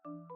별.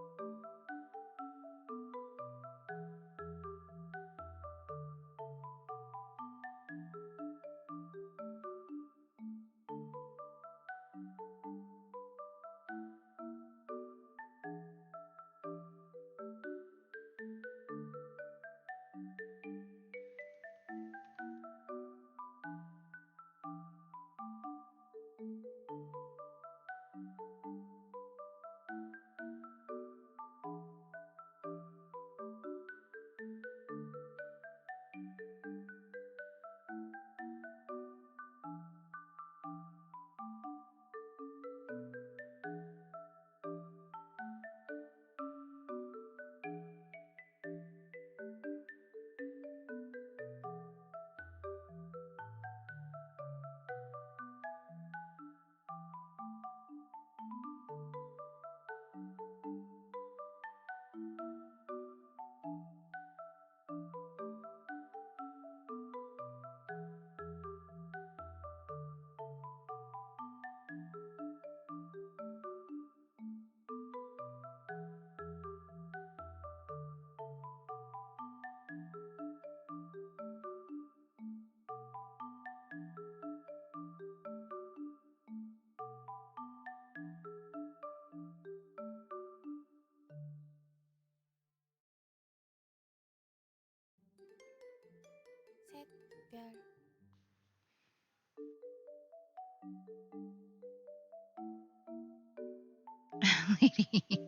Lady.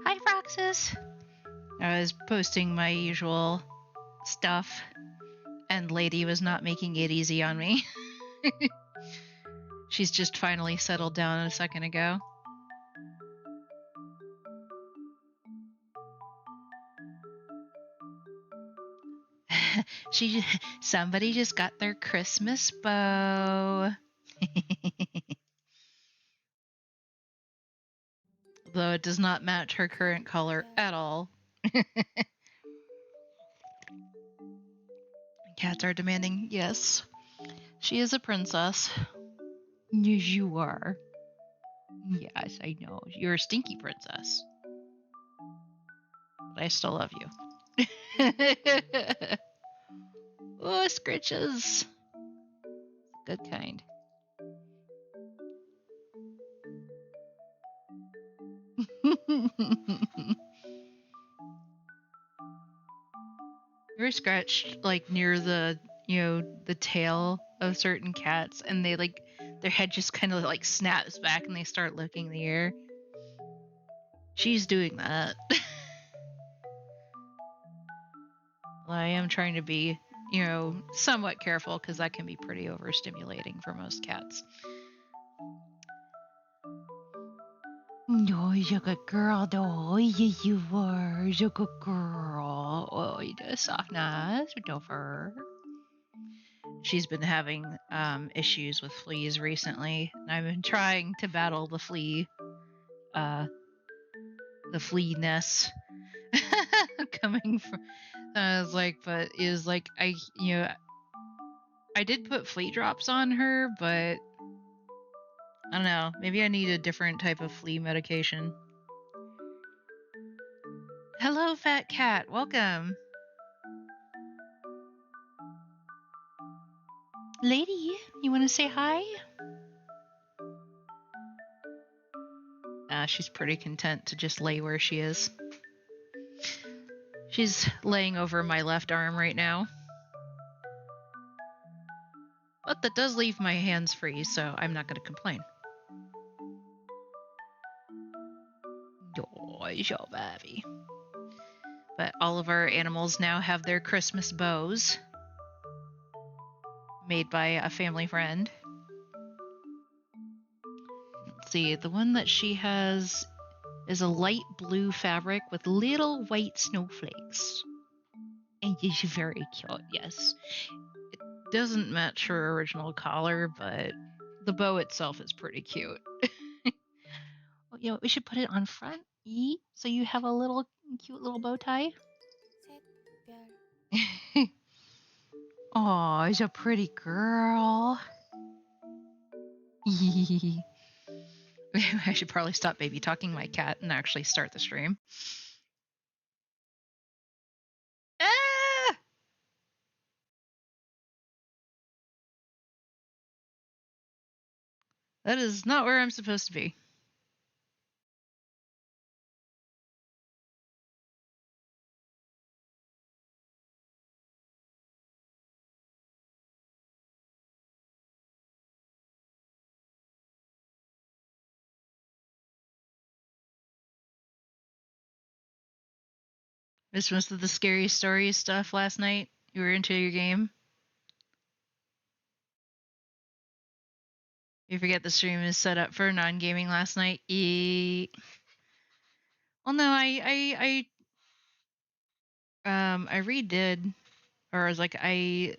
Hi, Roxas. I was posting my usual stuff, and Lady was not making it easy on me. She's just finally settled down a second ago. Somebody just got their Christmas bow. Though it does not match her current color at all. Cats are demanding. Yes, she is a princess. Yes, you are. Yes, I know. You're a stinky princess. But I still love you. Oh, scritches. Good kind. You're scratched like near the the tail of certain cats, and they like their head just kind of like snaps back and they start licking the air. She's doing that. Well, I am trying to be somewhat careful because that can be pretty overstimulating for most cats. No, you're a good girl, though. Yes, you are. You're a good girl. Oh, you do softness with no fur. She's been having issues with fleas recently, and I've been trying to battle the flea-ness coming from. I was like, but it was like I did put flea drops on her, but I don't know. Maybe I need a different type of flea medication. Hello, fat cat. Welcome. Lady, you want to say hi? She's pretty content to just lay where she is. She's laying over my left arm right now. But that does leave my hands free, so I'm not going to complain. Oh, so baby. But all of our animals now have their Christmas bows made by a family friend. Let's see, the one that she has is a light blue fabric with little white snowflakes. And it's very cute, yes. It doesn't match her original collar, but the bow itself is pretty cute. We should put it on front, so you have a little cute little bow tie. 셋별. Oh, she's a pretty girl. I should probably stop baby talking my cat and actually start the stream. Ah! That is not where I'm supposed to be. This was the scary story stuff last night. You were into your game. You forget the stream is set up for non-gaming last night. Well, no, I redid, or I was like, I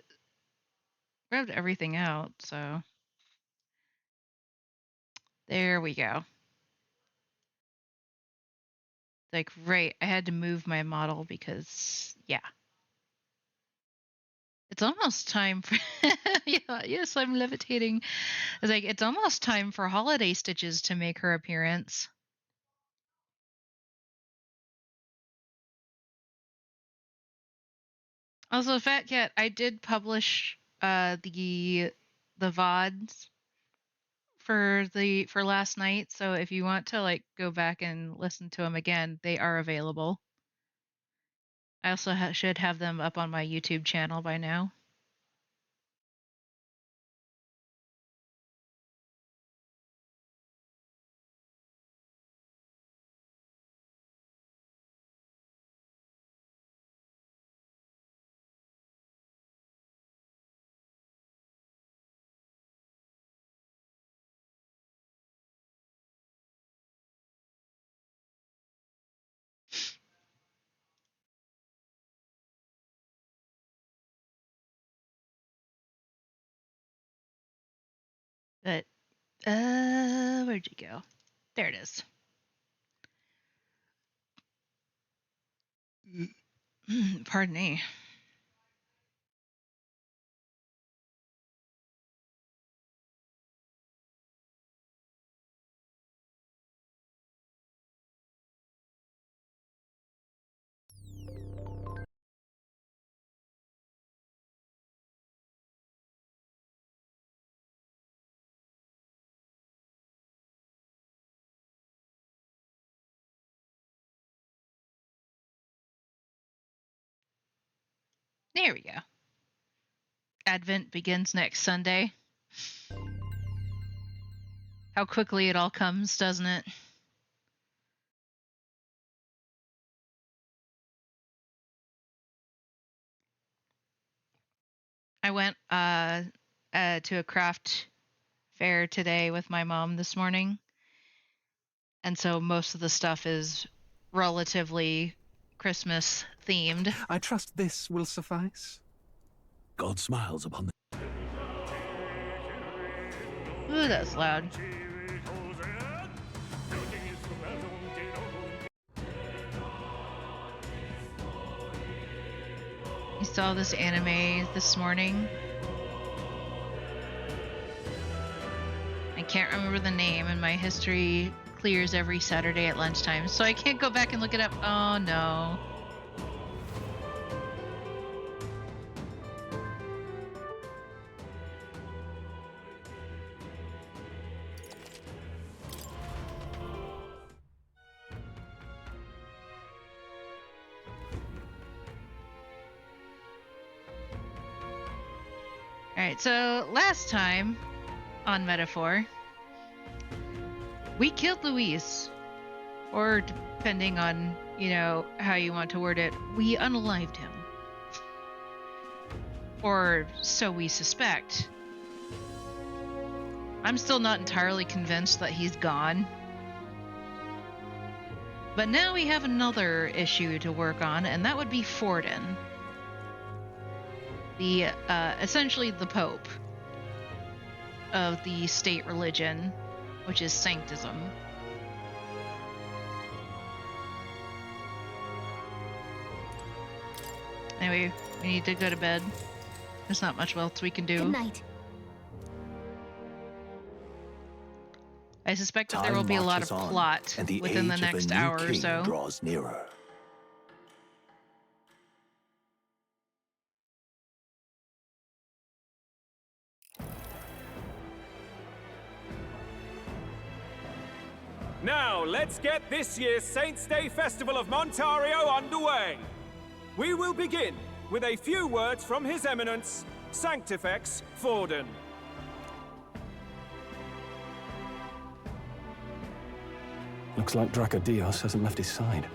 grabbed everything out, so there we go. Like, right, I had to move my model because, yeah. It's almost time for, yeah, yes, I'm levitating. It's like, it's almost time for Holiday Stitches to make her appearance. Also, Fat Cat, I did publish the VODs for last night, so if you want to like go back and listen to them again, they are available. I also should have them up on my YouTube channel by now. But where'd you go? There it is. Pardon me. There we go. Advent begins next Sunday. How quickly it all comes, doesn't it? I went to a craft fair today with my mom this morning, and so most of the stuff is relatively Christmas themed. I trust this will suffice. God smiles upon the... Ooh, that's loud. You saw this anime this morning? I can't remember the name, and my history clears every Saturday at lunchtime, so I can't go back and look it up. Oh no. Alright, so last time on Metaphor, we killed Luis. Or depending on, how you want to word it, we unalived him. Or so we suspect. I'm still not entirely convinced that he's gone. But now we have another issue to work on, and that would be Forden. The, essentially the Pope of the state religion, which is Sanctism. Anyway, we need to go to bed. There's not much else we can do. Good night. I suspect that there will be a lot of plot within the next hour or so. Draws nearer. Now, let's get this year's Saints' Day Festival of Montario underway. We will begin with a few words from His Eminence, Sanctifex Forden. Looks like Dracodios hasn't left his side.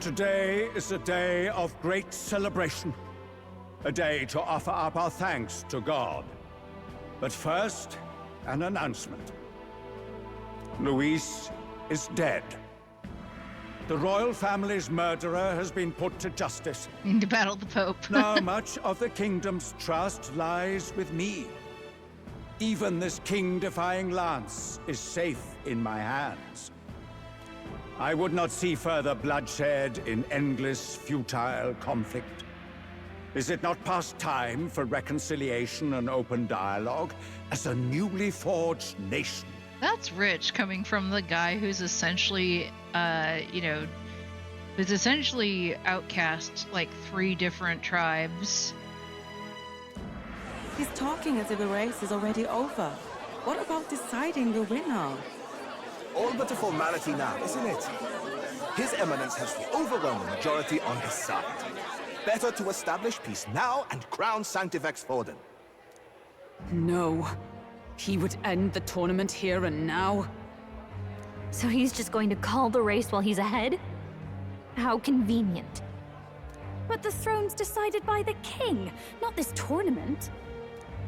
Today is a day of great celebration. A day to offer up our thanks to God. But first, an announcement. Luis is dead. The royal family's murderer has been put to justice. To battle the Pope. Now much of the kingdom's trust lies with me. Even this king-defying lance is safe in my hands. I would not see further bloodshed in endless, futile conflict. Is it not past time for reconciliation and open dialogue as a newly forged nation? That's rich coming from the guy who's essentially, who's essentially outcast like 3 different tribes. He's talking as if the race is already over. What about deciding the winner? All but a formality now, isn't it? His Eminence has the overwhelming majority on his side. Better to establish peace now and crown Sanctifex Forden. No. He would end the tournament here and now. So he's just going to call the race while he's ahead? How convenient. But the throne's decided by the king, not this tournament.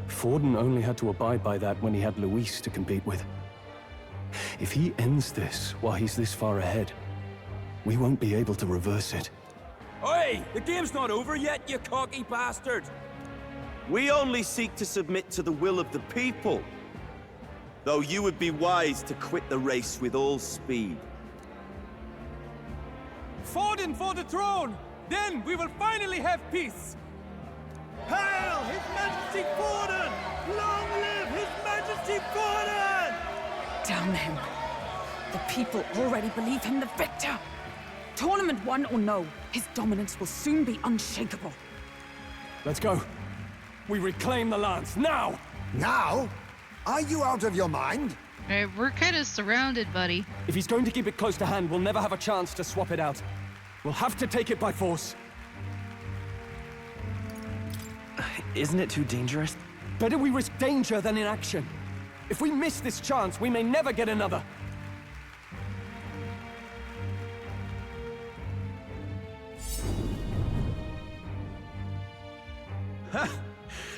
Forden only had to abide by that when he had Luis to compete with. If he ends this while he's this far ahead, we won't be able to reverse it. Oi! The game's not over yet, you cocky bastard! We only seek to submit to the will of the people. Though you would be wise to quit the race with all speed. Forden for the throne! Then we will finally have peace! Hail His Majesty Forden! Long live His Majesty Forden! Damn him. The people already believe him the victor. Tournament won or no, his dominance will soon be unshakable. Let's go. We reclaim the lance, now! Now? Are you out of your mind? Alright, we're kind of surrounded, buddy. If he's going to keep it close to hand, we'll never have a chance to swap it out. We'll have to take it by force. Isn't it too dangerous? Better we risk danger than inaction. If we miss this chance, we may never get another.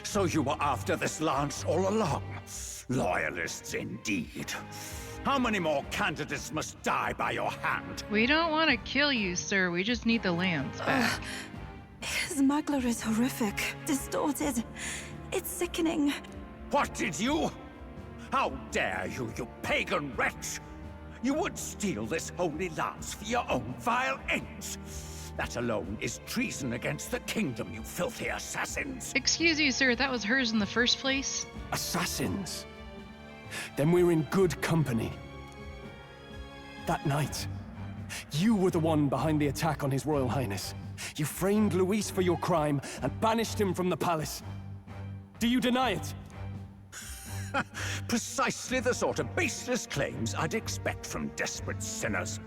So you were after this lance all along? Loyalists indeed. How many more candidates must die by your hand? We don't want to kill you, sir. We just need the lance back. His Magler is horrific, distorted. It's sickening. What did you? How dare you, you pagan wretch! You would steal this holy lance for your own vile ends. That alone is treason against the kingdom, you filthy assassins. Excuse you, sir. That was hers in the first place. Assassins? Then we're in good company. That night, you were the one behind the attack on His Royal Highness. You framed Luis for your crime and banished him from the palace. Do you deny it? Precisely the sort of baseless claims I'd expect from desperate sinners.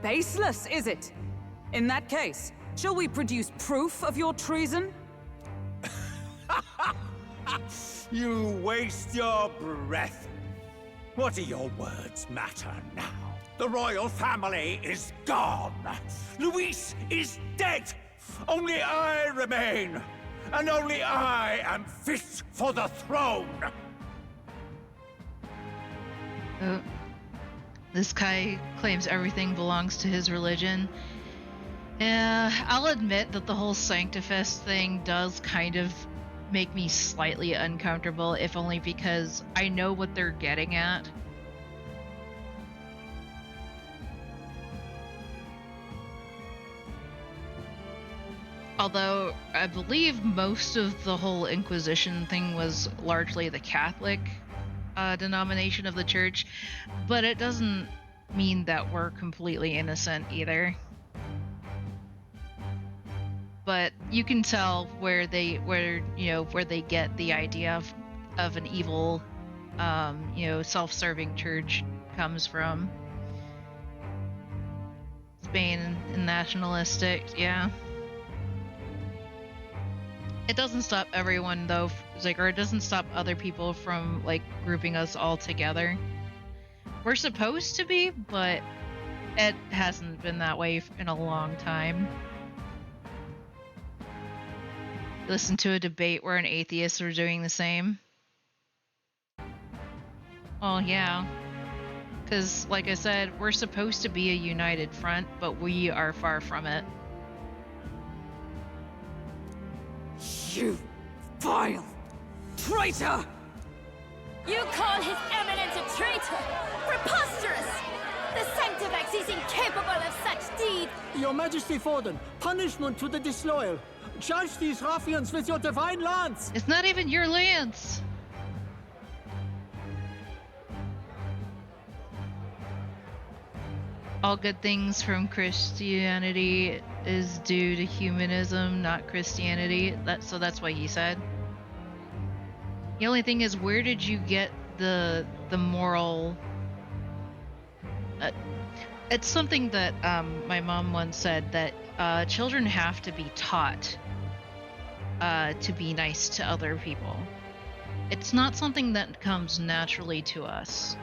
Baseless, is it? In that case, shall we produce proof of your treason? You waste your breath. What do your words matter now? The royal family is gone. Luis is dead. Only I remain. And only I am fit for the throne. This guy claims everything belongs to his religion. Yeah, I'll admit that the whole Sanctifest thing does kind of make me slightly uncomfortable, if only because I know what they're getting at. Although, I believe most of the whole Inquisition thing was largely the Catholic denomination of the church, but it doesn't mean that we're completely innocent either. But you can tell where they get the idea of an evil, self-serving church comes from. Spain and nationalistic, yeah. It doesn't stop everyone though, or it doesn't stop other people from grouping us all together. We're supposed to be, but it hasn't been that way in a long time. Listen to a debate where an atheist were doing the same. Well, yeah. Because, like I said, we're supposed to be a united front, but we are far from it. You vile traitor! You call His Eminence a traitor? Preposterous! The Sanctivex is incapable of such deed! Your Majesty Forden, punishment to the disloyal. Charge these ruffians with your divine lance! It's not even your lance! All good things from Christianity is due to humanism, not Christianity. So that's what he said. The only thing is, where did you get the moral? It's something that my mom once said, that children have to be taught to be nice to other people. It's not something that comes naturally to us.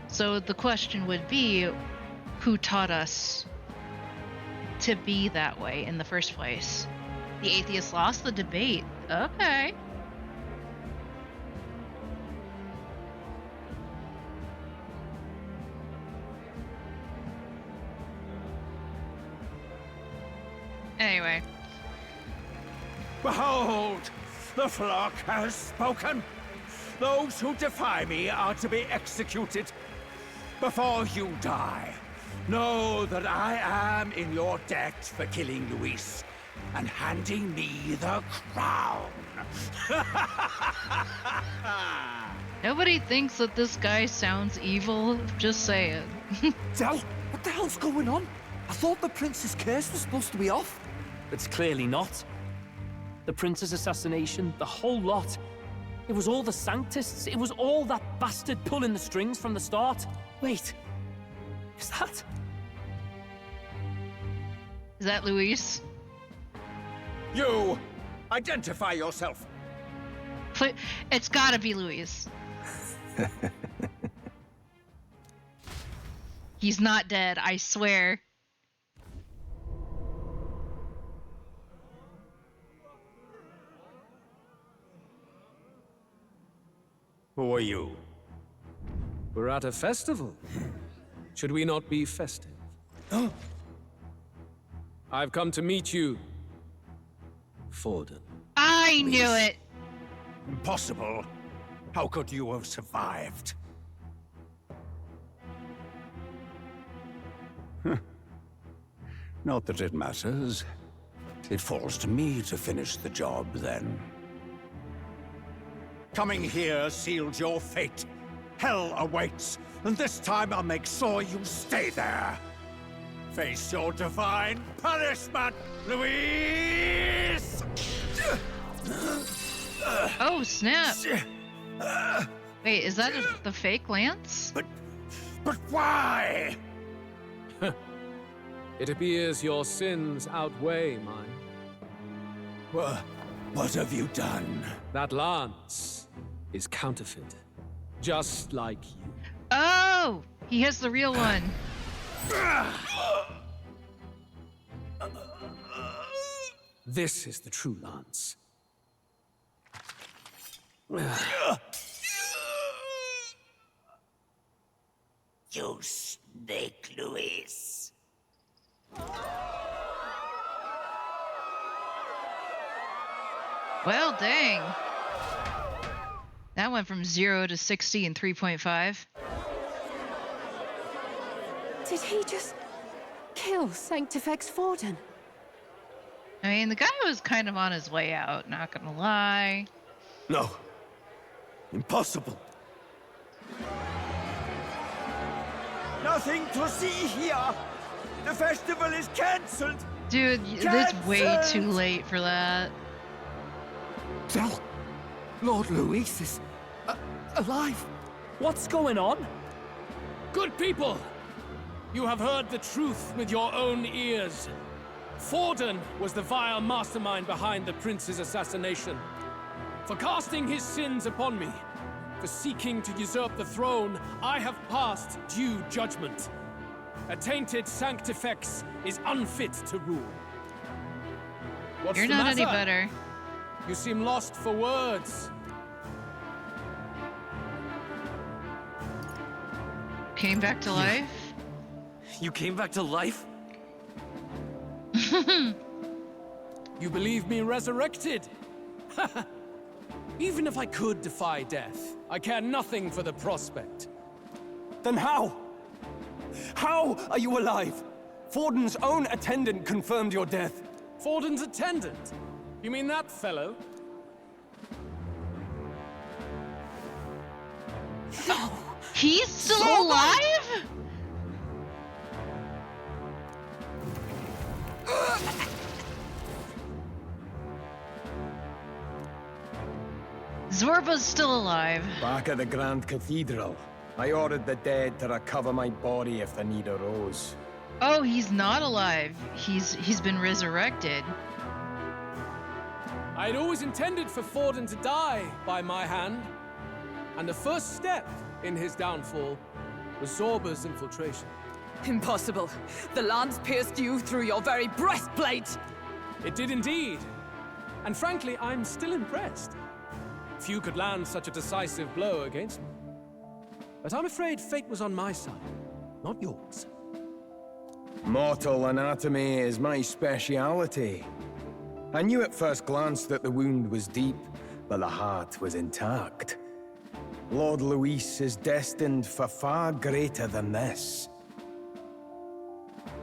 So the question would be, who taught us to be that way in the first place? The atheists lost the debate. Okay. Anyway. Behold, the flock has spoken. Those who defy me are to be executed. Before you die, know that I am in your debt for killing Luis and handing me the crown. Nobody thinks that this guy sounds evil. Just saying. Del, what the hell's going on? I thought the prince's curse was supposed to be off. It's clearly not. The prince's assassination, the whole lot. It was all the Sanctists. It was all that bastard pulling the strings from the start. Wait, is that... Is that Luis? You! Identify yourself! It's gotta be Luis. He's not dead, I swear. Who are you? We're at a festival. Should we not be festive? I've come to meet you, Forden. I knew it. Impossible. How could you have survived? Not that it matters. It falls to me to finish the job, then. Coming here sealed your fate. Hell awaits, and this time I'll make sure you stay there. Face your divine punishment, Louise! Oh, snap. Wait, is that the fake lance? But why? It appears your sins outweigh mine. What have you done? That lance is counterfeit, just like you. Oh, he has the real one. This is the true lance. You snake, Louise. Well, dang. That went from 0 to 60 in 3.5. Did he just kill Sanctifex Forden? I mean, the guy was kind of on his way out, not gonna lie. No. Impossible. Nothing to see here. The festival is cancelled. Dude, it's way too late for that. Del, Lord Louis is alive. What's going on? Good people! You have heard the truth with your own ears. Forden was the vile mastermind behind the prince's assassination. For casting his sins upon me, for seeking to usurp the throne, I have passed due judgment. A tainted Sanctifex is unfit to rule. What's You're the not any matter? better. You seem lost for words. Came back to life? You came back to life? You believe me resurrected? Even if I could defy death, I care nothing for the prospect. Then how? How are you alive? Forden's own attendant confirmed your death. Forden's attendant? You mean that fellow? No. He's still alive? Zorba's still alive. Back at the Grand Cathedral, I ordered the dead to recover my body if the need arose. Oh, he's not alive. He's been resurrected. I had always intended for Forden to die by my hand. And the first step in his downfall was Zorba's infiltration. Impossible. The lance pierced you through your very breastplate! It did indeed. And frankly, I'm still impressed. Few could land such a decisive blow against me. But I'm afraid fate was on my side, not yours. Mortal anatomy is my speciality. I knew at first glance that the wound was deep, but the heart was intact. Lord Louis is destined for far greater than this.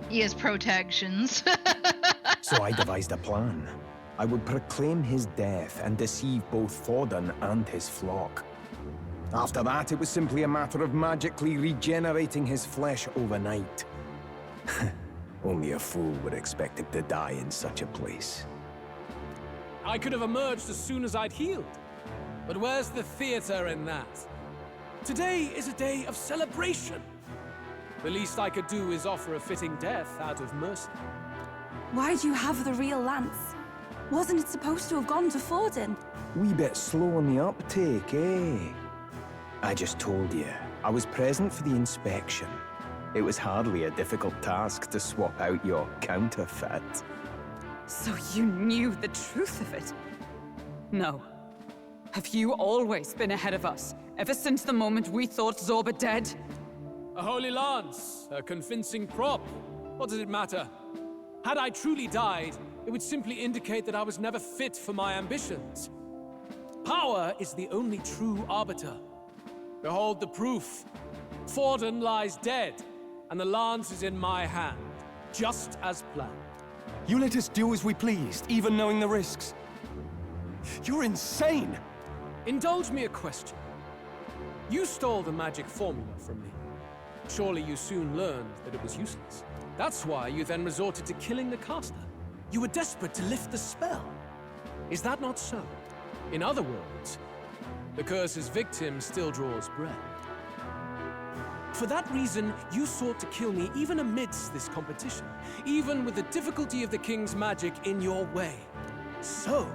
He has protections. So I devised a plan. I would proclaim his death and deceive both Forden and his flock. After that, it was simply a matter of magically regenerating his flesh overnight. Only a fool would expect him to die in such a place. I could have emerged as soon as I'd healed. But where's the theater in that? Today is a day of celebration. The least I could do is offer a fitting death out of mercy. Why do you have the real lance? Wasn't it supposed to have gone to Forden? Wee bit slow on the uptake, eh? I just told you, I was present for the inspection. It was hardly a difficult task to swap out your counterfeit. So you knew the truth of it? No. Have you always been ahead of us? Ever since the moment we thought Zorba dead? A holy lance, a convincing prop. What does it matter? Had I truly died, it would simply indicate that I was never fit for my ambitions. Power is the only true arbiter. Behold the proof. Forden lies dead, and the lance is in my hand, just as planned. You let us do as we pleased, even knowing the risks. You're insane! Indulge me a question. You stole the magic formula from me. Surely you soon learned that it was useless. That's why you then resorted to killing the caster. You were desperate to lift the spell. Is that not so? In other words, the curse's victim still draws breath. For that reason, you sought to kill me even amidst this competition, even with the difficulty of the king's magic in your way. So,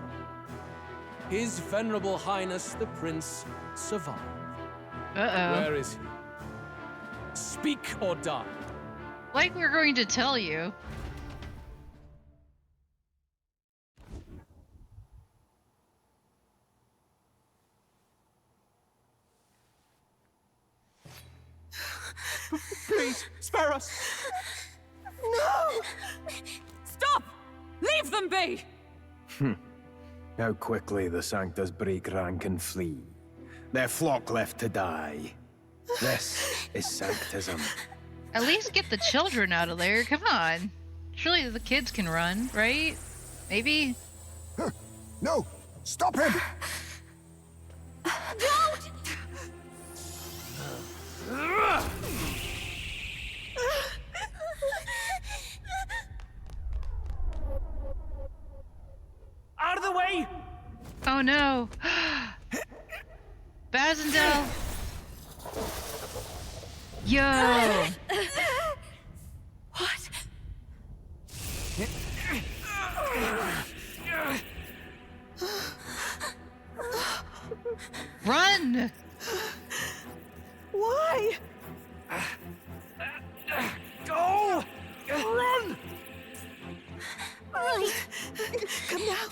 His Venerable Highness the Prince survived. Where is he? Speak or die. Like we're going to tell you. Please, spare us! No! Stop! Leave them be! How quickly the Sanctus break rank and flee. Their flock left to die. This is Sanctism. At least get the children out of there. Come on. Surely the kids can run, right? Maybe? No! Stop him! Don't! Out of the way! Oh no. Bazendel. Yo. What? Run! Why? Go! Run! Come now.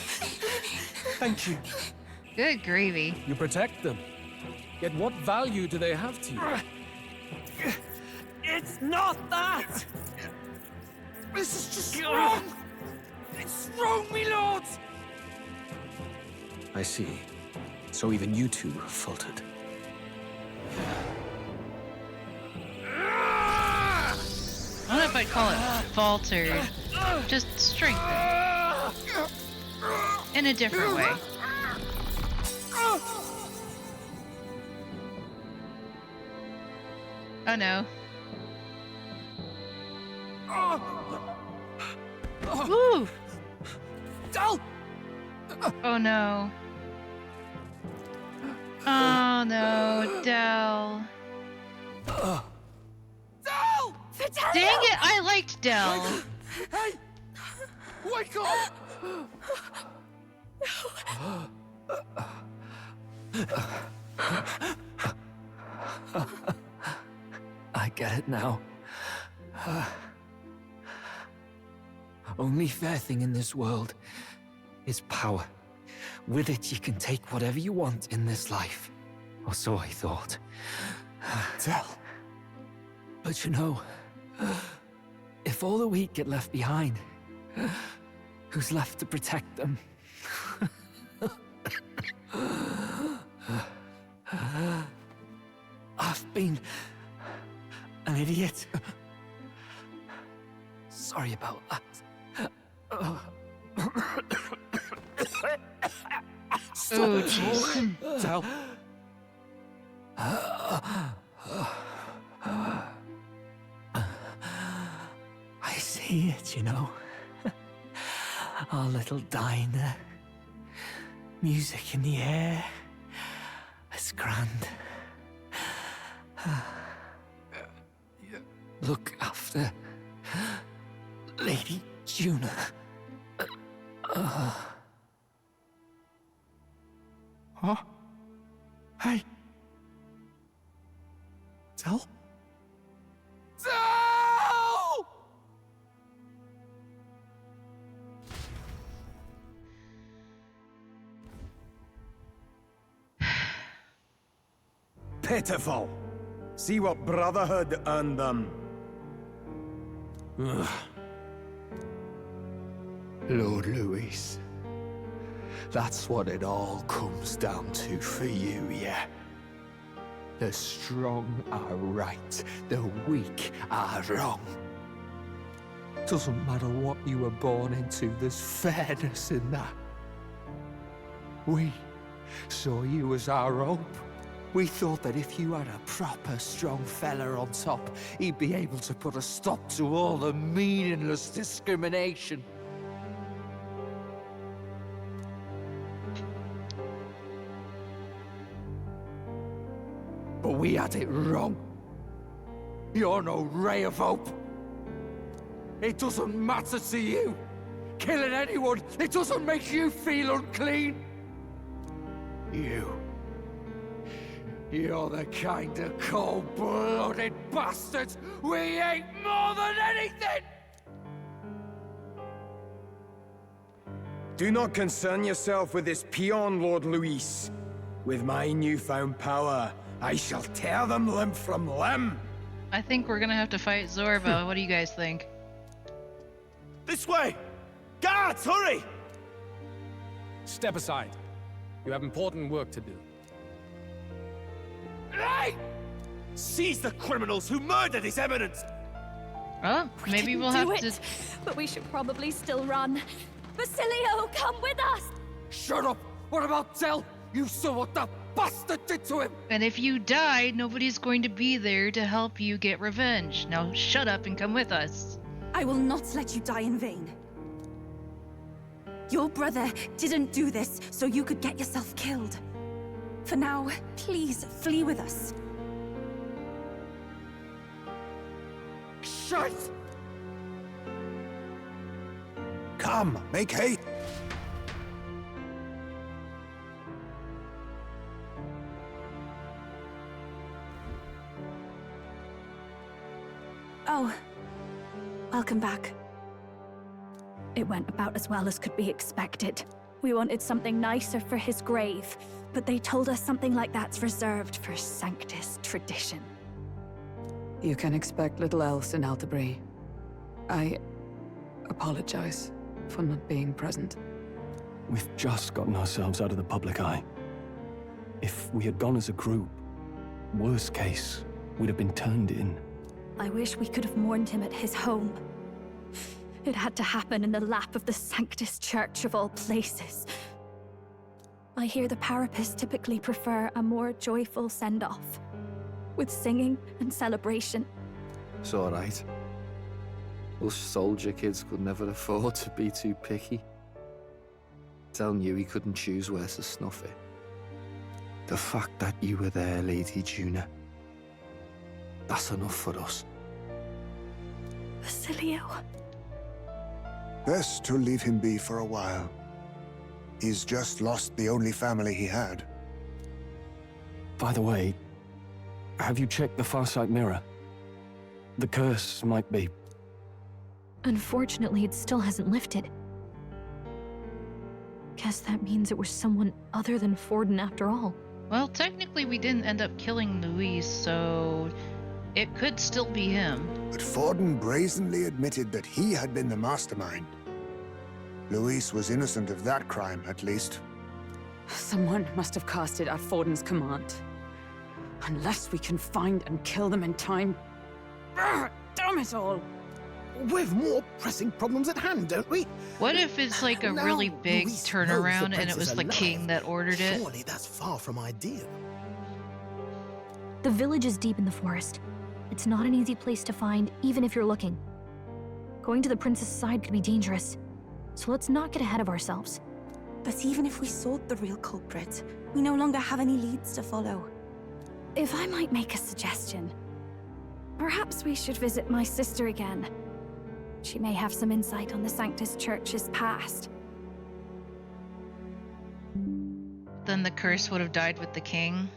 Thank you. Good gravy. You protect them. Yet what value do they have to you? It's not that! This is just wrong! It's wrong, me lord! I see. So even you two faltered. I don't know if I'd call it faltered. Just strengthened. In a different way. Oh no. Woo! Del! Oh no. Oh no, Del. Del! Dang it, I liked Del. Hey! Wake up! I get it now. Only fair thing in this world is power. With it, you can take whatever you want in this life. Or so I thought. Del! But you know, if all the weak get left behind, who's left to protect them? I've been an idiot. Sorry about that. Oh, jeez. Del! I see it, you know. Our little diner. Music in the air. It's grand. Look after Lady Juna. Huh? Hey! Del? Del! Pitiful. See what Brotherhood earned them. Lord Louis, that's what it all comes down to for you, yeah? The strong are right, the weak are wrong. Doesn't matter what you were born into, there's fairness in that. We saw you as our hope. We thought that if you had a proper strong fella on top, he'd be able to put a stop to all the meaningless discrimination. But we had it wrong. You're no ray of hope. It doesn't matter to you. Killing anyone, it doesn't make you feel unclean. You're the kind of cold-blooded bastards we hate more than anything! Do not concern yourself with this peon, Lord Luis. With my newfound power, I shall tear them limb from limb. I think we're gonna have to fight Zorba. What do you guys think? This way! Guards, hurry! Step aside. You have important work to do. Hey! Seize the criminals who murdered His Eminence! Oh, maybe we'll have to... But we should probably still run. Basilio, come with us! Shut up! What about Tell? You saw what that bastard did to him! And if you die, nobody's going to be there to help you get revenge. Now shut up and come with us. I will not let you die in vain. Your brother didn't do this so you could get yourself killed. For now, please flee with us. Shite! Come, make haste. Oh, welcome back. It went about as well as could be expected. We wanted something nicer for his grave, but they told us something like that's reserved for Sanctus tradition. You can expect little else in Altabri. I apologize for not being present. We've just gotten ourselves out of the public eye. If we had gone as a group, worst case, we'd have been turned in. I wish we could have mourned him at his home. It had to happen in the lap of the Sanctus Church of all places. I hear the Parapists typically prefer a more joyful send-off, with singing and celebration. It's alright. Us soldier kids could never afford to be too picky. Tell knew he couldn't choose where to snuff it. The fact that you were there, Lady Juna, that's enough for us. Basilio. Best to leave him be for a while. He's just lost the only family he had. By the way, have you checked the Farsight mirror? The curse might be... Unfortunately, it still hasn't lifted. Guess that means it was someone other than Forden after all. Well, technically we didn't end up killing Luis, so it could still be him. But Forden brazenly admitted that he had been the mastermind. Luis was innocent of that crime, at least. Someone must have cast it at Forden's command. Unless we can find and kill them in time. Damn it all! We've more pressing problems at hand, don't we? What if it's like a really big turnaround and it was the king that ordered it? Surely that's far from ideal. The village is deep in the forest. It's not an easy place to find, even if you're looking. Going to the prince's side could be dangerous, so let's not get ahead of ourselves. But even if we sought the real culprit, we no longer have any leads to follow. If I might make a suggestion, perhaps we should visit my sister again. She may have some insight on the Sanctus Church's past. Then the curse would have died with the king.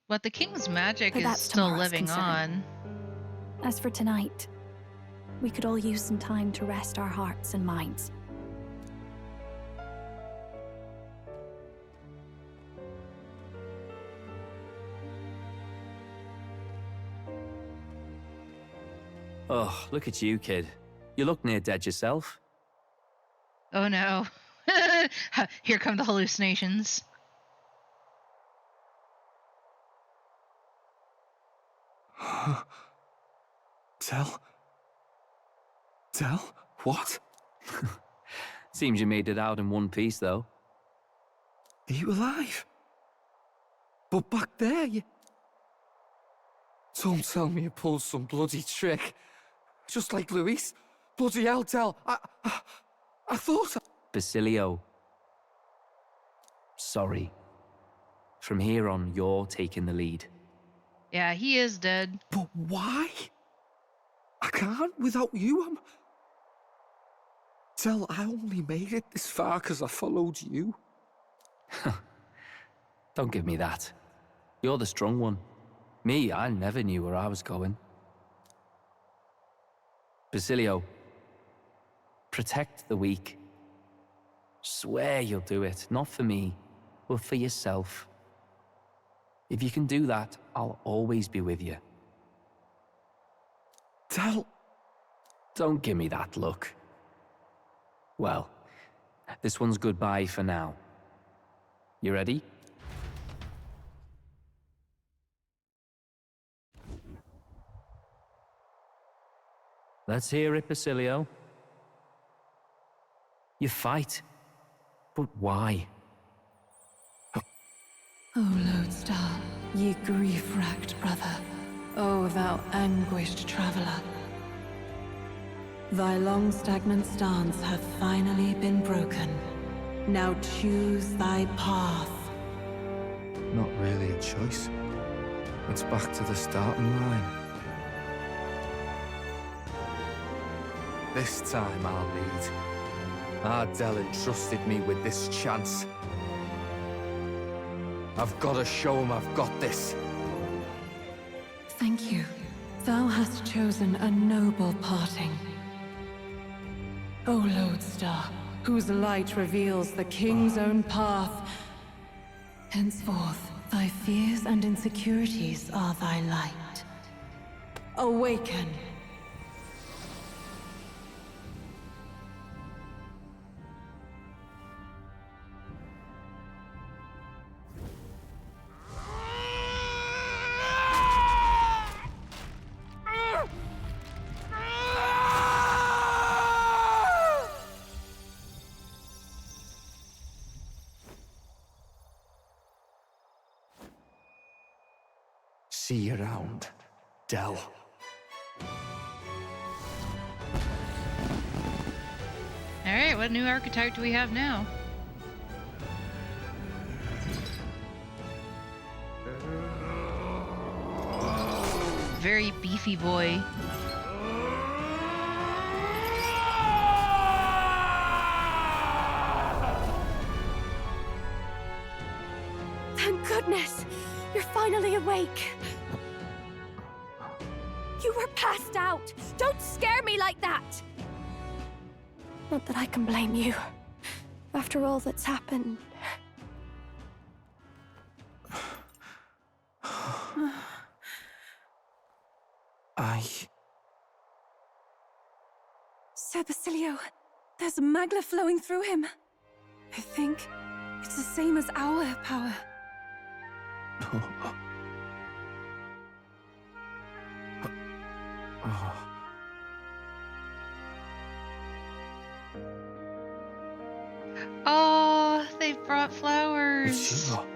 But the king's magic is still living on. As for tonight, we could all use some time to rest our hearts and minds. Oh, look at you, kid. You look near dead yourself. Oh no. Here come the hallucinations. Tell? What? Seems you made it out in one piece, though. Are you alive? But back there, you... Don't tell me you pulled some bloody trick. Just like Luis. Bloody hell, Del. I thought... Basilio. Sorry. From here on, you're taking the lead. Yeah, he is dead. But why? I can't without you. Del, I only made it this far because I followed you. Don't give me that. You're the strong one. Me, I never knew where I was going. Basilio, protect the weak. Swear you'll do it, not for me, but for yourself. If you can do that, I'll always be with you. Del... Don't give me that look. Well, this one's goodbye for now. You ready? Let's hear it, Basilio. You fight. But why? O Lodestar, ye grief-racked brother, O thou anguished traveler. Thy long stagnant stance hath finally been broken. Now choose thy path. Not really a choice. It's back to the starting line. This time I'll lead. Ardell entrusted me with this chance. I've got to show him I've got this. Thank you. Thou hast chosen a noble parting. O Lodestar, whose light reveals the king's own path. Henceforth, thy fears and insecurities are thy light. Awaken. See you around, Del. Alright, what new archetype do we have now? Very beefy boy. Thank goodness! You're finally awake! You were passed out! Don't scare me like that! Not that I can blame you. After all that's happened. Sir Basilio, there's magla flowing through him. I think it's the same as our power. Oh, they brought flowers. It's you lot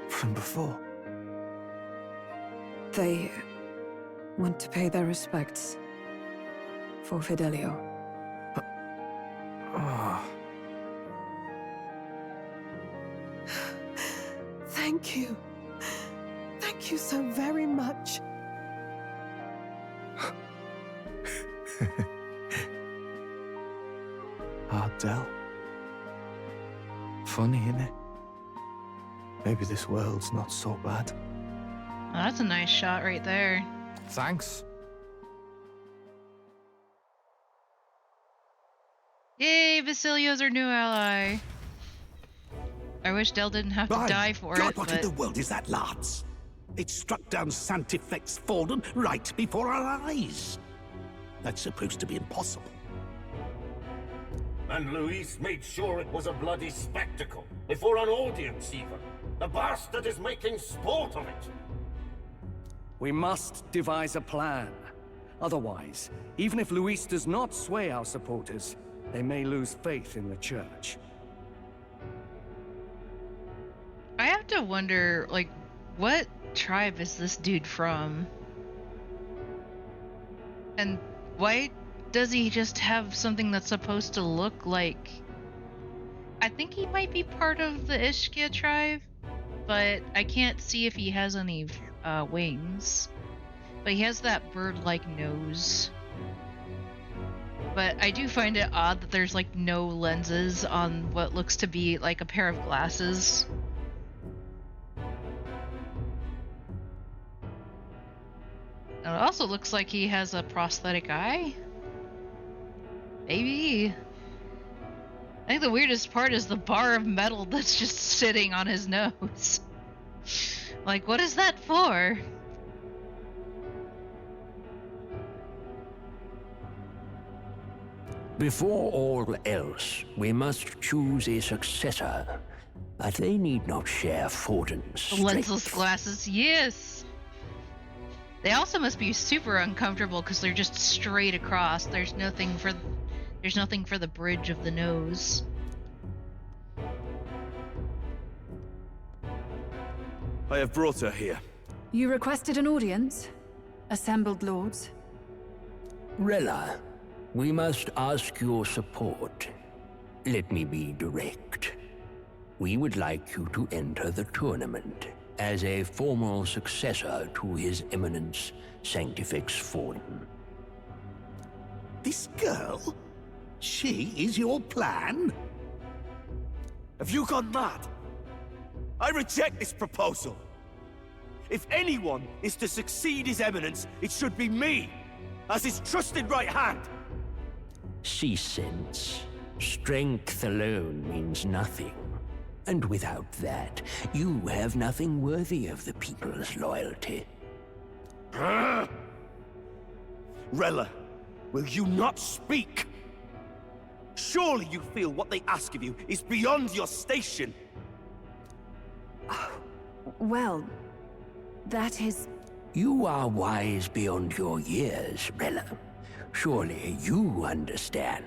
from before. They want to pay their respects for Fidelio. Thank you. Thank you so very much. Ardell. Funny, innit? Maybe this world's not so bad. Oh, that's a nice shot right there. Thanks. Yay, Basilio's our new ally. I wish Del didn't have to die for God, it, what but... in the world is that, lads? It struck down Santifex Fallen right before our eyes. That's supposed to be impossible. And Luis made sure it was a bloody spectacle, before an audience even. The bastard is making sport of it. We must devise a plan. Otherwise, even if Luis does not sway our supporters, they may lose faith in the church. I have to wonder, like, what tribe is this dude from? And why does he just have something that's supposed to look like... I think he might be part of the Ishkia tribe, but I can't see if he has any wings. But he has that bird-like nose. But I do find it odd that there's like no lenses on what looks to be like a pair of glasses. And it also looks like he has a prosthetic eye. Maybe. I think the weirdest part is the bar of metal that's just sitting on his nose. Like, what is that for? Before all else, we must choose a successor. But they need not share Forden's strength. Lensless glasses, yes! They also must be super uncomfortable because they're just straight across. There's nothing for the bridge of the nose. I have brought her here. You requested an audience? Assembled lords? Rella, we must ask your support. Let me be direct. We would like you to enter the tournament as a formal successor to His Eminence Sanctifex Forden. This girl? She is your plan? Have you gone mad? I reject this proposal. If anyone is to succeed His Eminence, it should be me, as his trusted right hand. See sense. Strength alone means nothing. And without that, you have nothing worthy of the people's loyalty. Rella, will you not speak? Surely you feel what they ask of you is beyond your station. Well, that is... You are wise beyond your years, Rella. Surely you understand.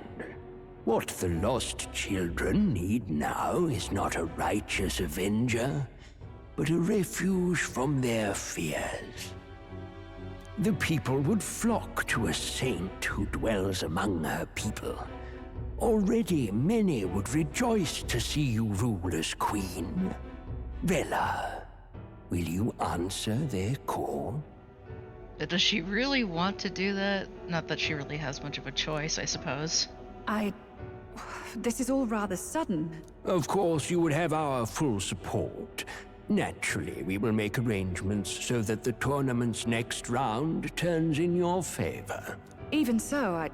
What the lost children need now is not a righteous avenger, but a refuge from their fears. The people would flock to a saint who dwells among her people. Already many would rejoice to see you rule as queen. Rella, will you answer their call? But does she really want to do that? Not that she really has much of a choice, I suppose. This is all rather sudden. Of course, you would have our full support. Naturally, we will make arrangements so that the tournament's next round turns in your favor. Even so,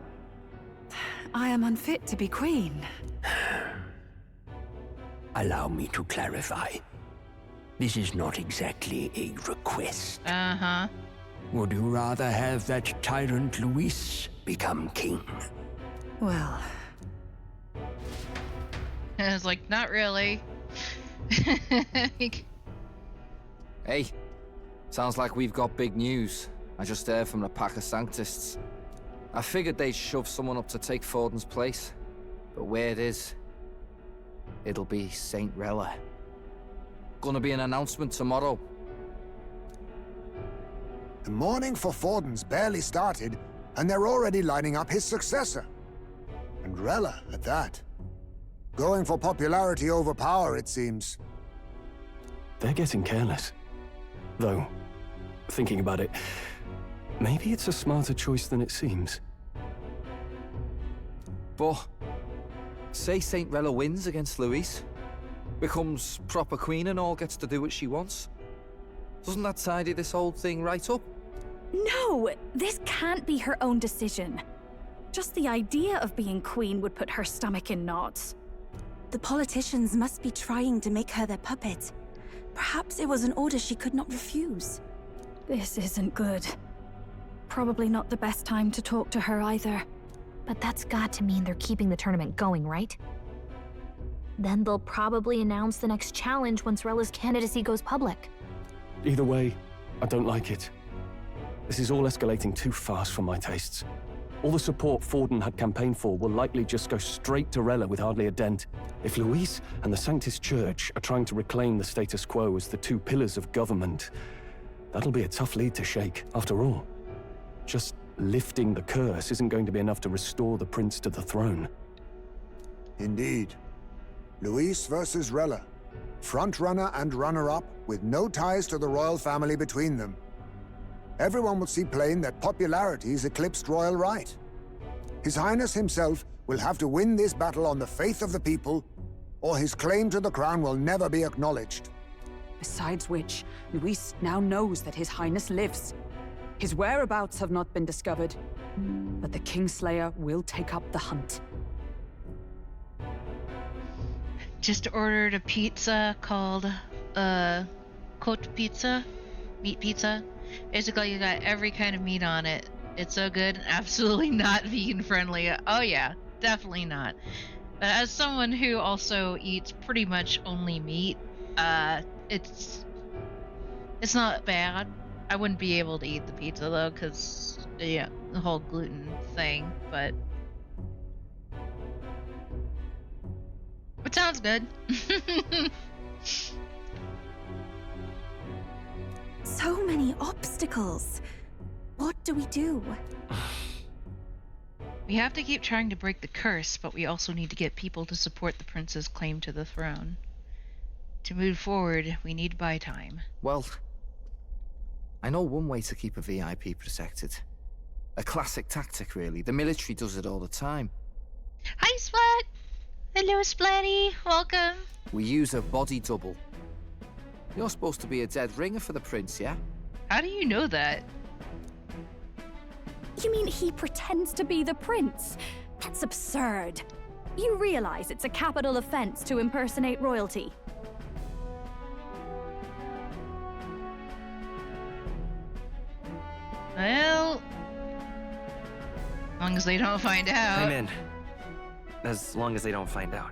I am unfit to be queen. Allow me to clarify. This is not exactly a request. Uh-huh. Would you rather have that tyrant Luis become king? Well... And it's like, not really. Hey, sounds like we've got big news. I just heard from the pack of Sanctists. I figured they'd shove someone up to take Forden's place. But where it is, it'll be Saint Rella. Gonna be an announcement tomorrow. The mourning for Forden's barely started, and they're already lining up his successor. And Rella, at that. Going for popularity over power, it seems. They're getting careless. Though, thinking about it, maybe it's a smarter choice than it seems. But, say Saint Rella wins against Luis, becomes proper queen and all gets to do what she wants. Doesn't that tidy this whole thing right up? No! This can't be her own decision. Just the idea of being queen would put her stomach in knots. The politicians must be trying to make her their puppet. Perhaps it was an order she could not refuse. This isn't good. Probably not the best time to talk to her either. But that's got to mean they're keeping the tournament going, right? Then they'll probably announce the next challenge once Rella's candidacy goes public. Either way, I don't like it. This is all escalating too fast for my tastes. All the support Forden had campaigned for will likely just go straight to Rella with hardly a dent. If Luis and the Sanctus Church are trying to reclaim the status quo as the two pillars of government, that'll be a tough lead to shake, after all. Just lifting the curse isn't going to be enough to restore the prince to the throne. Indeed. Luis versus Rella. Frontrunner and runner-up, with no ties to the royal family between them. Everyone will see plain that popularity's eclipsed royal right. His Highness himself will have to win this battle on the faith of the people, or his claim to the crown will never be acknowledged. Besides which, Luis now knows that His Highness lives. His whereabouts have not been discovered, but the Kingslayer will take up the hunt. Just ordered a pizza called Cote Pizza, meat pizza. Basically, you got every kind of meat on it. It's so good, absolutely not vegan friendly. Oh yeah, definitely not. But as someone who also eats pretty much only meat, it's not bad. I wouldn't be able to eat the pizza though, cause yeah, the whole gluten thing. But it sounds good. So many obstacles. What do we do? We have to keep trying to break the curse, but we also need to get people to support the prince's claim to the throne. To move forward, we need buy time. Well, I know one way to keep a VIP protected. A classic tactic, really. The military does it all the time. Hi, Splat! Hello, Splatty! Welcome! We use a body double. You're supposed to be a dead ringer for the prince, yeah? How do you know that? You mean he pretends to be the prince? That's absurd. You realize it's a capital offense to impersonate royalty. Well, as long as they don't find out. I'm in. As long as they don't find out.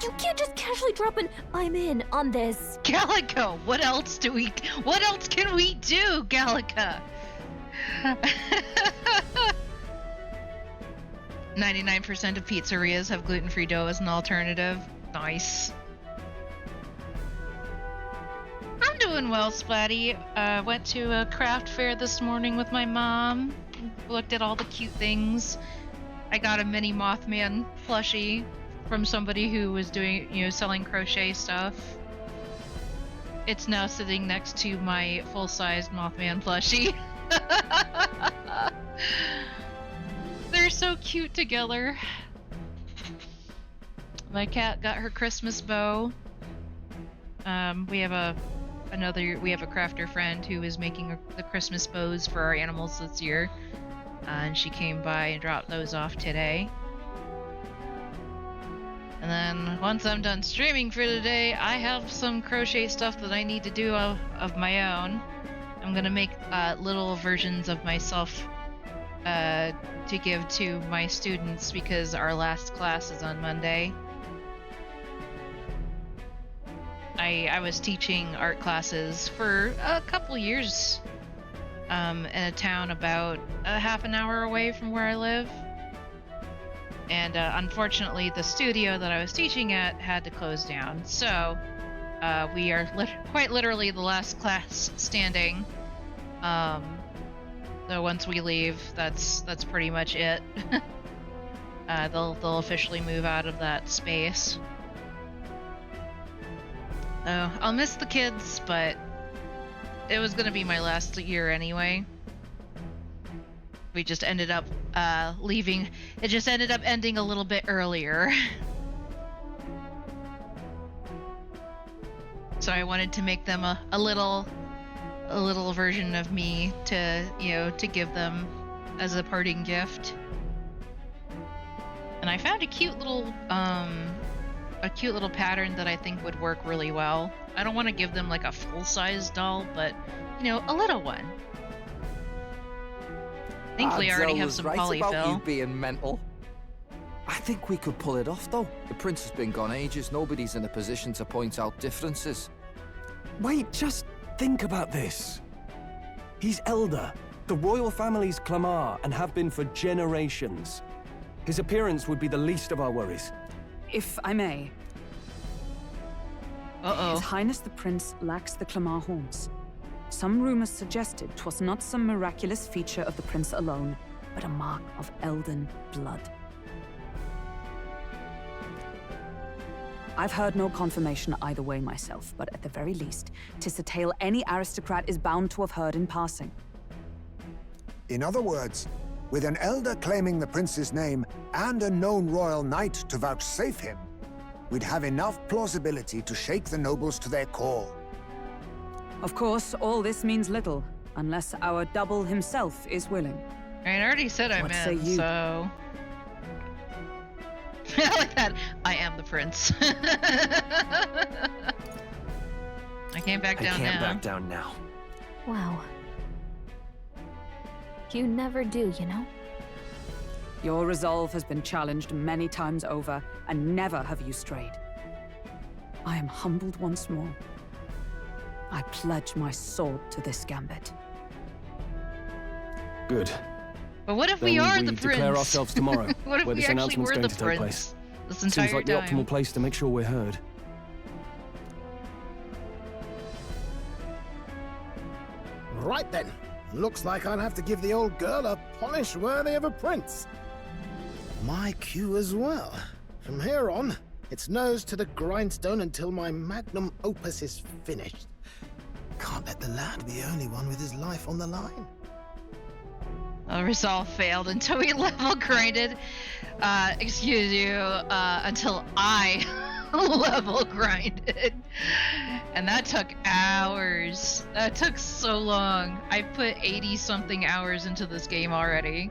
You can't just casually drop an "I'm in" on this. Gallica, what else can we do, Gallica? 99% of pizzerias have gluten-free dough as an alternative. Nice. I'm doing well, Splatty. Went to a craft fair this morning with my mom. Looked at all the cute things. I got a mini Mothman plushie from somebody who was doing, selling crochet stuff. It's now sitting next to my full-sized Mothman plushie. They're so cute together. My cat got her Christmas bow. We have a crafter friend who is making the Christmas bows for our animals this year. And she came by and dropped those off today. And then once I'm done streaming for today, I have some crochet stuff that I need to do of my own. I'm gonna make little versions of myself to give to my students because our last class is on Monday. I was teaching art classes for a couple years in a town about a half an hour away from where I live. And unfortunately, the studio that I was teaching at had to close down. So we are quite literally the last class standing. So once we leave, that's pretty much it. They'll officially move out of that space. So I'll miss the kids, but it was gonna be my last year anyway. We just ended up leaving. It just ended up ending a little bit earlier. So I wanted to make them a little version of me to give them as a parting gift. And I found a cute little pattern that I think would work really well. I don't want to give them like a full-size doll, but a little one. Thankfully, I already have was some right about you polyfill. being mental. I think we could pull it off, though. The prince has been gone ages. Nobody's in a position to point out differences. Wait, just think about this. He's elder. The royal family's Clamar and have been for generations. His appearance would be the least of our worries. If I may. Uh-oh. His Highness the Prince lacks the Clamar horns. Some rumors suggested 'twas not some miraculous feature of the prince alone, but a mark of elden blood. I've heard no confirmation either way myself, but at the very least, 'tis a tale any aristocrat is bound to have heard in passing. In other words, with an elder claiming the prince's name and a known royal knight to vouchsafe him, we'd have enough plausibility to shake the nobles to their core. Of course, all this means little, unless our double himself is willing. I already said I'm What say in, you? so... I like that. I am the prince. I can't back down now. I can't back down now. Wow. You never do, you know? Your resolve has been challenged many times over, and never have you strayed. I am humbled once more. I pledge my sword to this gambit. Good. But what if Then we are the declare prince? ourselves tomorrow, What if where we this actually announcement's were going the to take place. prince this entire Seems like the time? optimal place to make sure we're heard. Right then. Looks like I'll have to give the old girl a polish worthy of a prince. My cue as well. From here on, it's nose to the grindstone until my magnum opus is finished. Can't let the lad be the only one with his life on the line. Resolve failed until we level grinded. Excuse you, until I level grinded. And that took hours. That took so long. I put 80 something hours into this game already.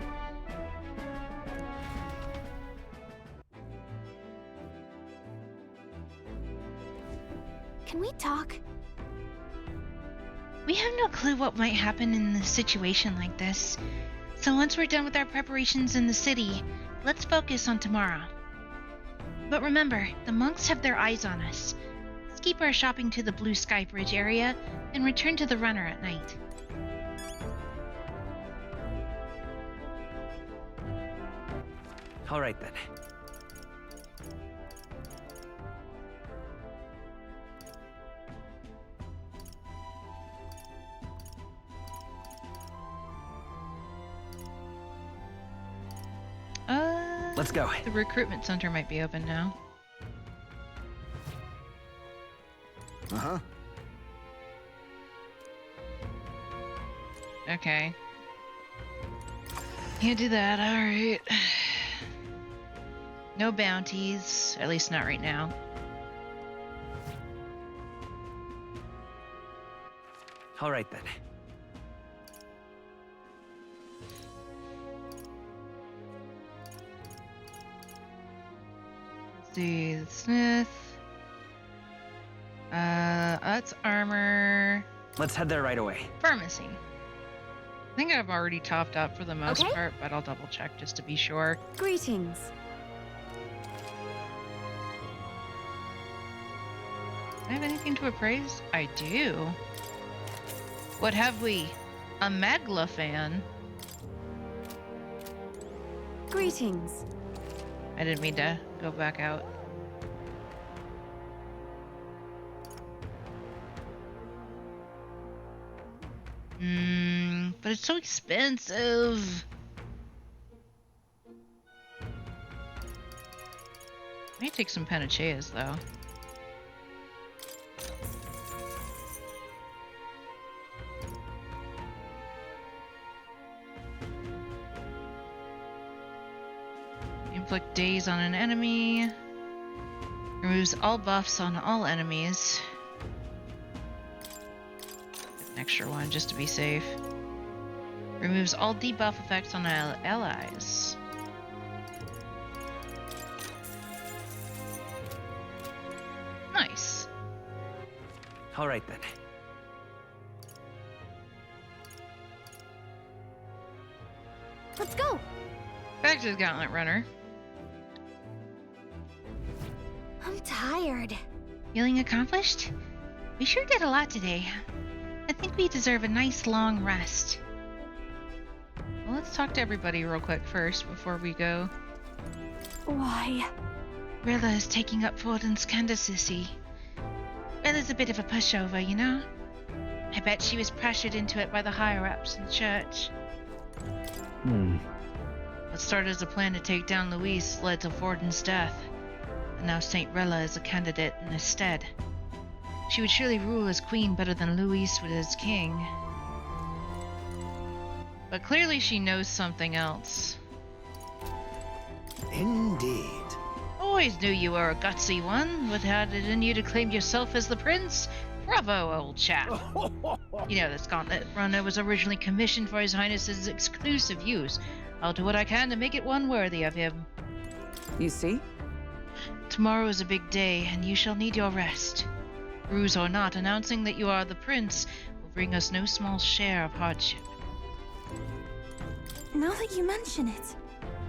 Can we talk? We have no clue what might happen in a situation like this. So once we're done with our preparations in the city, let's focus on tomorrow. But remember, the monks have their eyes on us. Let's keep our shopping to the Blue Sky Bridge area and return to the runner at night. All right then. Let's go. The recruitment center might be open now. Uh-huh. Okay. Can't do that, alright. No bounties, at least not right now. All right then. Let's see, the smith. That's armor. Let's head there right away. Pharmacy. I think I've already topped up for the most part, but I'll double check just to be sure. Greetings. Do I have anything to appraise? I do. What have we? A Magla fan. Greetings. I didn't mean to go back out. But it's so expensive. I might take some panaceas though. Inflict daze on an enemy. Removes all buffs on all enemies. An extra one just to be safe. Removes all debuff effects on allies. Nice. All right then. back to the Gauntlet Runner. I'm tired. Feeling accomplished? We sure did a lot today. I think we deserve a nice long rest. Well, let's talk to everybody real quick first before we go. Why? Rilla is taking up Forden's candidacy. Rilla's a bit of a pushover, you know? I bet she was pressured into it by the higher-ups in the church. What started as a plan to take down Luis led to Forden's death, and now Saint Rilla is a candidate in his stead. She would surely rule as queen better than Luis would as king. But clearly she knows something else. Indeed. Always knew you were a gutsy one. What had it in you to claim yourself as the prince? Bravo, old chap. You know, this gauntlet runner was originally commissioned for His Highness's exclusive use. I'll do what I can to make it one worthy of him. You see? Tomorrow is a big day, and you shall need your rest. Ruse or not, announcing that you are the prince will bring us no small share of hardship. Now that you mention it...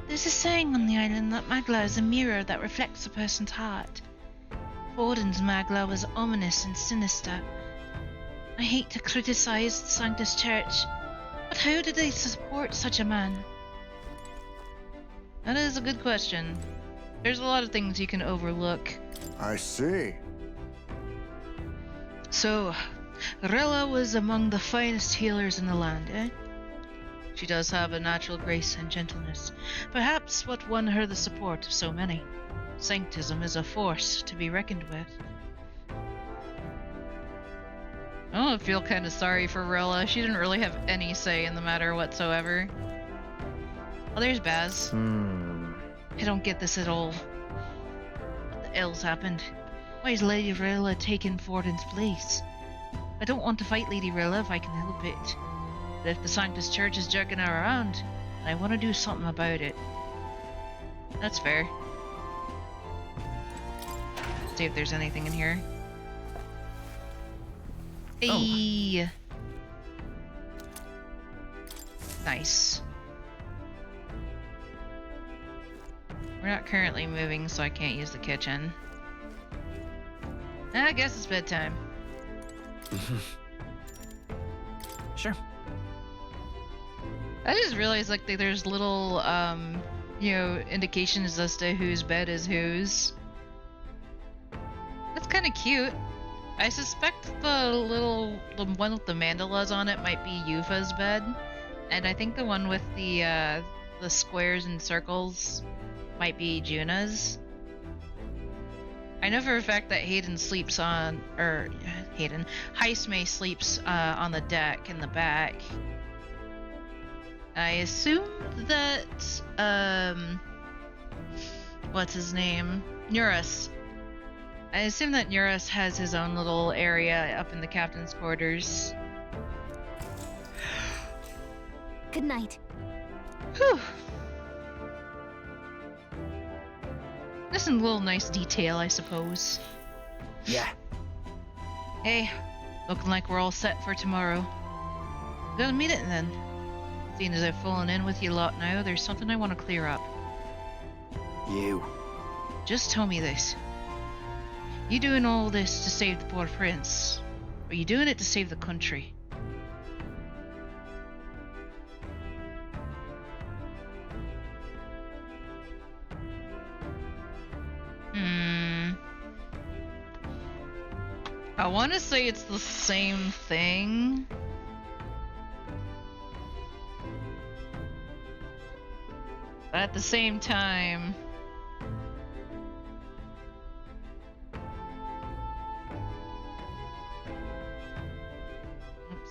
There's a saying on the island that Magla is a mirror that reflects a person's heart. Forden's Magla was ominous and sinister. I hate to criticize the Sanctus Church, but how did they support such a man? That is a good question. There's a lot of things you can overlook. I see. So, Rilla was among the finest healers in the land, eh? She does have a natural grace and gentleness. Perhaps what won her the support of so many. Sanctism is a force to be reckoned with. I feel kind of sorry for Rilla. She didn't really have any say in the matter whatsoever. Oh, there's Baz. I don't get this at all. What the hell's happened? Why is Lady Rilla taking Forden's place? I don't want to fight Lady Rilla if I can help it. But if the Sanctus Church is jerking her around, I want to do something about it. That's fair. See if there's anything in here. Hey! Nice. We're not currently moving, so I can't use the kitchen. I guess it's bedtime. Sure. I just realized like there's little you know, indications as to whose bed is whose. That's kind of cute. I suspect the one with the mandalas on it might be Yufa's bed, and I think the one with the squares and circles might be Juna's. I know for a fact that Hayden sleeps on, or Heismay sleeps on the deck in the back. I assume that, what's his name? Nuris. I assume that Nuris has his own little area up in the captain's quarters. Good night. Whew. Just a little nice detail, I suppose. Yeah. Hey, looking like we're all set for tomorrow. Gotta meet it then. Seeing as I've fallen in with you a lot now, there's something I want to clear up. You. Just tell me this. You doing all this to save the poor prince? Or are you doing it to save the country? I want to say it's the same thing. But at the same time...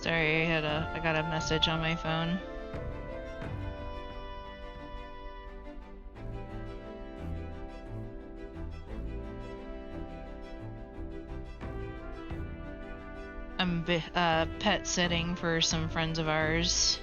Sorry, I got a message on my phone. I'm pet sitting for some friends of ours.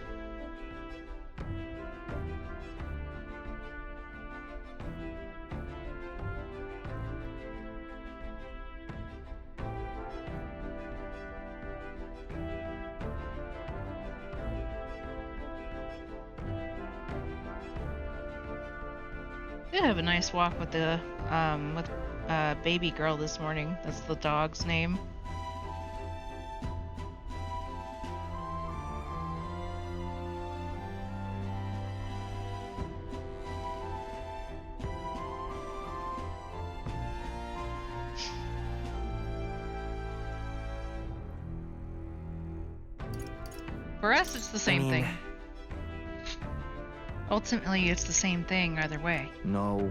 Did have a nice walk with the baby girl this morning. That's the dog's name. For us, it's the same thing. Ultimately, it's the same thing either way. No.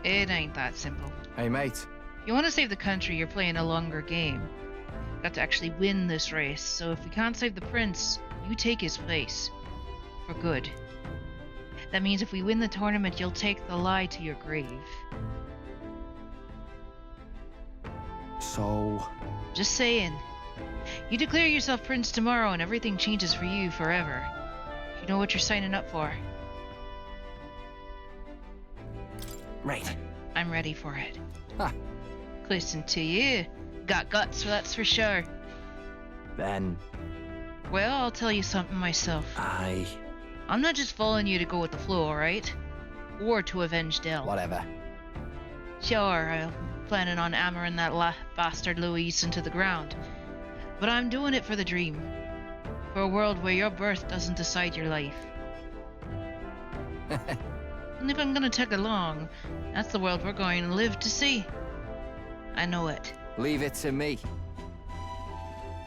It ain't that simple. Hey, mate. You want to save the country, you're playing a longer game. Got to actually win this race, so if we can't save the prince, you take his place. For good. That means if we win the tournament, you'll take the lie to your grave. So... Just saying. You declare yourself prince tomorrow and everything changes for you forever. You know what you're signing up for. Right. I'm ready for it. Ha. Listen to you. Got guts, that's for sure. Then... Well, I'll tell you something myself. I'm not just following you to go with the flow, alright? Or to avenge Del. Whatever. Sure, I'm planning on hammering that bastard Luis into the ground. But I'm doing it for the dream. For a world where your birth doesn't decide your life. And if I'm gonna tag along, that's the world we're going to live to see. I know it. Leave it to me.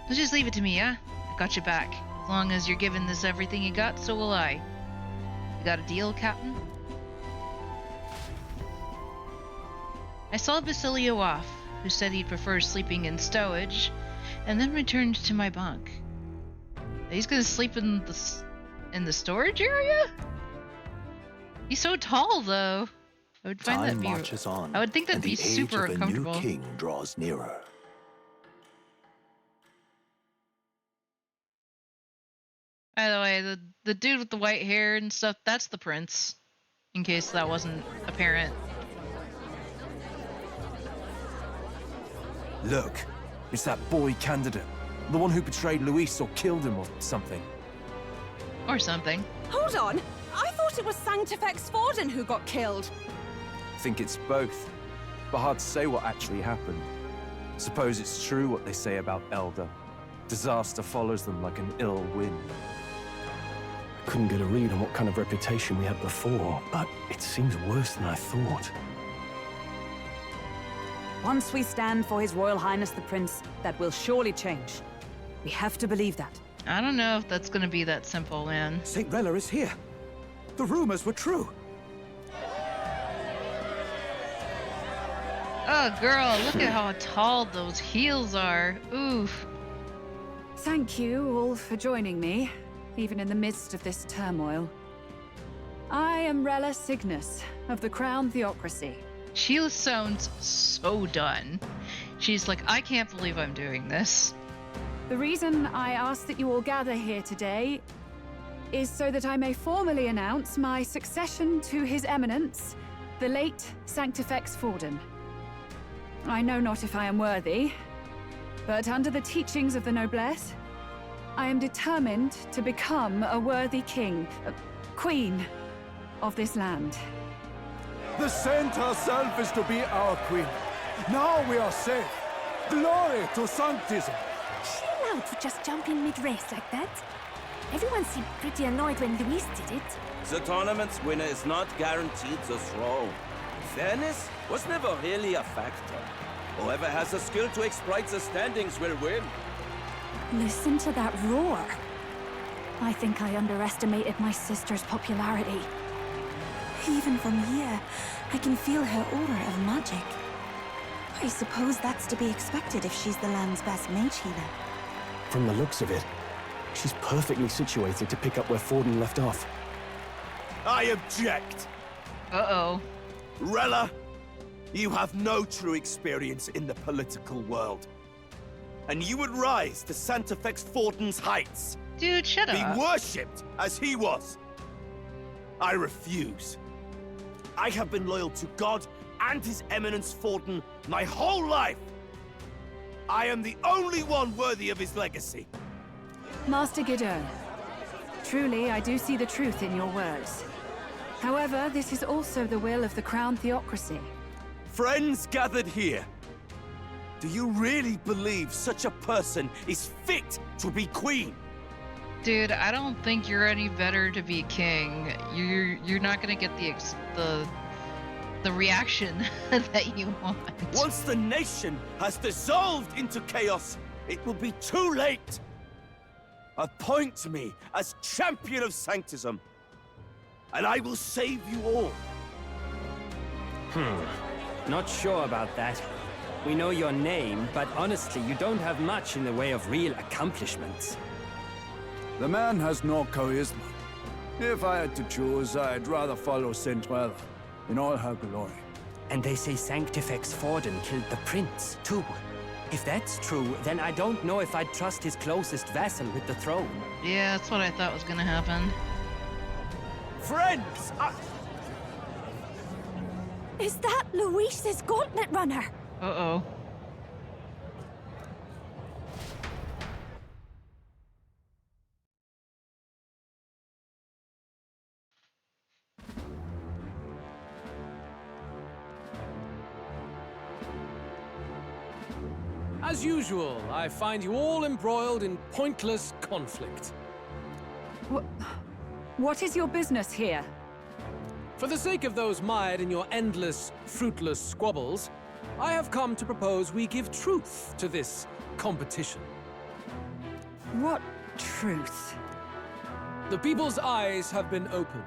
So just leave it to me, huh? I got your back. As long as you're giving this everything you got, so will I. You got a deal, Captain? I saw Basilio off, who said he'd prefer sleeping in stowage, and then returned to my bunk. He's gonna sleep in the storage area? He's so tall, though. I would find Time that marches on, I would think that'd and be the age super of a uncomfortable. new king draws nearer. By the way, the dude with the white hair and stuff, that's the prince. In case that wasn't apparent. Look, it's that boy candidate. The one who betrayed Luis or killed him or something. Or something. Hold on! I thought it was Sanctifex Forden who got killed. I think it's both. But hard to say what actually happened. Suppose it's true what they say about Elder. Disaster follows them like an ill wind. Couldn't get a read on what kind of reputation we had before, but it seems worse than I thought. Once we stand for His Royal Highness the Prince, that will surely change. We have to believe that. I don't know if that's gonna be that simple, man. St. Rella is here. The rumors were true. Oh, girl, look at how tall those heels are. Oof. Thank you all for joining me, even in the midst of this turmoil. I am Rella Cygnus of the Crown Theocracy. She sounds so done. She's like, I can't believe I'm doing this. The reason I ask that you all gather here today is so that I may formally announce my succession to His Eminence, the late Sanctifex Forden. I know not if I am worthy, but under the teachings of the noblesse, I am determined to become a worthy king, queen of this land. The saint herself is to be our queen. Now we are safe. Glory to Sanctism. Is she allowed to just jump in mid-race like that? Everyone seemed pretty annoyed when Luis did it. The tournament's winner is not guaranteed the throne. Fairness was never really a factor. Whoever has the skill to exploit the standings will win. Listen to that roar. I think I underestimated my sister's popularity. Even from here, I can feel her aura of magic. I suppose that's to be expected if she's the land's best mage healer. From the looks of it, she's perfectly situated to pick up where Forden left off. I object! Uh-oh. Rella, you have no true experience in the political world. And you would rise to Sanctifex Forden's heights. Dude, shut up. Be worshipped as he was. I refuse. I have been loyal to God and His Eminence Forden my whole life. I am the only one worthy of his legacy. Master Gideon, truly I do see the truth in your words. However, this is also the will of the Crown Theocracy. Friends gathered here, do you really believe such a person is fit to be queen? Dude, I don't think you're any better to be king. You're not gonna get the reaction that you want. Once the nation has dissolved into chaos, it will be too late. Appoint me as champion of Sanctism, and I will save you all. Not sure about that. We know your name, but honestly, you don't have much in the way of real accomplishments. The man has no charisma. If I had to choose, I'd rather follow Saint Rella in all her glory. And they say Sanctifex Forden killed the prince, too. If that's true, then I don't know if I'd trust his closest vassal with the throne. Yeah, that's what I thought was gonna happen. Friends! Is that Luis's gauntlet runner? Uh-oh. As usual, I find you all embroiled in pointless conflict. What is your business here? For the sake of those mired in your endless, fruitless squabbles, I have come to propose we give truth to this competition. What truth? The people's eyes have been opened.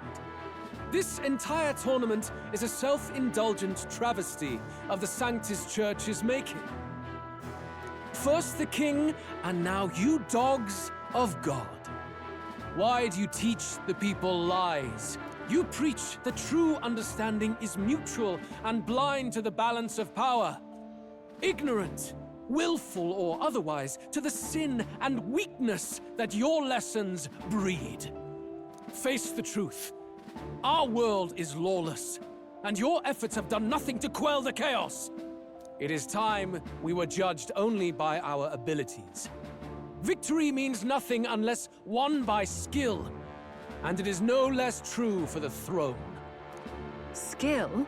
This entire tournament is a self-indulgent travesty of the Sanctis Church's making. First the king, and now you dogs of God. Why do you teach the people lies? You preach that true understanding is mutual and blind to the balance of power. Ignorant, willful or otherwise, to the sin and weakness that your lessons breed. Face the truth. Our world is lawless, and your efforts have done nothing to quell the chaos. It is time we were judged only by our abilities. Victory means nothing unless won by skill, and it is no less true for the throne. Skill?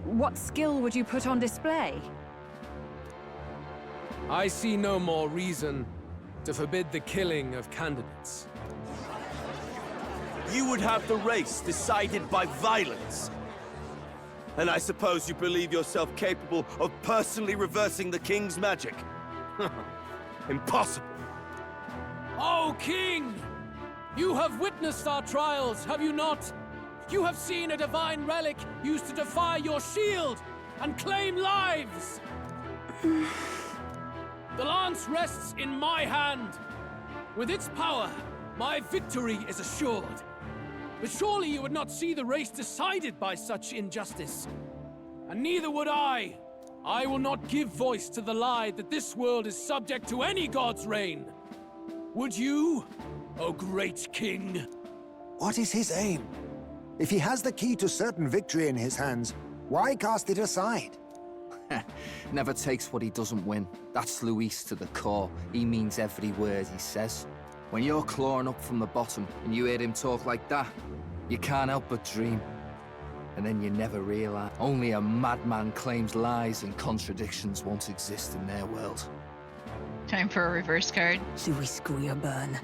What skill would you put on display? I see no more reason to forbid the killing of candidates. You would have the race decided by violence. And I suppose you believe yourself capable of personally reversing the king's magic? Impossible. Oh, King! You have witnessed our trials, have you not? You have seen a divine relic used to defy your shield and claim lives! The lance rests in my hand. With its power, my victory is assured. But surely you would not see the race decided by such injustice. And neither would I. I will not give voice to the lie that this world is subject to any god's reign. Would you, O great king? What is his aim? If he has the key to certain victory in his hands, why cast it aside? Never takes what he doesn't win. That's Luis to the core. He means every word he says. When you're clawing up from the bottom and you hear him talk like that, you can't help but dream. And then you never realize only a madman claims lies and contradictions won't exist in their world. Time for a reverse card. Luis Guyaburn.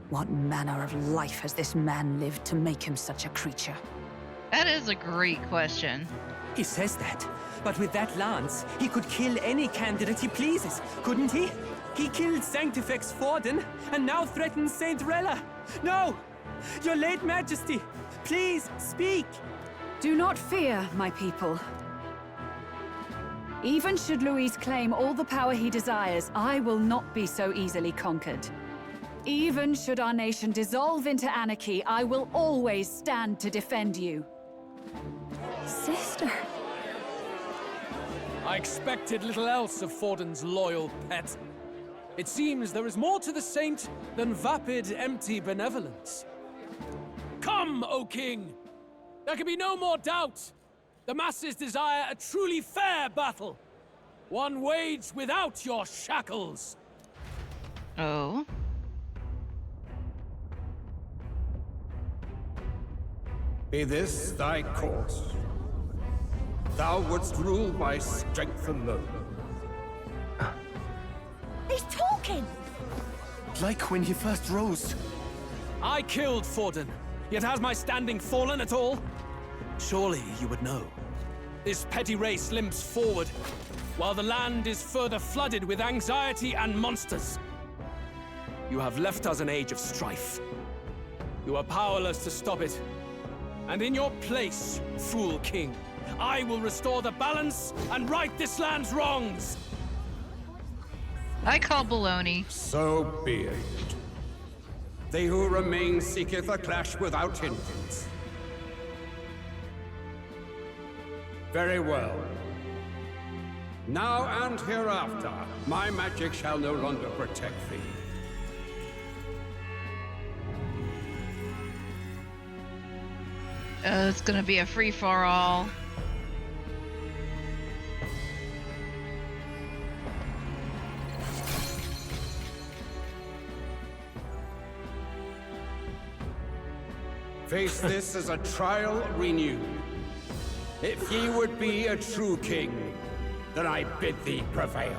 What manner of life has this man lived to make him such a creature? That is a great question. He says that, but with that lance, he could kill any candidate he pleases, couldn't he? He killed Sanctifex Forden, and now threatens Saint Rella. No! Your late majesty, please, speak! Do not fear, my people. Even should Luis claim all the power he desires, I will not be so easily conquered. Even should our nation dissolve into anarchy, I will always stand to defend you. Sister. I expected little else of Forden's loyal pet. It seems there is more to the saint than vapid, empty benevolence. Come, O king! There can be no more doubt. The masses desire a truly fair battle. One waged without your shackles. Be this thy course. Thou wouldst rule by strength alone. He's talking! Like when he first rose. I killed Forden, yet has my standing fallen at all? Surely you would know. This petty race limps forward, while the land is further flooded with anxiety and monsters. You have left us an age of strife. You are powerless to stop it. And in your place, fool king, I will restore the balance and right this land's wrongs! I call baloney. So be it. They who remain seeketh a clash without hindrance. Very well. Now and hereafter, my magic shall no longer protect thee. It's gonna be a free-for-all. Face this as a trial renewed. If ye would be a true king, then I bid thee prevail.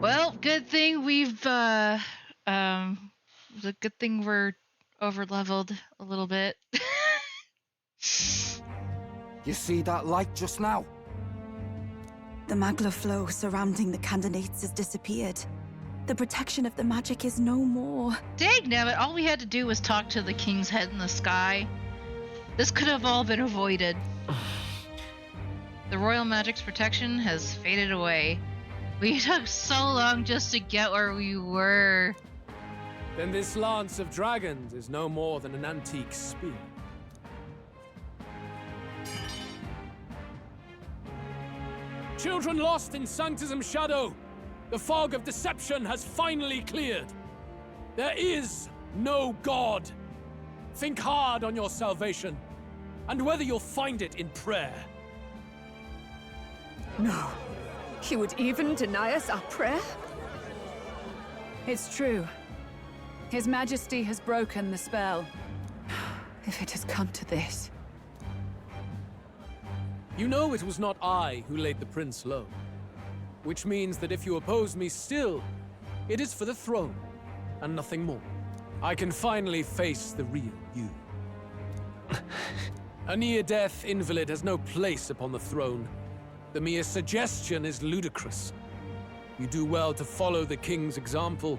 Well, good thing we've it's a good thing we're over-leveled a little bit. You see that light just now? The magla flow surrounding the candidates has disappeared. The protection of the magic is no more. Dangnabbit, all we had to do was talk to the king's head in the sky. This could have all been avoided. The royal magic's protection has faded away. We took so long just to get where we were. Then this lance of dragons is no more than an antique spear. Children lost in Sanctism's shadow! The fog of deception has finally cleared! There is no God! Think hard on your salvation, and whether you'll find it in prayer. No. He would even deny us our prayer? It's true. His Majesty has broken the spell. If it has come to this. You know it was not I who laid the prince low. Which means that if you oppose me still, it is for the throne, and nothing more. I can finally face the real you. A near-death invalid has no place upon the throne. The mere suggestion is ludicrous. You do well to follow the king's example,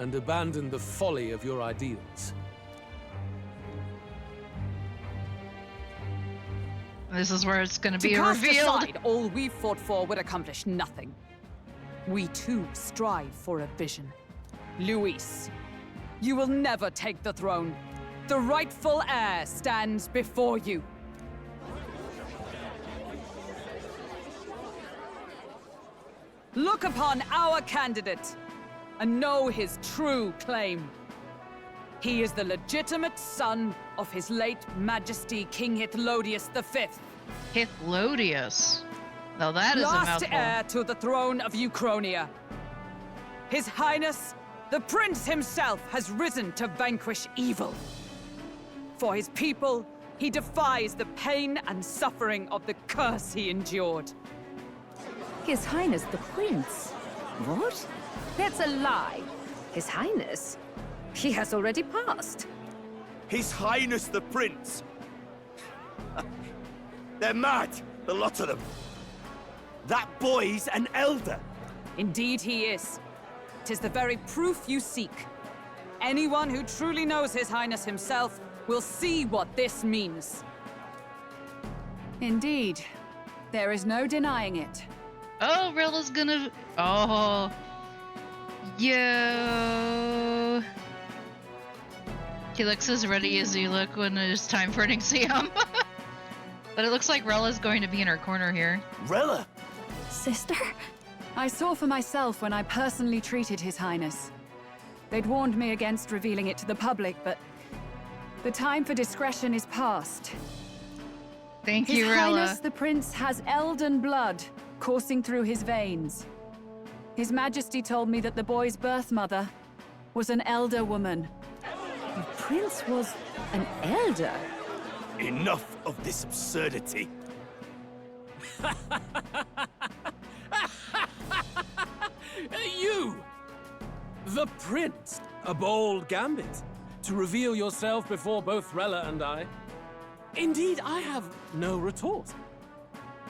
and abandon the folly of your ideals. This is where it's gonna be To cast revealed. aside all we've fought for would accomplish nothing. We too strive for a vision. Luis, you will never take the throne. The rightful heir stands before you. Look upon our candidate and know his true claim. He is the legitimate son of his late Majesty King Hithlodius V. Hithlodius? Now that is a Last mouthful. heir to the throne of Uchronia. His Highness, the Prince himself, has risen to vanquish evil. For his people, he defies the pain and suffering of the curse he endured. His Highness the Prince? What? That's a lie. His Highness? He has already passed. His Highness the Prince! They're mad, the lot of them. That boy's an elder. Indeed he is. 'Tis the very proof you seek. Anyone who truly knows His Highness himself will see what this means. Indeed. There is no denying it. Oh, Rilla's gonna... Oh. Yo. He looks as ready as you look when it's time for an exam. But it looks like Rella's going to be in her corner here. Rella? Sister? I saw for myself when I personally treated His Highness. They'd warned me against revealing it to the public, but the time for discretion is past. Thank His you, Rella. Highness the Prince has elden blood coursing through his veins. His Majesty told me that the boy's birth mother was an elder woman. The prince was an elder? Enough of this absurdity. You! The Prince! A bold gambit. To reveal yourself before both Rella and I. Indeed, I have no retort.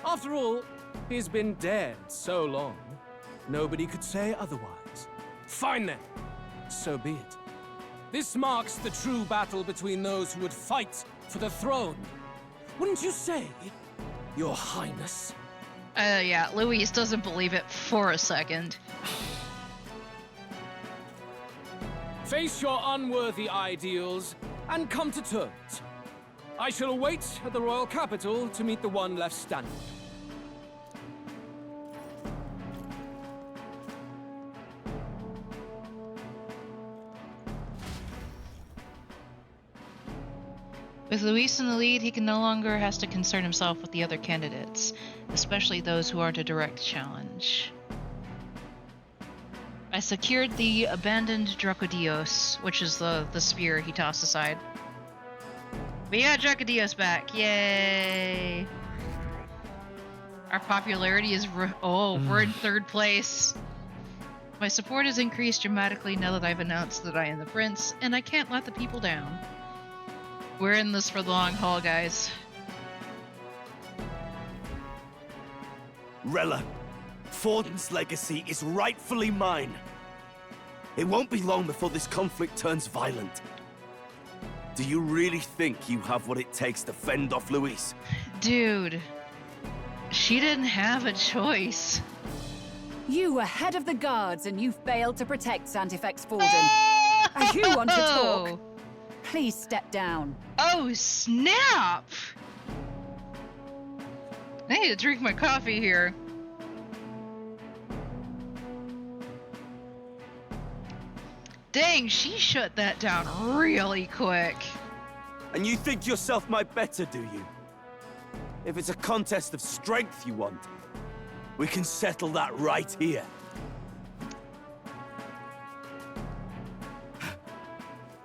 After all, he's been dead so long, nobody could say otherwise. Fine then. So be it. This marks the true battle between those who would fight for the throne. Wouldn't you say, Your Highness? Yeah, Luis doesn't believe it for a second. Face your unworthy ideals and come to terms. I shall await at the royal capital to meet the one left standing. With Luis in the lead, he can no longer has to concern himself with the other candidates, especially those who aren't a direct challenge. I secured the abandoned Dracodios, which is the spear he tossed aside. We got Dracodios back, yay! Our popularity is we're in 3rd place. My support has increased dramatically now that I've announced that I am the prince, and I can't let the people down. We're in this for the long haul, guys. Rella, Forden's legacy is rightfully mine. It won't be long before this conflict turns violent. Do you really think you have what it takes to fend off Luis? Dude, she didn't have a choice. You were head of the guards and you failed to protect Santifex Forden. As you want to talk, please step down. Oh, snap! I need to drink my coffee here. Dang, she shut that down really quick. And you think yourself my better, do you? If it's a contest of strength you want, we can settle that right here.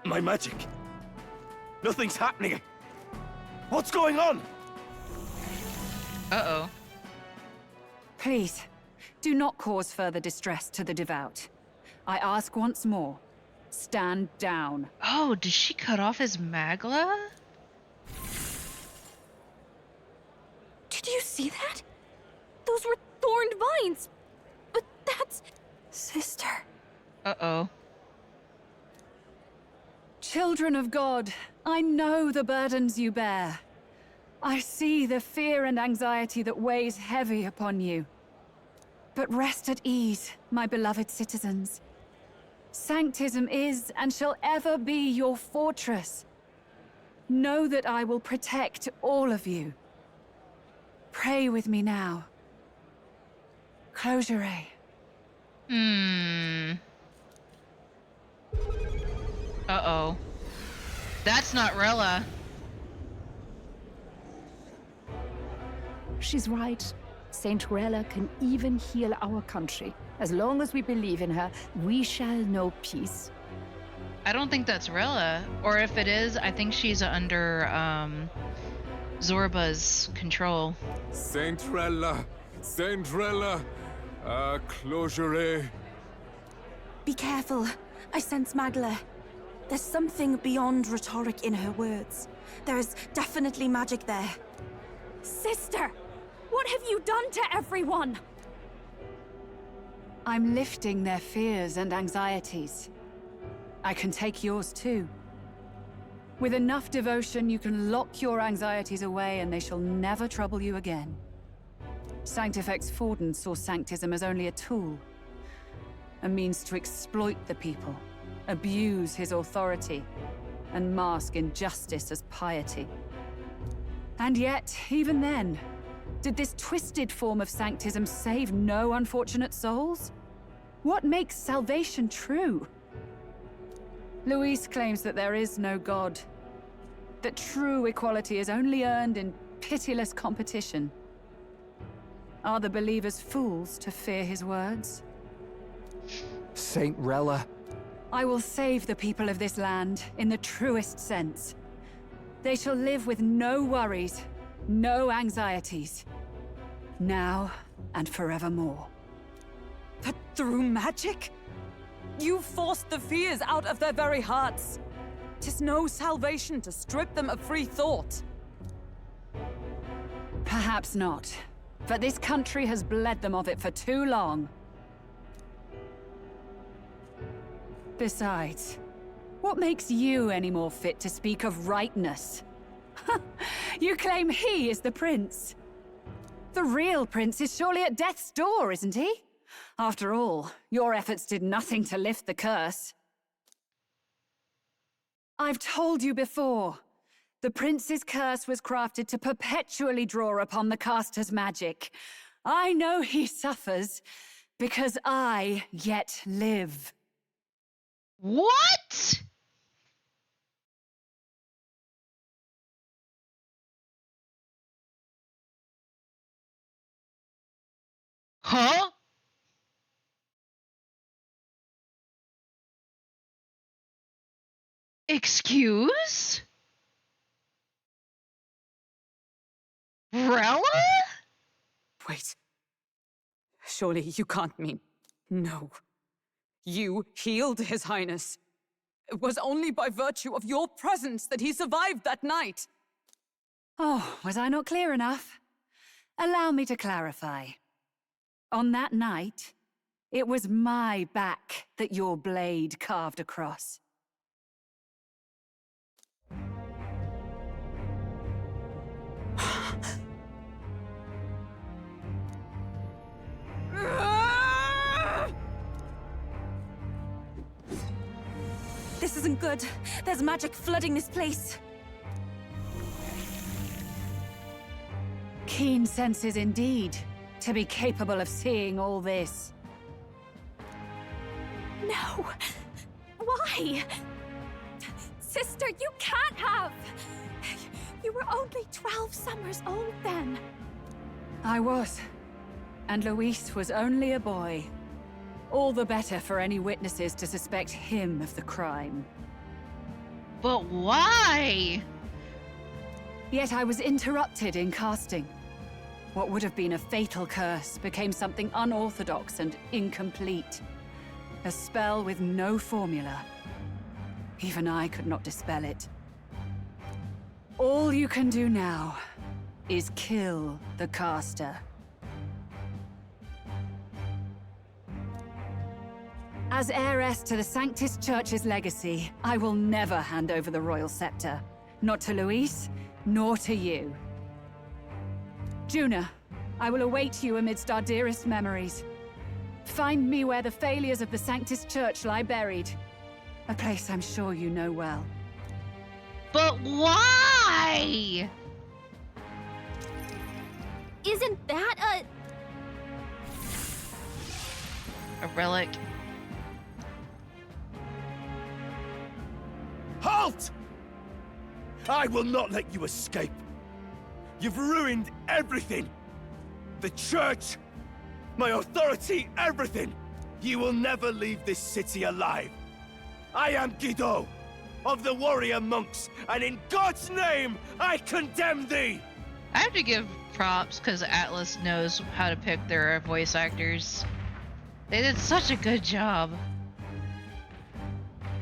My magic. Nothing's happening. What's going on? Uh-oh. Please, do not cause further distress to the devout. I ask once more, stand down. Oh, did she cut off his magla? Did you see that? Those were thorned vines. But that's... Sister. Uh-oh. Children of God, I know the burdens you bear. I see the fear and anxiety that weighs heavy upon you. But rest at ease, my beloved citizens. Sanctism is and shall ever be your fortress. Know that I will protect all of you. Pray with me now. Close your eye. Uh-oh. That's not Rella. She's right. Saint Rella can even heal our country. As long as we believe in her, we shall know peace. I don't think that's Rella. Or if it is, I think she's under, Zorba's control. Saint Rella, closure. Be careful. I sense Magla. There's something beyond rhetoric in her words. There's definitely magic there. Sister! What have you done to everyone? I'm lifting their fears and anxieties. I can take yours too. With enough devotion, you can lock your anxieties away and they shall never trouble you again. Sanctifex Forden saw Sanctism as only a tool. A means to exploit the people, abuse his authority, and mask injustice as piety. And yet, even then, did this twisted form of Sanctism save no unfortunate souls? What makes salvation true? Luis claims that there is no God, that true equality is only earned in pitiless competition. Are the believers fools to fear his words? Saint Rella. I will save the people of this land in the truest sense. They shall live with no worries, no anxieties. Now and forevermore. But through magic? You forced the fears out of their very hearts. 'Tis no salvation to strip them of free thought. Perhaps not. But this country has bled them of it for too long. Besides, what makes you any more fit to speak of rightness? You claim he is the prince. The real prince is surely at death's door, isn't he? After all, your efforts did nothing to lift the curse. I've told you before. The prince's curse was crafted to perpetually draw upon the caster's magic. I know he suffers, because I yet live. What? Huh? Excuse? Rella? Wait. Surely you can't mean... No. You healed His Highness. It was only by virtue of your presence that he survived that night. Oh, was I not clear enough? Allow me to clarify. On that night, it was my back that your blade carved across. This isn't good. There's magic flooding this place. Keen senses indeed, to be capable of seeing all this. No! Why? Sister, you can't have! You were only 12 summers old then. I was. And Luis was only a boy. All the better for any witnesses to suspect him of the crime. But why? Yet I was interrupted in casting. What would have been a fatal curse became something unorthodox and incomplete. A spell with no formula. Even I could not dispel it. All you can do now is kill the caster. As heiress to the Sanctus Church's legacy, I will never hand over the royal scepter. Not to Luis, nor to you. Juna, I will await you amidst our dearest memories. Find me where the failures of the Sanctus Church lie buried. A place I'm sure you know well. But why? Isn't that a relic? Halt! I will not let you escape. You've ruined everything. The church, my authority, everything. You will never leave this city alive. I am Guido, of the warrior monks, and in God's name, I condemn thee! I have to give props because Atlas knows how to pick their voice actors. They did such a good job.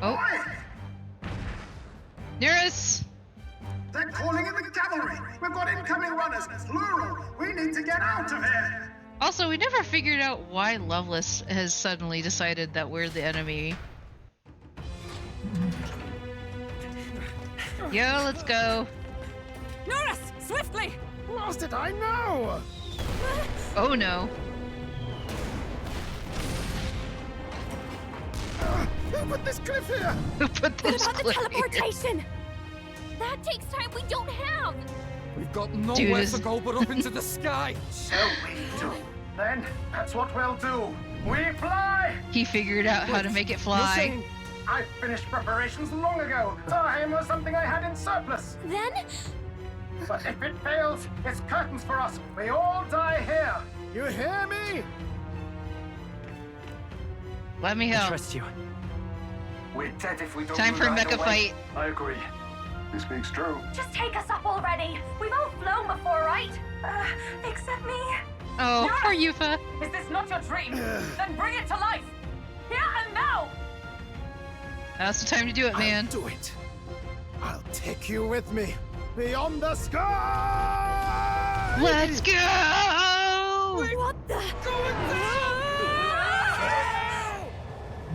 Oh. Nearest! They're calling in the cavalry! We've got incoming runners, plural! We need to get out of here! Also, we never figured out why Loveless has suddenly decided that we're the enemy. Yo, let's go. Norris, swiftly! Lost it, I know! Oh no. Who put this cliff here? Who put this What about the cliff teleportation? That takes time we don't have! We've got nowhere to go but up into the sky. So we do. Then, that's what we'll do. We fly! He figured out how to make it fly. I finished preparations long ago. Time was something I had in surplus. Then, But if it fails, it's curtains for us. We all die here. You hear me? Let me help. I trust you. We're dead if we don't Time move for a right mecha away. fight. I agree. This speaks true. Just take us up already. We've all flown before, right? Except me. Oh, poor Yufa. Is this not your dream? Then bring it to life! Here and now! Now's the time to do it, man. I'll do it. I'll take you with me beyond the sky. Let's go! What the?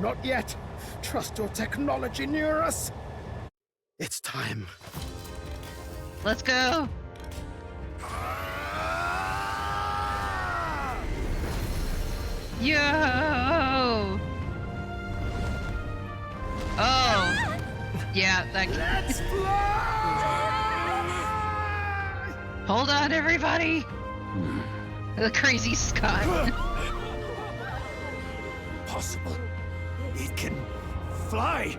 Not yet. Trust your technology, Neurus. It's time. Let's go. Yo! Oh! Yeah, that. Let's fly! Hold on, everybody! The crazy Scott. Possible. It can fly.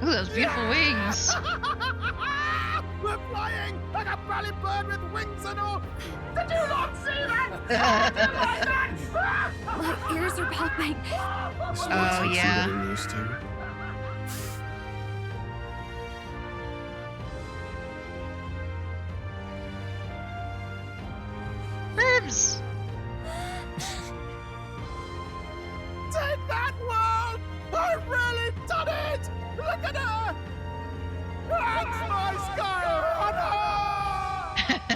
Ooh, those beautiful wings. We're flying like a bally bird with wings and all. Did you not see that? My ears are popping. Oh, yeah. Used to. Herbs! Take that, world! I've really done it! Look at her! That's my sky runner!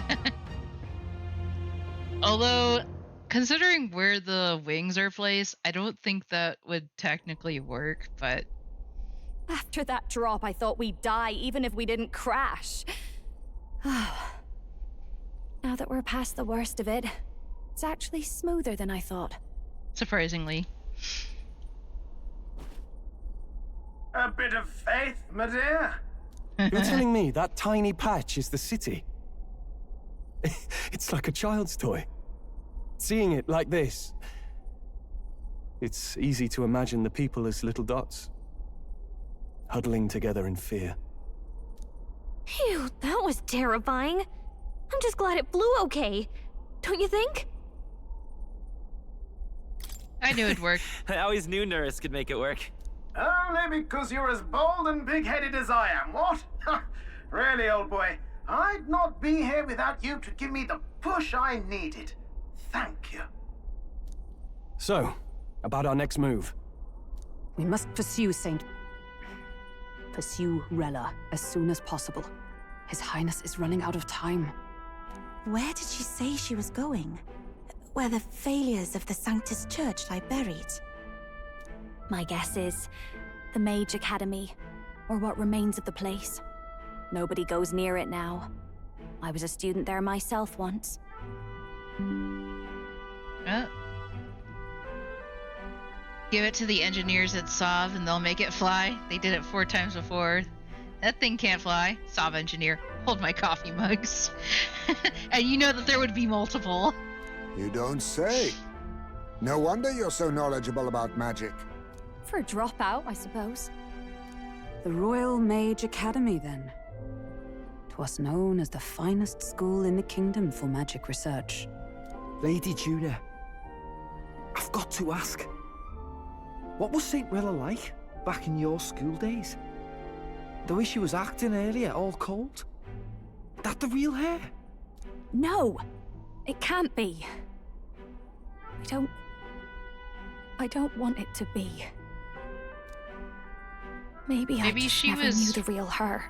Although, considering where the wings are placed, I don't think that would technically work, but... After that drop, I thought we'd die even if we didn't crash. Now that we're past the worst of it, it's actually smoother than I thought. Surprisingly. A bit of faith, my dear. You're telling me that tiny patch is the city? It's like a child's toy. Seeing it like this, it's easy to imagine the people as little dots, huddling together in fear. Phew, that was terrifying. I'm just glad it flew okay. Don't you think? I knew it'd work. I always knew Nurse could make it work. Only because you're as bold and big-headed as I am, what? Really, old boy, I'd not be here without you to give me the push I needed. Thank you. So, about our next move. We must pursue Rella as soon as possible. His Highness is running out of time. Where did she say she was going? Where the failures of the Sanctus Church lie buried? My guess is the Mage Academy, or what remains of the place. Nobody goes near it now. I was a student there myself once. Give it to the engineers at Sov and they'll make it fly. They did it 4 times before. That thing can't fly. Sov engineer, hold my coffee mugs. And you know that there would be multiple. You don't say. No wonder you're so knowledgeable about magic. For a dropout, I suppose. The Royal Mage Academy, then. 'Twas known as the finest school in the kingdom for magic research. Lady Juna, I've got to ask. What was St. Rilla like back in your school days? The way she was acting earlier, all cold? That the real hair? No! It can't be. I don't want it to be. Maybe I just she never was... knew the real her.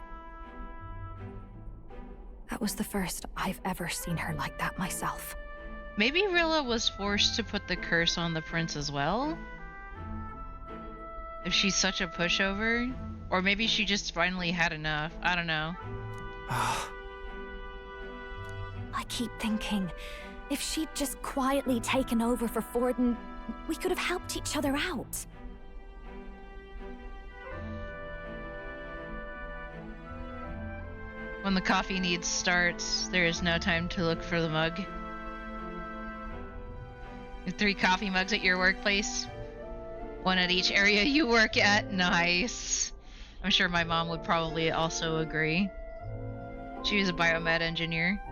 That was the first I've ever seen her like that myself. Maybe Rilla was forced to put the curse on the prince as well? If she's such a pushover? Or maybe she just finally had enough. I don't know. I keep thinking, if she'd just quietly taken over for Forden, we could have helped each other out. When the coffee need starts, there is no time to look for the mug. 3 coffee mugs at your workplace. 1 at each area you work at. Nice. I'm sure my mom would probably also agree. She was a biomed engineer.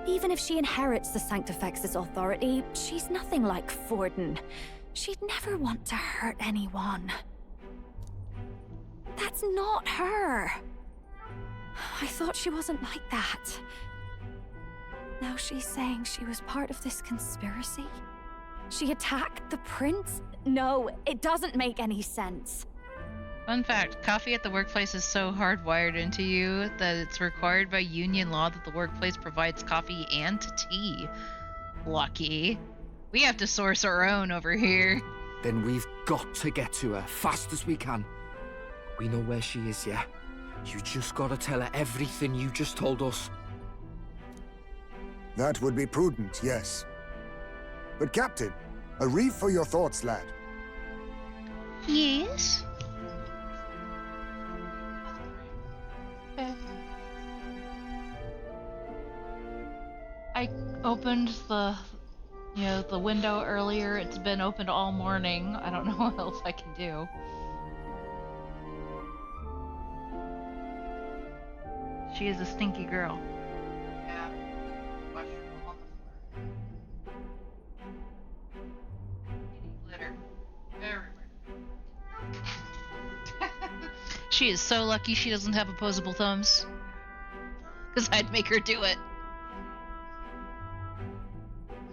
Even if she inherits the Sanctifex's authority, she's nothing like Forden. She'd never want to hurt anyone. That's not her. I thought she wasn't like that. Now she's saying she was part of this conspiracy? She attacked the prince? No, it doesn't make any sense. Fun fact, coffee at the workplace is so hardwired into you that it's required by union law that the workplace provides coffee and tea. Lucky. We have to source our own over here. Then we've got to get to her fast as we can. We know where she is, yeah? You just gotta tell her everything you just told us. That would be prudent, yes. But Captain, a reef for your thoughts, lad. Yes? I opened the window earlier. It's been opened all morning. I don't know what else I can do. She is a stinky girl. Yeah. Glitter everywhere. She is so lucky she doesn't have opposable thumbs. Because I'd make her do it.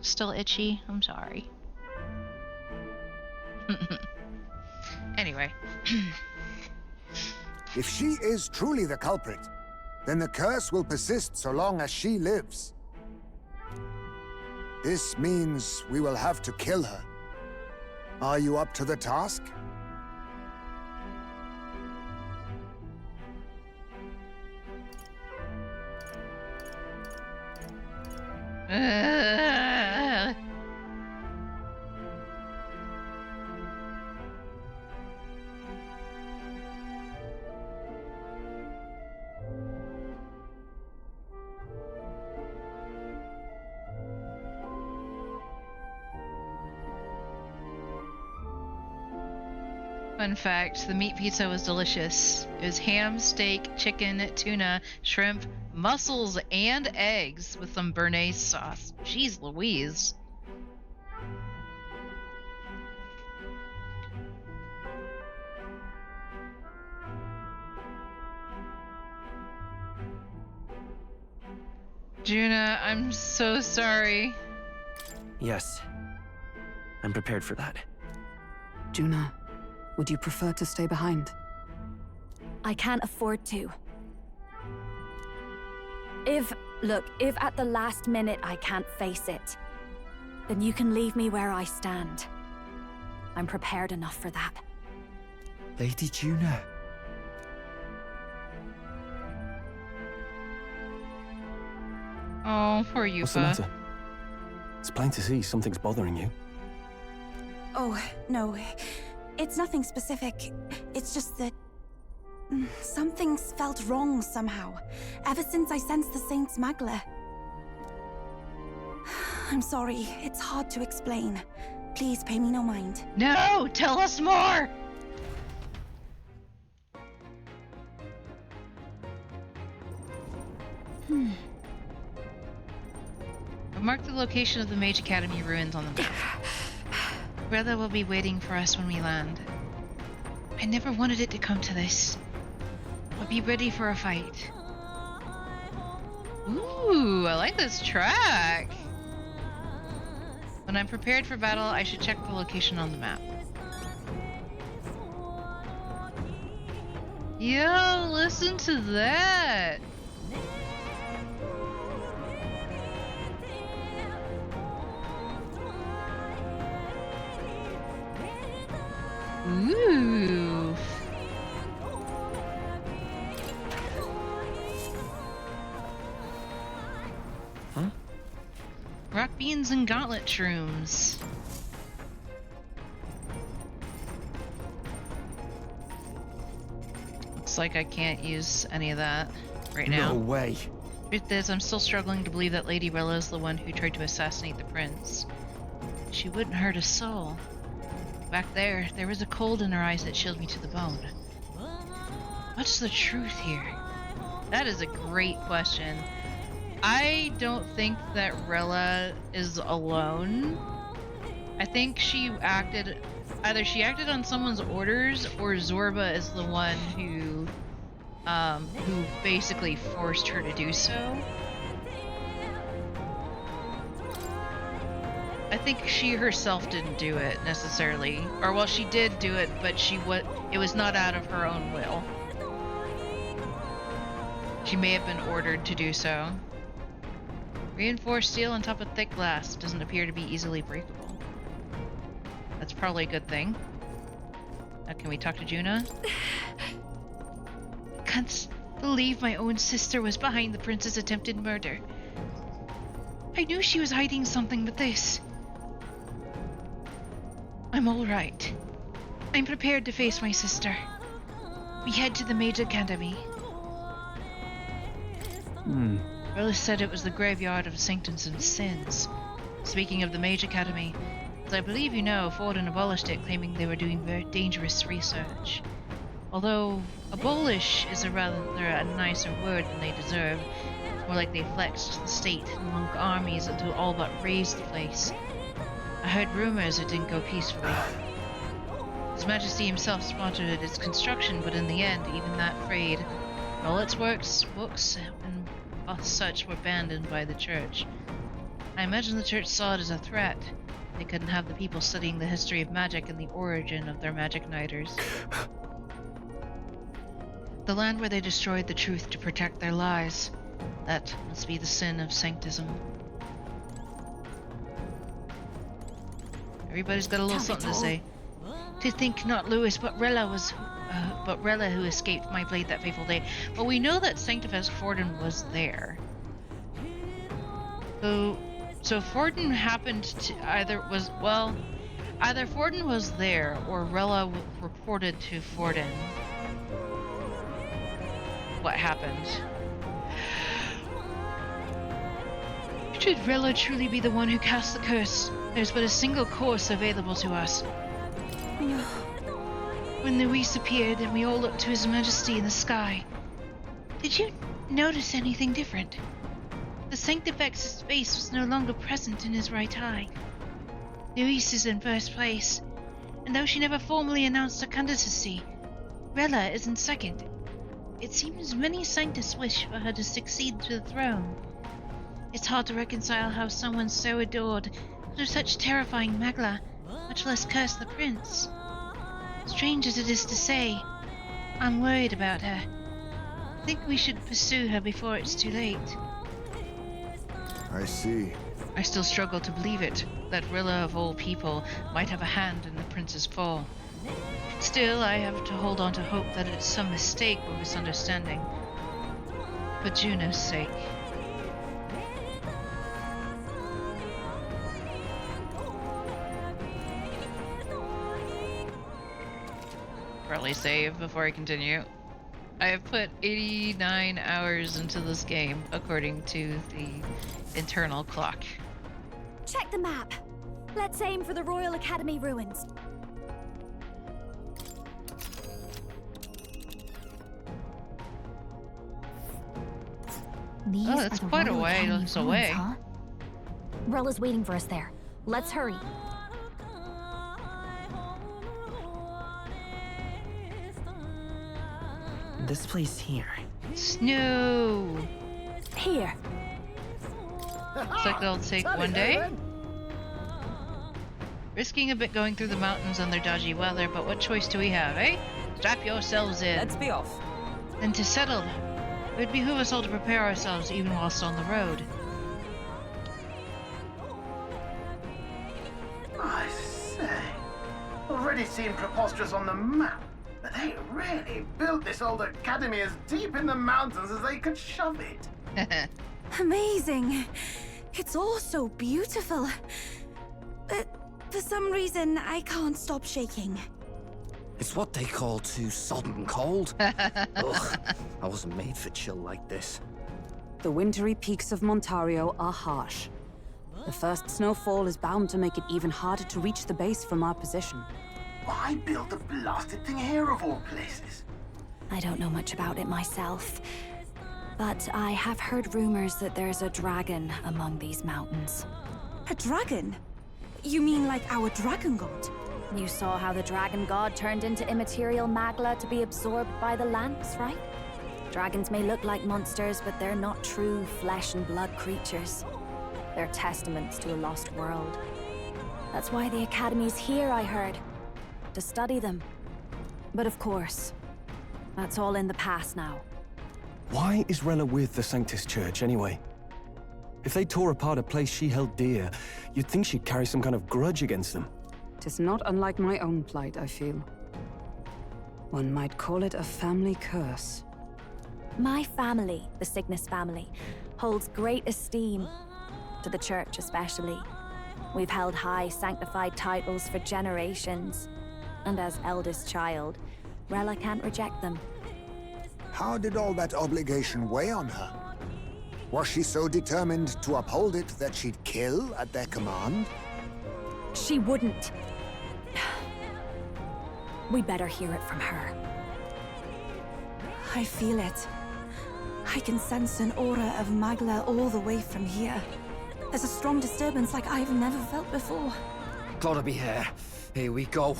Still itchy? I'm sorry. Anyway. If she is truly the culprit, then the curse will persist so long as she lives. This means we will have to kill her. Are you up to the task? Fun fact, the meat pizza was delicious. It was ham, steak, chicken, tuna, shrimp, mussels, and eggs with some béarnaise sauce. Jeez Louise. Juna, I'm so sorry. Yes. I'm prepared for that. Juna, would you prefer to stay behind? I can't afford to. If at the last minute I can't face it, then you can leave me where I stand. I'm prepared enough for that. Lady Juna. Oh, poor Yufa. What's the matter? It's plain to see something's bothering you. Oh, no. It's nothing specific. It's just that... something's felt wrong somehow, ever since I sensed the Saint smuggler. I'm sorry, it's hard to explain. Please pay me no mind. No! Tell us more! I've marked the location of the Mage Academy ruins on the map. Rella will be waiting for us when we land. I never wanted it to come to this. But be ready for a fight. Ooh, I like this track. When I'm prepared for battle, I should check the location on the map. Yo, listen to that. Ooh. Huh? Rock beans and gauntlet shrooms. Looks like I can't use any of that right now. No way. Truth is, I'm still struggling to believe that Lady Rella is the one who tried to assassinate the prince. She wouldn't hurt a soul. Back there was a cold in her eyes that chilled me to the bone. What's the truth here? That is a great question. I don't think that Rella is alone. I think either she acted on someone's orders, or Zorba is the one who basically forced her to do so. I think she herself didn't do it necessarily, or well, she did do it, but it was not out of her own will. She may have been ordered to do so. Reinforced steel on top of thick glass doesn't appear to be easily breakable. That's probably a good thing. Now, can we talk to Juna? I can't believe my own sister was behind the prince's attempted murder. I knew she was hiding something, but this... I'm all right. I'm prepared to face my sister. We head to the Mage Academy. Rilla said it was the graveyard of sanctums and sins. Speaking of the Mage Academy, as I believe you know, Forden abolished it, claiming they were doing very dangerous research. Although abolish is a nicer word than they deserve. It's more like they flexed the state among armies until all but razed the place. I heard rumors it didn't go peacefully. His Majesty himself sponsored its construction, but in the end, even that frayed. All its books and such were abandoned by the church. I imagine the church saw it as a threat. They couldn't have the people studying the history of magic and the origin of their magic nighters. The land where they destroyed the truth to protect their lies. That must be the sin of sanctism. Everybody's got a little something to say. To think not Lewis, but Rella who escaped my blade that fateful day. But we know that Sanctifex Forden was there. So Forden happened to either Forden was there, or Rella reported to Forden what happened. Should Rella truly be the one who cast the curse, there's but a single course available to us. When Luis appeared and we all looked to His Majesty in the sky, did you notice anything different? The Sanctifex's face was no longer present in his right eye. Luis is in first place, and though she never formally announced her candidacy, Rella is in second. It seems many Sanctus wish for her to succeed to the throne. It's hard to reconcile how someone so adored could have such terrifying magla, much less curse the prince. Strange as it is to say, I'm worried about her. I think we should pursue her before it's too late. I see. I still struggle to believe it, that Rilla of all people might have a hand in the prince's fall. Still, I have to hold on to hope that it's some mistake or misunderstanding. For Juno's sake. Probably save before I continue. I have put 89 hours into this game, according to the internal clock. Check the map. Let's aim for the Royal Academy ruins. These Oh, that's are the quite a Royal Academy ways ruins, away. huh? Rella's waiting for us there. Let's hurry. This place here. Snow! Here. Looks like they'll take one day. Risking a bit going through the mountains under dodgy weather, but what choice do we have, eh? Strap yourselves in. Let's be off. Then to settle, it would behoove us all to prepare ourselves even whilst on the road. I say, already seemed preposterous on the map, but they really built this old academy as deep in the mountains as they could shove it. Amazing. It's all so beautiful. But for some reason, I can't stop shaking. It's what they call too sodden cold. Ugh, I wasn't made for chill like this. The wintry peaks of Montario are harsh. The first snowfall is bound to make it even harder to reach the base from our position. Why build the blasted thing here of all places? I don't know much about it myself, but I have heard rumors that there's a dragon among these mountains. A dragon? You mean like our dragon god? You saw how the dragon god turned into immaterial magla to be absorbed by the lamps, right? Dragons may look like monsters, but they're not true flesh and blood creatures. They're testaments to a lost world. That's why the Academy's here, I heard. To study them. But of course, that's all in the past now. Why is Rella with the Sanctus Church, anyway? If they tore apart a place she held dear, you'd think she'd carry some kind of grudge against them. Tis not unlike my own plight, I feel. One might call it a family curse. My family, the Cygnus family, holds great esteem, to the Church especially. We've held high sanctified titles for generations, and as eldest child, Rella can't reject them. How did all that obligation weigh on her? Was she so determined to uphold it that she'd kill at their command? She wouldn't. We'd better hear it from her. I feel it. I can sense an aura of Magla all the way from here. There's a strong disturbance like I've never felt before. Gotta be here. Here we go.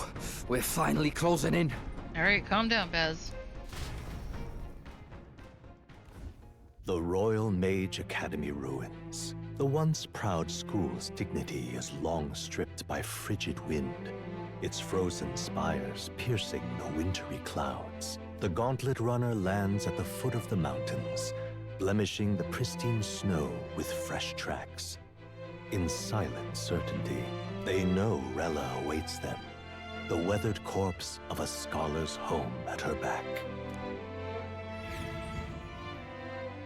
We're finally closing in. Alright, calm down, Baz. The Royal Mage Academy ruins. The once proud school's dignity is long stripped by frigid wind, its frozen spires piercing the wintry clouds. The Gauntlet Runner lands at the foot of the mountains, blemishing the pristine snow with fresh tracks. In silent certainty, they know Rella awaits them, the weathered corpse of a scholar's home at her back.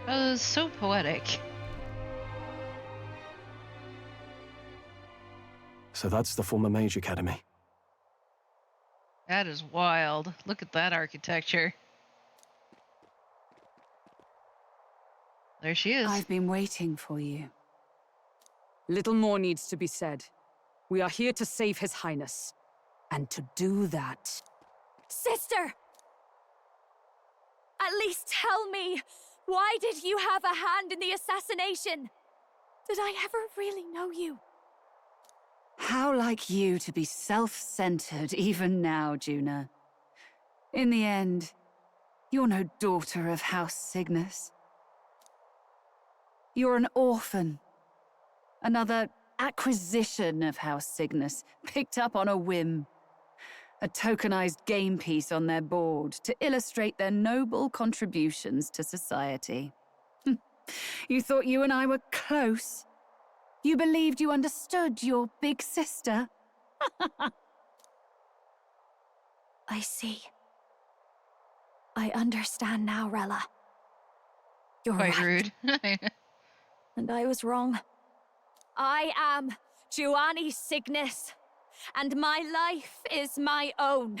Oh, so poetic. So that's the former Mage Academy. That is wild. Look at that architecture. There she is. I've been waiting for you. Little more needs to be said. We are here to save His Highness. And to do that... Sister! At least tell me, why did you have a hand in the assassination? Did I ever really know you? How like you to be self-centered even now, Juna. In the end, you're no daughter of House Cygnus. You're an orphan. Another acquisition of House Cygnus, picked up on a whim. A tokenized game piece on their board to illustrate their noble contributions to society. You thought you and I were close? You believed you understood your big sister? I see. I understand now, Rella. You're quite right. rude. And I was wrong. I am Giovanni Cygnus, and my life is my own.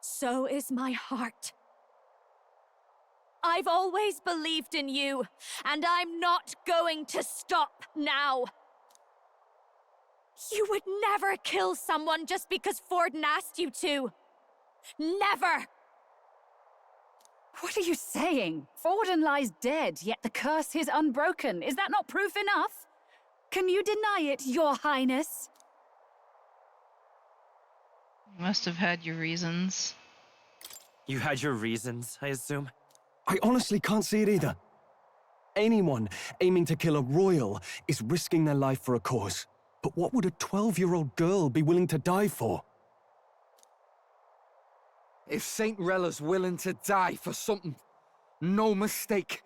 So is my heart. I've always believed in you, and I'm not going to stop now. You would never kill someone just because Forden asked you to. Never! What are you saying? Forden lies dead, yet the curse is unbroken. Is that not proof enough? Can you deny it, Your Highness? You must have had your reasons. You had your reasons, I assume? I honestly can't see it either. Anyone aiming to kill a royal is risking their life for a cause. But what would a 12-year-old girl be willing to die for? If Saint Rella's willing to die for something, no mistake,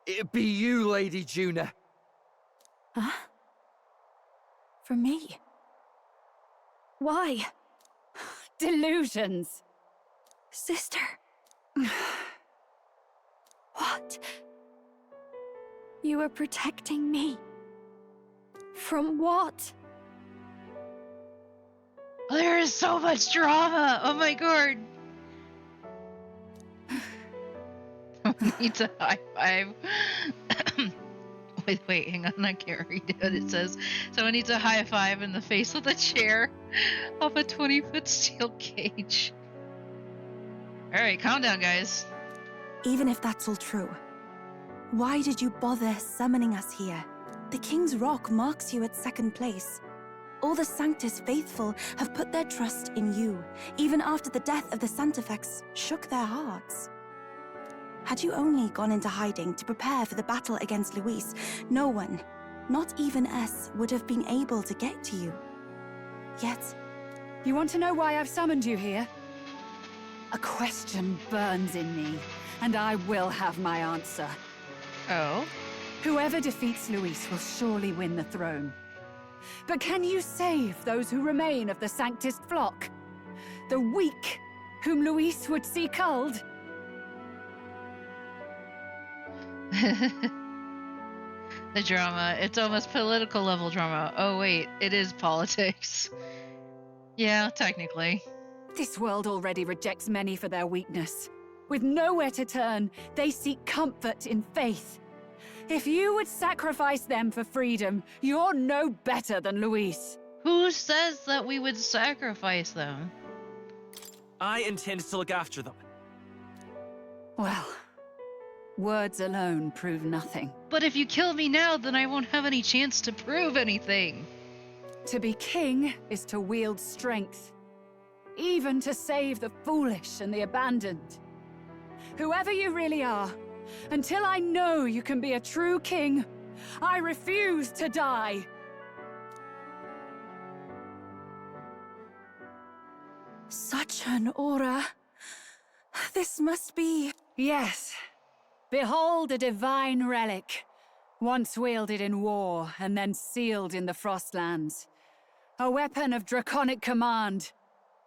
it'd be you, Lady Juna. Huh? For me? Why? Delusions. Sister. What? You are protecting me. From what? There is so much drama! Oh my god! Someone needs a high five. Wait, hang on, I can't read what it says. Someone needs a high five in the face with a chair off a 20-foot steel cage. Alright, calm down, guys. Even if that's all true, why did you bother summoning us here? The King's Rock marks you at second place. All the Sanctus faithful have put their trust in you, even after the death of the Santifex shook their hearts. Had you only gone into hiding to prepare for the battle against Luis, no one, not even us, would have been able to get to you. Yet... You want to know why I've summoned you here? A question burns in me, and I will have my answer. Oh? Whoever defeats Luis will surely win the throne. But can you save those who remain of the Sanctist flock? The weak, whom Luis would see culled? The drama. It's almost political level drama. Oh wait, it is politics. Yeah, technically. This world already rejects many for their weakness. With nowhere to turn, they seek comfort in faith. If you would sacrifice them for freedom, you're no better than Luis. Who says that we would sacrifice them? I intend to look after them. Well, words alone prove nothing. But if you kill me now, then I won't have any chance to prove anything. To be king is to wield strength, even to save the foolish and the abandoned. Whoever you really are, until I know you can be a true king, I refuse to die. Such an aura. This must be... Yes. Behold a divine relic, once wielded in war and then sealed in the Frostlands. A weapon of draconic command,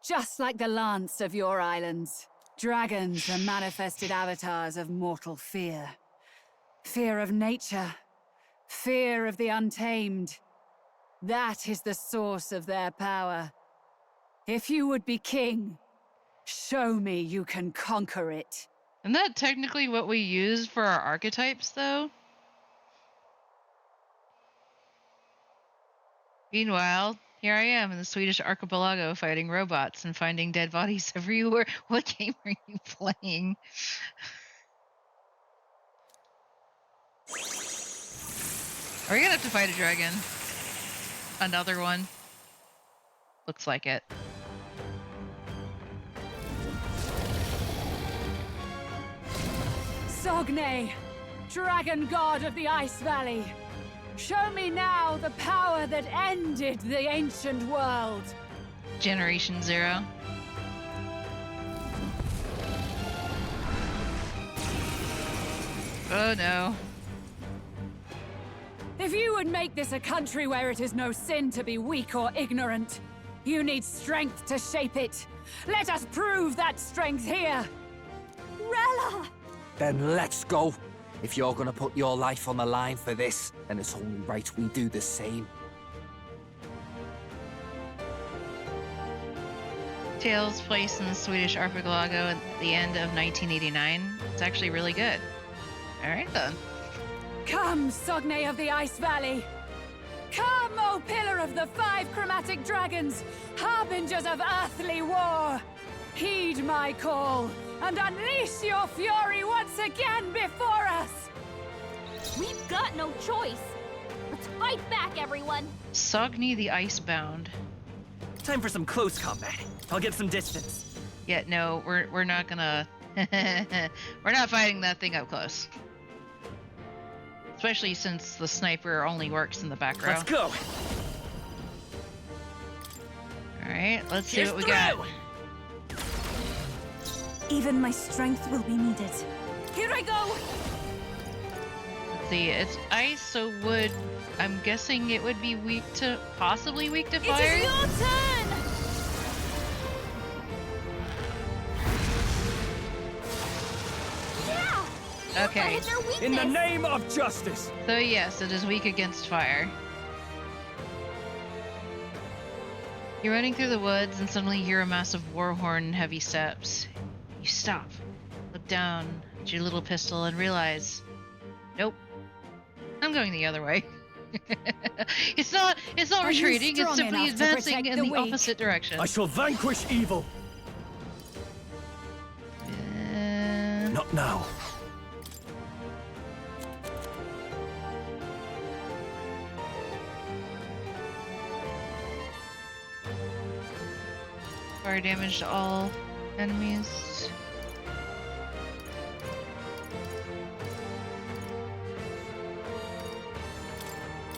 just like the lance of your islands. Dragons are manifested avatars of mortal fear. Fear of nature, fear of the untamed. That is the source of their power. If you would be king, show me you can conquer it. Isn't that technically what we use for our archetypes, though? Meanwhile, here I am in the Swedish archipelago fighting robots and finding dead bodies everywhere. What game are you playing? Are we gonna have to fight a dragon? Another one? Looks like it. Sogne, dragon god of the Ice Valley. Show me now the power that ended the ancient world. Generation Zero. Oh no. If you would make this a country where it is no sin to be weak or ignorant, you need strength to shape it. Let us prove that strength here. Rella! Then let's go. If you're gonna put your life on the line for this, then it's only right we do the same. Tales placed in the Swedish archipelago at the end of 1989. It's actually really good. Alright then. Come, Sogne of the Ice Valley. Come, O Pillar of the 5 Chromatic Dragons, harbingers of earthly war. Heed my call, and unleash your fury once again before us! We've got no choice! Let's fight back, everyone! Sogni the Icebound. Time for some close combat. I'll get some distance. Yeah, no, we're not gonna... we're not fighting that thing up close. Especially since the sniper only works in the back row. Let's go! Alright, let's see what we got. Even my strength will be needed. Here I go! Let's see, it's ice, so would... I'm guessing it would be weak to... possibly weak to fire? It is your turn! Yeah! Okay. In the name of justice! So yes, it is weak against fire. You're running through the woods and suddenly you hear a massive war horn and heavy steps. You stop, look down at your little pistol and realize, nope, I'm going the other way. It's not retreating, it's simply advancing in the opposite direction. I shall vanquish evil! Not now. Fire damage to all enemies.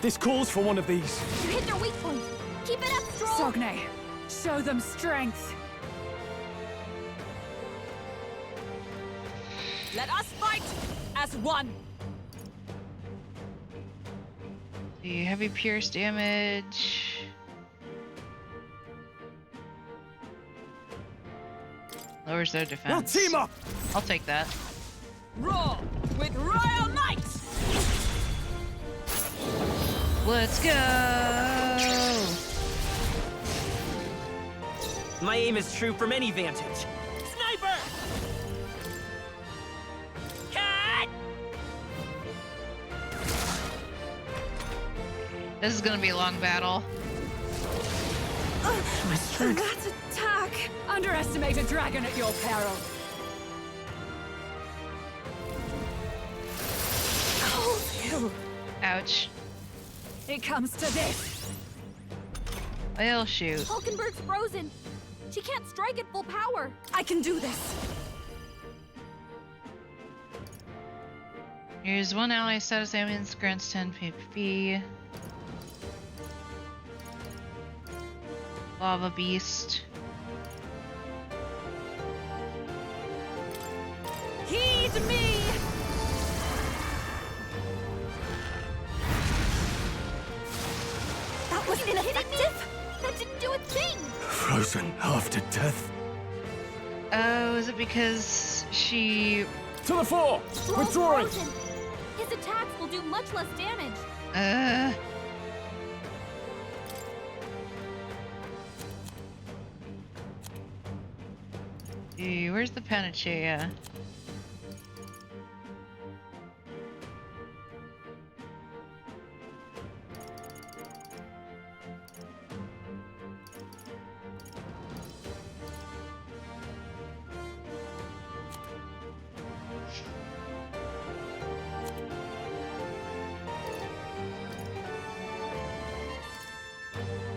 This calls for one of these. You hit their weak point. Keep it up, Stroll. Sogne, show them strength. Let us fight as one. The heavy pierce damage. Lowers their defense. We'll team up! I'll take that. Roar with royal might! Let's go! My aim is true from any vantage. Sniper! Cut! This is gonna be a long battle. My strength. That attack! Underestimate a dragon at your peril. Oh, Ouch. It comes to this. Well, shoot. Hulkenberg's frozen. She can't strike at full power. I can do this. Here's one ally status ambulance grants 10 PP. Lava Beast. Heed me! That was ineffective. That didn't do a thing. Frozen after death. Oh, is it because she... To the fore! Stroll's Withdrawing! frozen. His attacks will do much less damage. Where's the Panacea?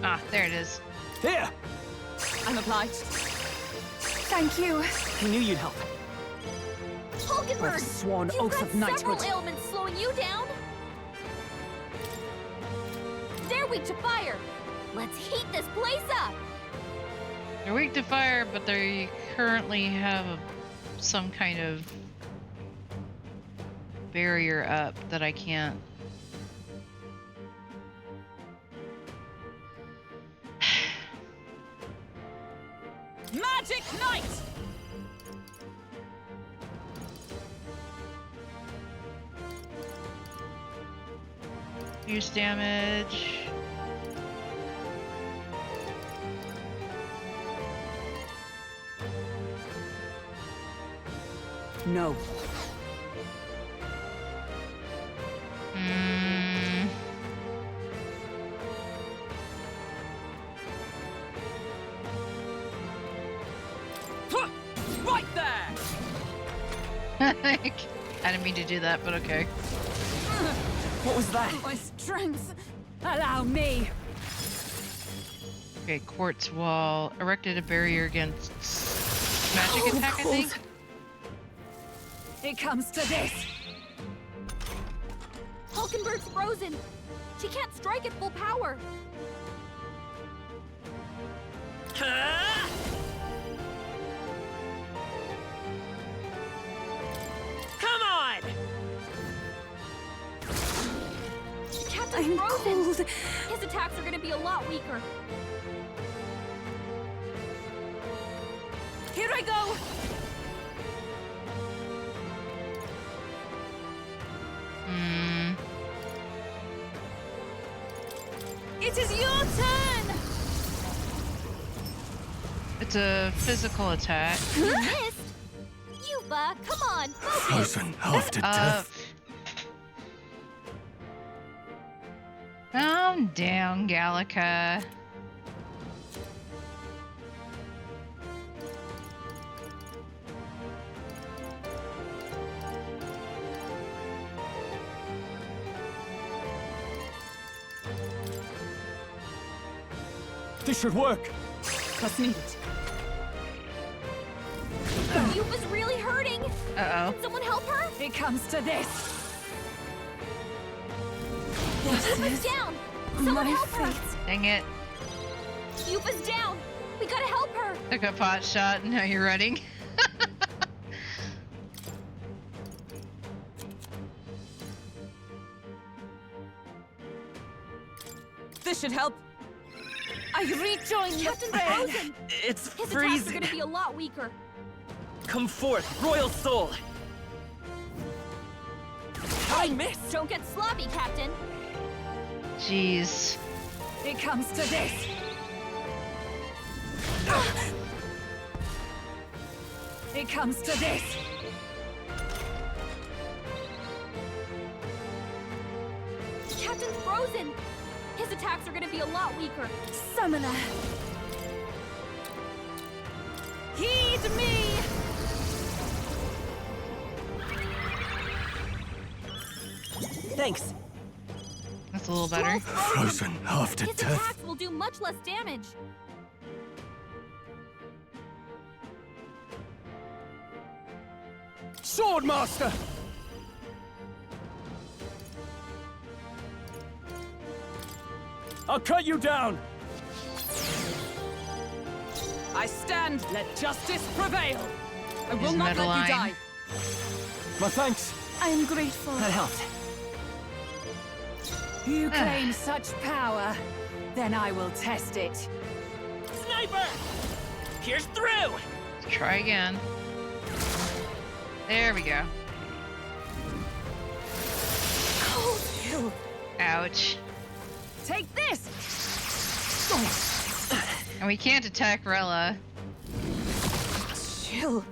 Ah, there it is. Here! I'm obliged. Thank you. I knew you'd help. Hulkenberg, I've sworn you've oath got of knighthood. several ailments slowing you down. They're weak to fire. Let's heat this place up. They're weak to fire, but they currently have some kind of barrier up that I can't. Magic Knight! Use damage. No. Right there! I didn't mean to do that, but okay. What was that? My strength. Allow me. Okay, quartz wall. Erected a barrier against magic attack, I think? It comes to this. Hulkenberg's frozen. She can't strike at full power. Come on! Captain's frozen. His attacks are gonna be a lot weaker. Here I go! It is your turn! It's a physical attack. You missed. Yuba, come on, focus. Frozen after death. Calm down, Gallica. This should work. That's needed. Yupa's really hurting. Uh-oh. Can someone help her? It comes to this. Yupa's down. Someone help her. Dang it. Yupa's down. We gotta help her. Took a pot shot and now you're running. This should help. I rejoin Captain the fray. Frozen. It's His attacks are freezing. gonna be a lot weaker. Come forth, royal soul. I missed. Don't get sloppy, Captain. Jeez. It comes to this. It comes to this. Captain's frozen. His attacks are gonna be a lot weaker. Summoner. Heed me! Thanks. That's a little better. Frozen after His death. attacks will do much less damage. Swordmaster! I'll cut you down! I stand. Let justice prevail. I will His not let you Meadowline. die. My thanks. I am grateful. That helped. You claim such power, then I will test it. Sniper! Pierce through! Let's try again. There we go. Ouch. Take this! And we can't attack Rella. Chill.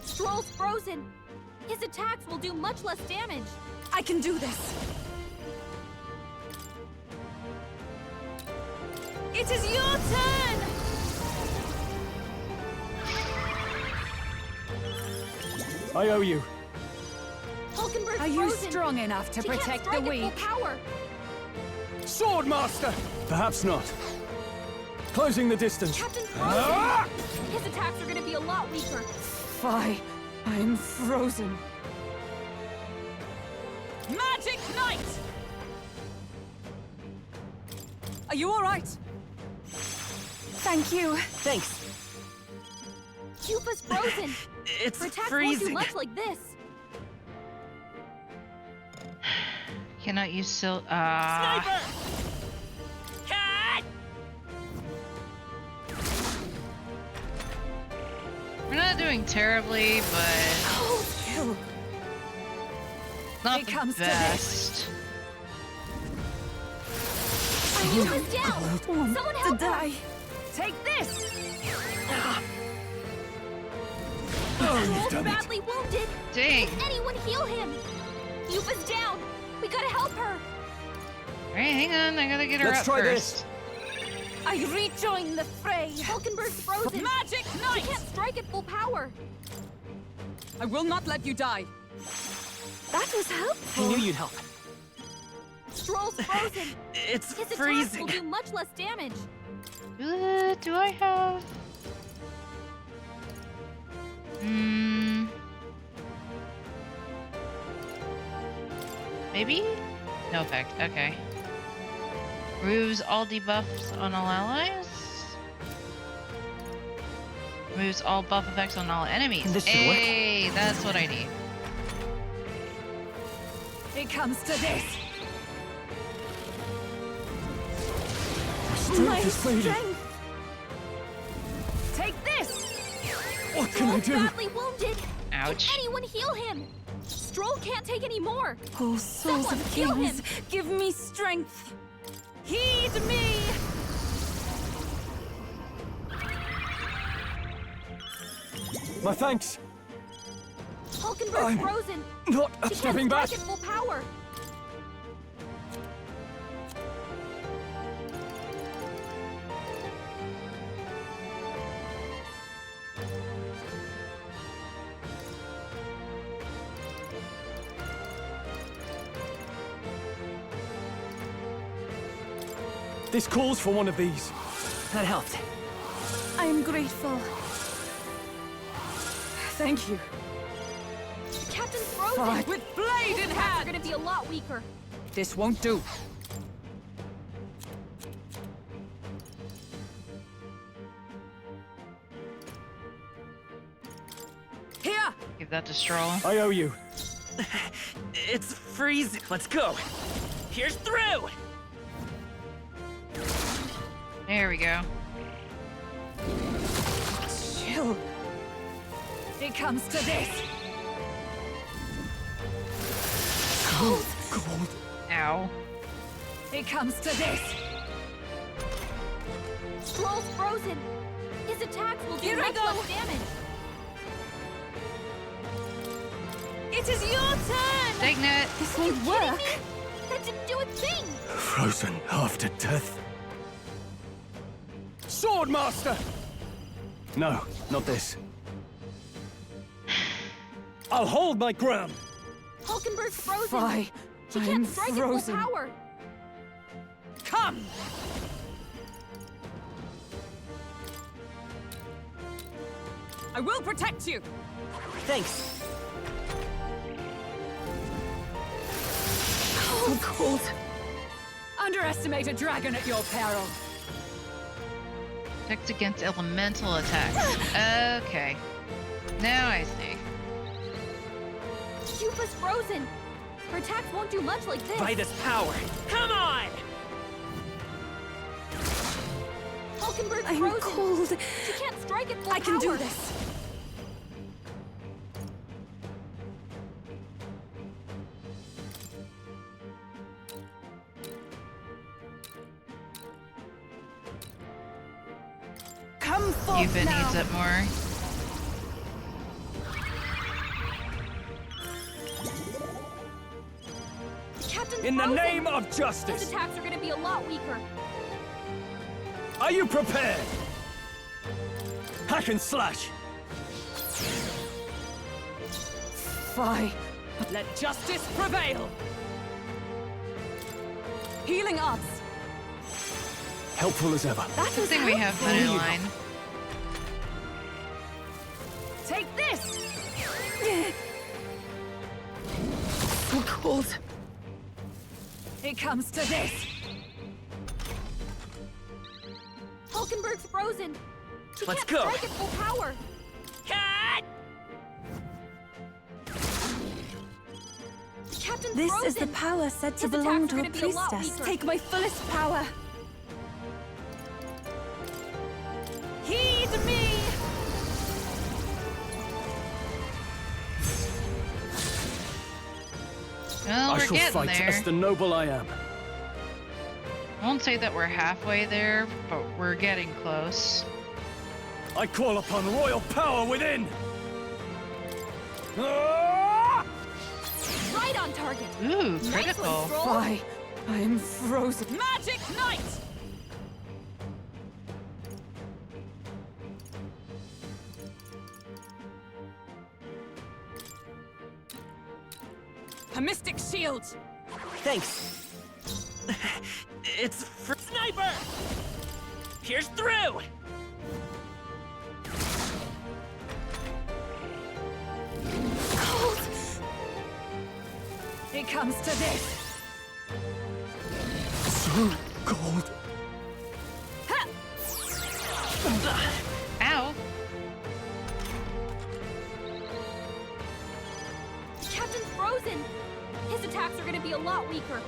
Stroll's frozen. His attacks will do much less damage. I can do this. It is your turn! I owe you. Hulkenberg's Are you frozen. strong enough to She can't protect the strike at full weak? power. Swordmaster! Perhaps not. Closing the distance. Captain's frozen. Ah! His attacks are gonna be a lot weaker. Fie. I am frozen. Magic Knight! Are you all right? Thank you. Thanks. Cupa's frozen. It's Her attacks won't do freezing. much like this. Cannot use Sniper! Cat! We're not doing terribly, but not It the comes to best. Cupa's down. Someone help her. Die. Take this! Oh, you've Stroll's done it. badly wounded. Dang. Can anyone heal him? Cupa's down. We gotta help her. Alright, hang on. I gotta get her Let's up try first. I rejoin the fray. Hulkenberg's frozen. Magic Knight! She can't strike at full power. I will not let you die. That was helpful. I knew you'd help. Stroll's frozen. It's His attacks freezing. will do much less damage. Do I have... Maybe? No effect. Okay. Removes all debuffs on all allies. Removes all buff effects on all enemies. This should work. Hey, that's what I need. It comes to this. Strength is fading. Take this! What can I Stroll's do? badly wounded. Ouch. Can anyone heal him? Stroll can't take any more. Oh, souls Someone of heal kings, him. give me strength. Heed me. My thanks. Hulkenberg's I'm frozen. not She stepping can't back. strike at full power. This calls for one of these. That helped. I am grateful. Thank you. Captain's frozen! Fight with blade in His attacks hand! are gonna be a lot weaker. This won't do. Here! Give that to Stroll. I owe you. It's freezing. Let's go. Here's through! There we go. Chill. It comes to this. Cold. Cold. Ow. It comes to this. Stroll's frozen. His attacks will do Here I much go. less damage. It is your turn! Signet. This won't work. That didn't do a thing! Frozen after death. Swordmaster! No, not this. I'll hold my ground. Hulkenberg's frozen. Fie. She I can't am strike frozen. at full power. Come! I will protect you! Thanks. So cold. Underestimate a dragon at your peril. Protect against elemental attacks. Okay. Now I see. Cupa's frozen. Her attacks won't do much like this. By this power. Come on! Hulkenberg's I'm frozen. cold. She can't strike at full I can do power. this. Come forth Yuba now. needs it more. Captain's In the frozen. name of His justice, attacks are gonna be a lot weaker. are you prepared? Hack and slash. Fie. Let justice prevail! Healing arts. Helpful as ever. That Good thing we have money line. Take this! So cold. It comes to this. Hulkenberg's frozen. She Let's can't go. strike at full power. Cut! Captain's This frozen. is the power said to His belong attacks are to a gonna be a lot priestess. weaker. Take my fullest power. Heed me! Well, I we're shall getting fight there. as the noble I am. I won't say that we're halfway there, but we're getting close. I call upon royal power within! Ah! Right on target. Ooh, Nice one, critical. Stroll. Fie. I am frozen. Magic Knight! A mystic shield. Thanks. It's for sniper! Here's through! Cold. It comes to this. So cold. Ow. Captain's frozen. His attacks are gonna be a lot weaker.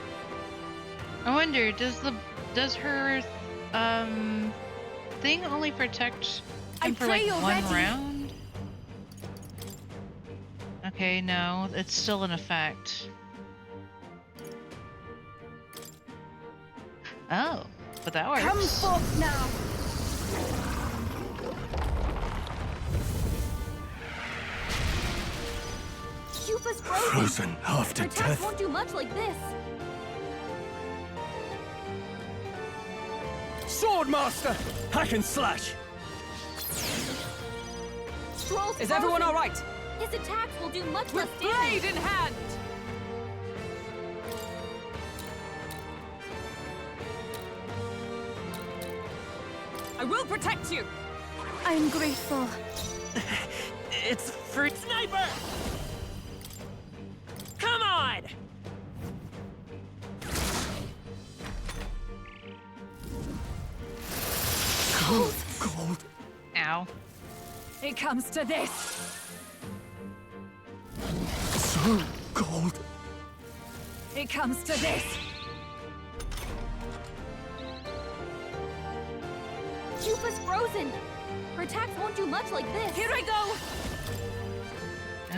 I wonder, does her thing only protect him for like pray one already. round? Okay, no, it's still in effect. Oh, but that works. Come forth now. Cupa's frozen. Frozen after Her attacks death. won't do much like this. Swordmaster! Hack and slash! Stroll's Is everyone frozen. all right? His attacks will do much With less damage. blade in hand. I will protect you! I'm grateful. It's for sniper! Come on! Cold. Ow. It comes to this. So cold. It comes to this. Cupa's frozen. Her attacks won't do much like this. Here I go.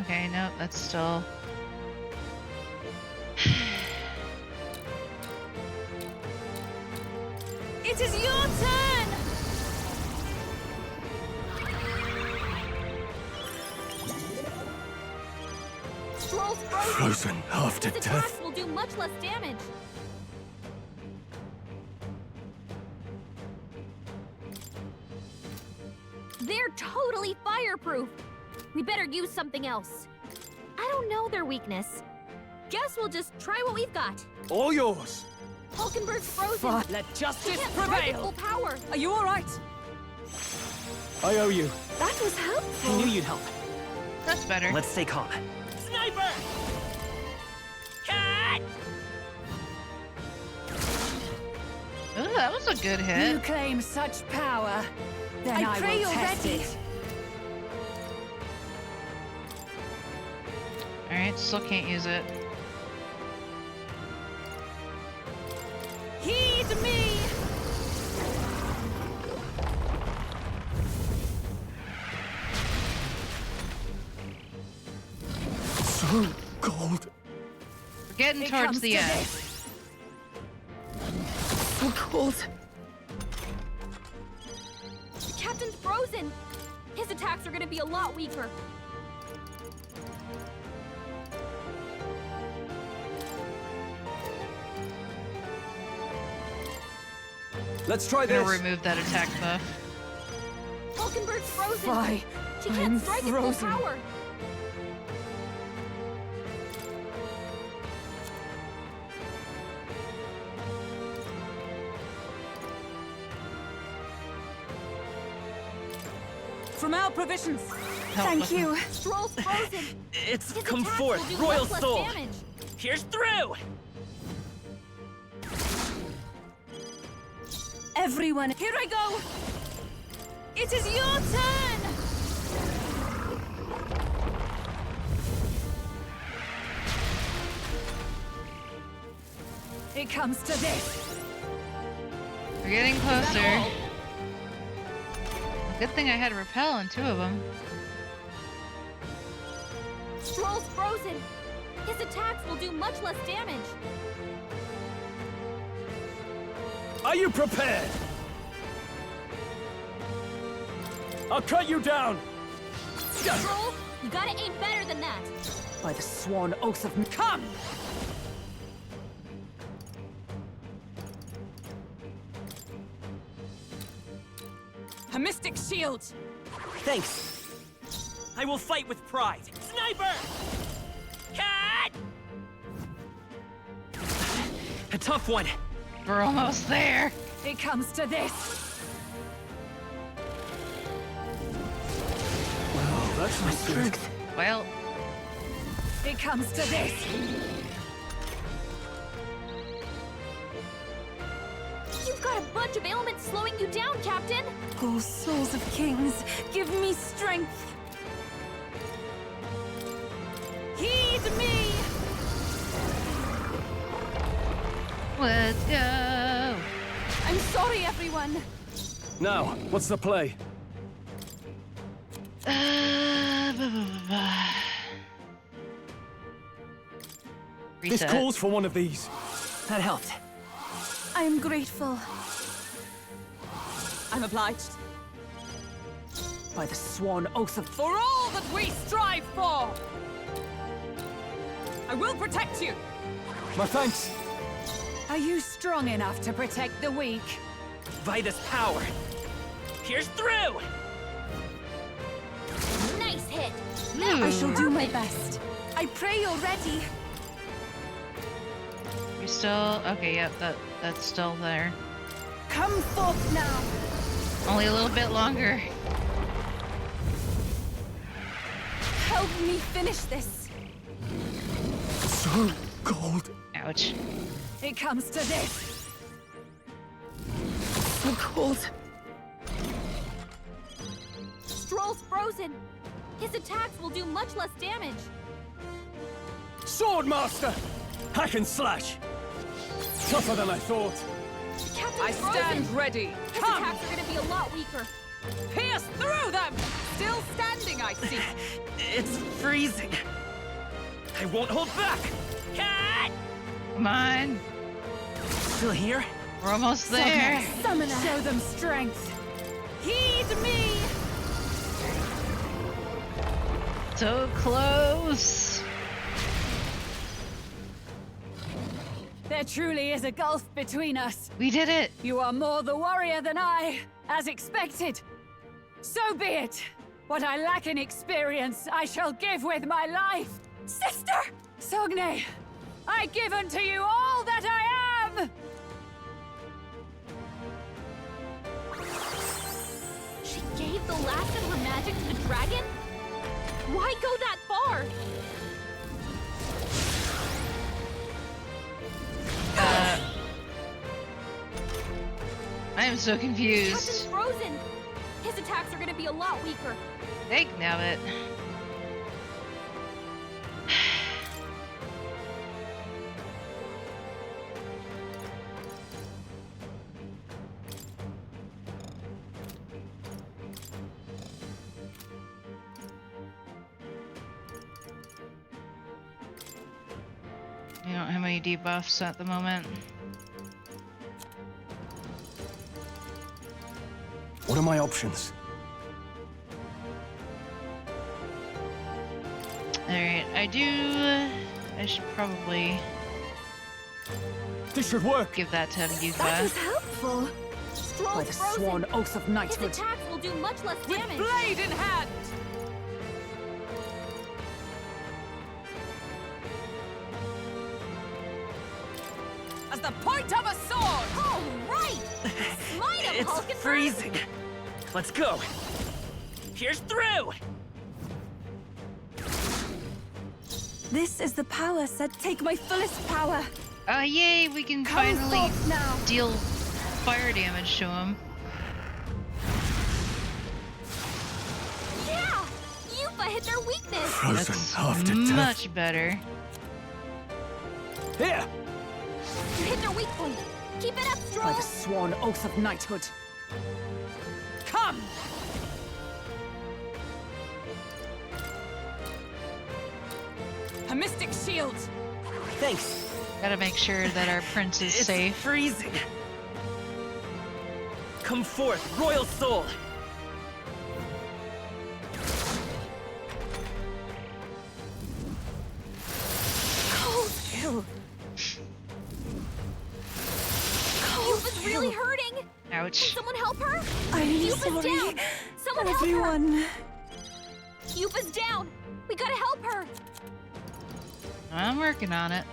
Okay, no, that's still... It is your turn. Stroll's frozen. Frozen after His death. attacks will do much less damage. They're totally fireproof. We better use something else. I don't know their weakness. Guess we'll just try what we've got. All yours. Hulkenberg's frozen. Fuck, let justice He can't strike at prevail. full power. Are you all right? I owe you. That was helpful. I knew you'd help. That's better. Let's stay calm. Sniper! Cut! Ooh, that was a good You hit. claim such power. Then I pray will you're test ready. it. Alright, still can't use it. Heed me. So cold. We're getting It towards comes the to end. this. So cold. The captain's frozen. His attacks are gonna be a lot weaker. Let's try I'm gonna this. remove that attack buff. Hulkenberg's frozen. Why? She I'm can't strike at full frozen. power. From our provisions. Thank you. Stroll's frozen. It's His come attacks forth, will do Royal much less Soul! damage. Here's through! Everyone, Here I go. It is your turn. It comes to this. We're getting closer. Good thing I had repel on 2 of them. Stroll's frozen. His attacks will do much less damage. Are you prepared? I'll cut you down! Stroll, you gotta aim better than that. By the sworn oath of... Come! A mystic shield! Thanks. I will fight with pride. Sniper! Cut! A tough one. We're almost there. It comes to this. That's my strength. Well, It comes to this. You've got a bunch of ailments slowing you down, Captain. oh souls of kings, give me strength. Heed me. let's go. I'm sorry, everyone. Now, what's the play? This Reset. calls for one of these. That helped. I am grateful. I'm obliged. By the sworn oath of... For all that we strive for! I will protect you! My thanks. Are you strong enough to protect the weak? By this power. Here's through! Nice hit. I shall do my Perfect. best. I pray you're ready. You're still okay. Yep, that's still there. Come forth now. Only a little bit longer. Help me finish this. So cold. Ouch. It comes to this. So cold. Stroll's frozen. His attacks will do much less damage. Swordmaster! Hack and slash! Tougher than I thought. Captain's I stand frozen. ready. His Come! attacks are gonna be a lot weaker. Pierce through them! Still standing, I see. It's freezing. I won't hold back. Come on. Still here? We're almost there. Summoner. Show them strength. Heed me! So close. There truly is a gulf between us. We did it. You are more the warrior than I, as expected. So be it. What I lack in experience, I shall give with my life. Sister! Sogne, I give unto you all that I am! She gave the last of her magic to the dragon? Why go that far? I am so confused. Captain's frozen. His attacks are gonna be a lot weaker. Nabbit. We don't have any debuffs at the moment. What are my options? Alright, I should probably... This should work. Give that to Yuka. That was helpful. Stroll's By the frozen. sworn oath of His knighthood. attacks will do much less With damage. blade in hand! As the point of a sword! All right! Smite him, It's Hulkenberg! freezing. Let's go. Here's through. This is the power said. Take my fullest power. Yay, we can Come finally forth now. deal fire damage to him. Yeah! Yupa hit their weakness! Frozen That's half to death. much better. Here! You hit their weak point. Keep it up, Stroll! By the sworn oath of knighthood. Come! A mystic shield! Thanks. Gotta make sure that our prince is It's safe. freezing. Come forth, royal soul. Cold! Ew. Yupa's really hurting! Can Ouch. someone help her? I'm Yupa's sorry. down! Someone help her! Everyone. Yupa's down! We gotta help her! I'm working on it.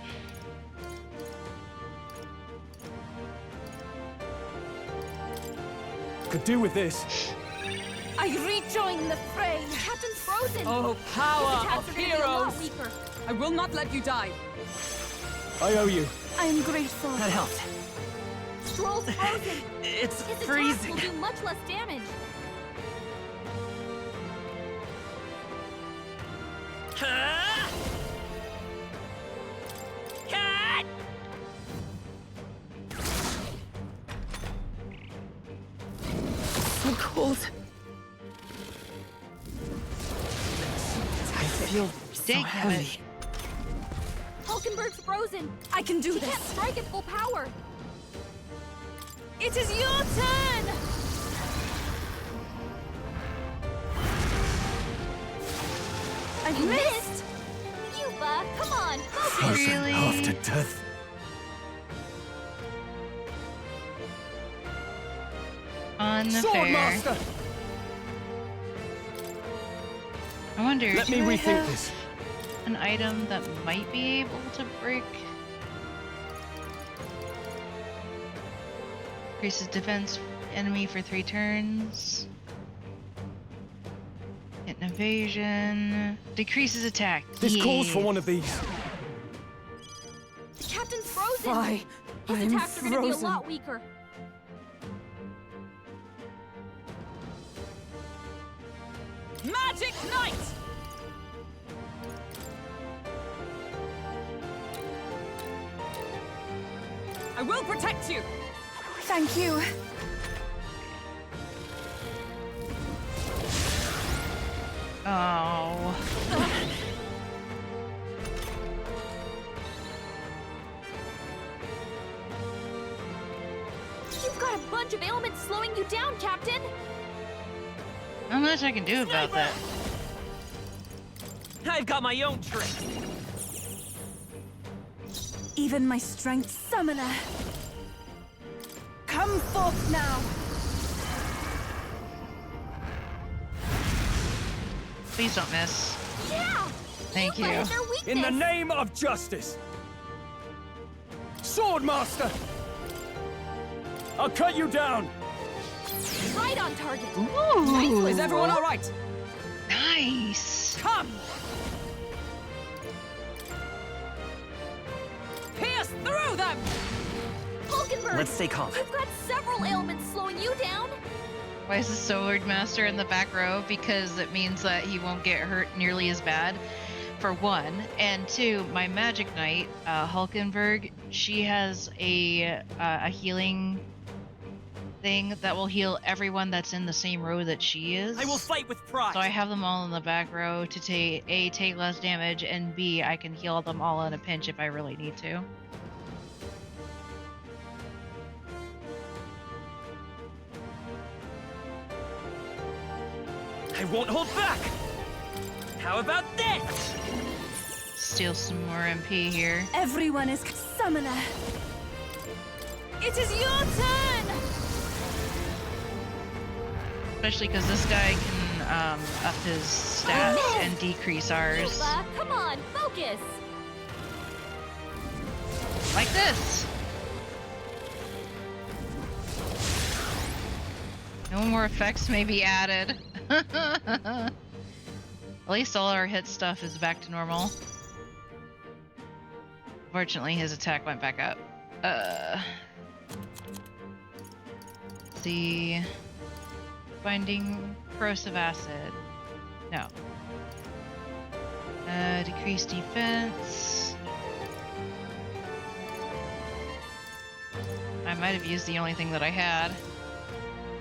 Could do with this. I rejoin the fray. Captain's frozen! Oh, His power attacks of are gonna be a lot heroes! weaker. I will not let you die. I owe you. I'm grateful. That helped. Stroll's frozen! It's His attacks freezing. will do much less damage. Ah! Ah! So cold. I feel so Dang heavy. it. Hulkenberg's frozen! I can do He this. can't strike at full power! It is your turn! I missed! Yupa, come on! Focus! Frozen Really? half to death. Unfair. Swordmaster! I wonder, Let do me I rethink have this. an item that might be able to break? Increases defense enemy for 3 turns. Hit an evasion. Decreases attack. This calls for one of these. The captain's frozen! Why? His I'm attacks are gonna be a frozen. lot weaker. Magic Knight! I will protect you! Thank you. Oh. You've got a bunch of ailments slowing you down, Captain! Not much I can do about that. I've got my own trick. Even my strength summoner. Come forth now. Please don't miss. Yeah! Thank you. Find their weakness. In the name of justice! Swordmaster! I'll cut you down! Right on target. Ooh. Is everyone all right? Nice. Come! Pierce through them! Hulkenberg! Let's stay calm. You've got several ailments slowing you down. Why is the Sword Master in the back row? Because it means that he won't get hurt nearly as bad, for 1. And 2, my Magic Knight, Hulkenberg, she has a healing thing that will heal everyone that's in the same row that she is. I will fight with pride. So I have them all in the back row to take less damage, and B, I can heal them all in a pinch if I really need to. I won't hold back. How about this? Steal some more MP here. Everyone is summoner. It is your turn. Especially because this guy can up his stats and decrease ours. Tifa, come on, focus. Like this. No more effects may be added. At least all our hit stuff is back to normal. Fortunately, his attack went back up. Let's see. Binding corrosive acid. No. Decreased defense. I might have used the only thing that I had.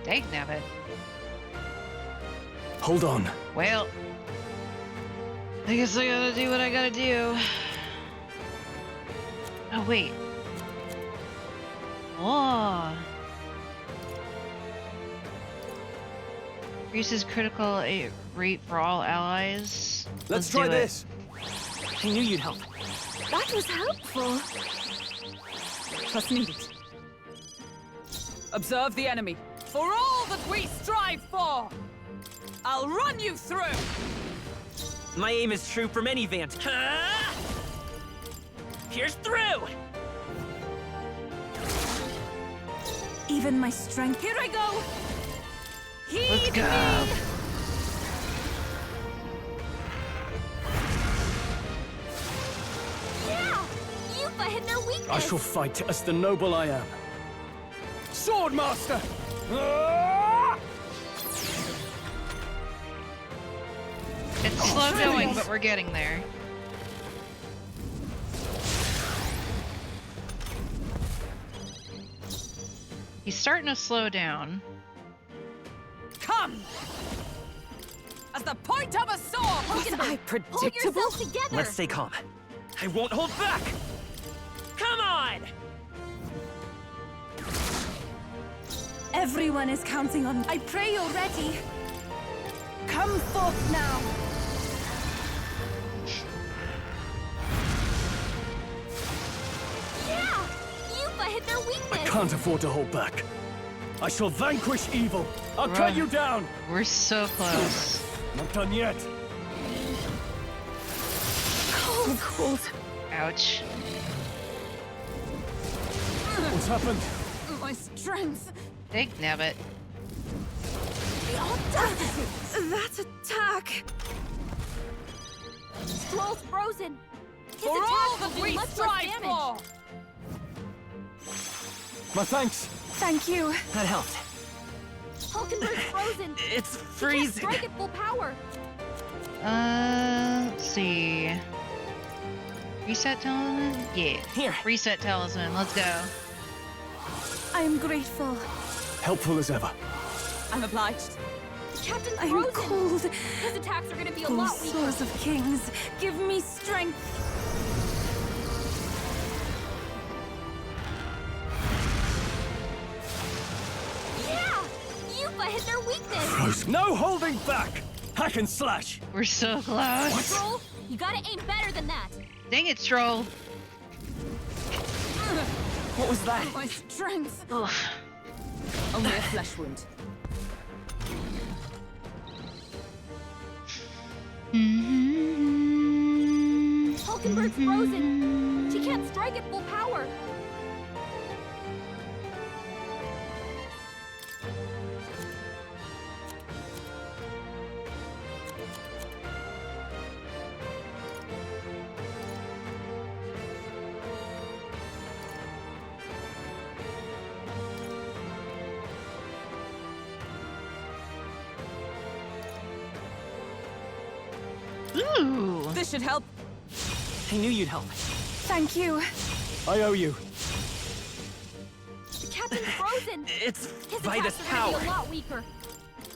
Dagnabbit. Hold on. Well, I guess I gotta do what I gotta do. Oh, wait. Oh. Increases critical rate for all allies. Let's try this. I knew you'd help. That was helpful. Trust needed. Observe the enemy. For all that we strive for, I'll run you through. My aim is true from any vantage. Pierce through. Even my strength. Here I go. Let's Heed go. me. Yeah! You've hit their weakness. I shall fight as the noble I am. Swordmaster! It's slow going, but we're getting there. He's starting to slow down. Come! As the point of a sword! Was I Hold predictable? yourself together. Let's stay calm. I won't hold back. Come on! Everyone is counting on. I pray you're ready. Come forth now. Yeah! You've hit their I weakness. can't afford to hold back. I shall vanquish evil. I'll cut you down. We're so close. Not done yet. Cold. Ouch. What's happened? My strength. Dig nabbit. The audacity! That attack! Stroll's frozen. His For attack all will that do we much less strive damage. for! My thanks. Thank you. That helped. Hulkenberg's frozen. It's He can't freezing. strike at full power. Let's see. Reset talisman? Yeah. Here. Reset talisman. Let's go. I am grateful. Helpful as ever. I'm obliged. Captain's I am frozen. cold. His attacks are gonna be a Those lot weaker. swords of kings, give me strength. Yeah! Yupa hit their weakness. Close. No holding back! Hack and slash! We're so close. Stroll, you gotta aim better than that. Dang it, Stroll. What was that? My strength. Ugh. Only a flesh wound. Hulkenberg's frozen. She can't strike at full power. Ooh. This should help. I knew you'd help. Thank you. I owe you. The captain's frozen. It's His by this attacks are gonna power. be a lot weaker.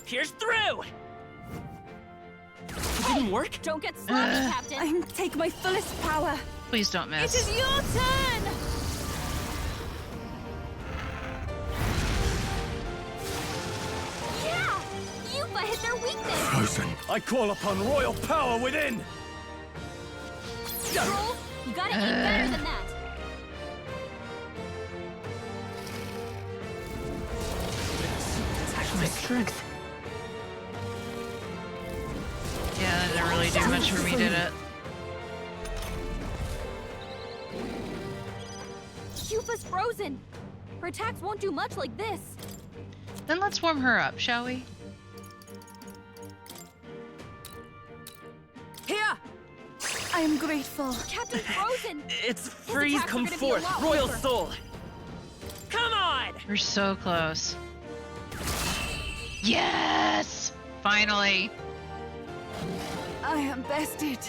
Here's through! It didn't work? Don't get sloppy, Captain. I take my fullest power. Please don't miss. It is your turn. Yeah! Yupa hit their weakness. Frozen. I call upon royal power within! Stroll, you gotta aim better than that. It's my strength. Yeah, that didn't really do much for me, did it? Yupa's frozen. Her attacks won't do much like this. Then let's warm her up, shall we? Here! I am grateful. Captain's frozen. It's His freeze attacks are come gonna be a forth, lot royal weaker. soul! Come on! We're so close. Yes! Finally! I am bested.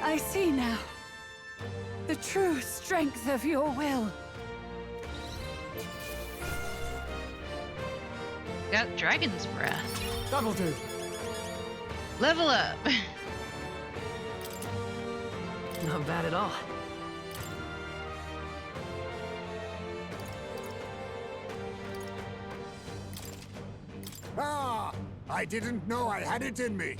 I see now. The true strength of your will. Got dragon's breath. That'll do. Level up! Not bad at all. Ah! I didn't know I had it in me.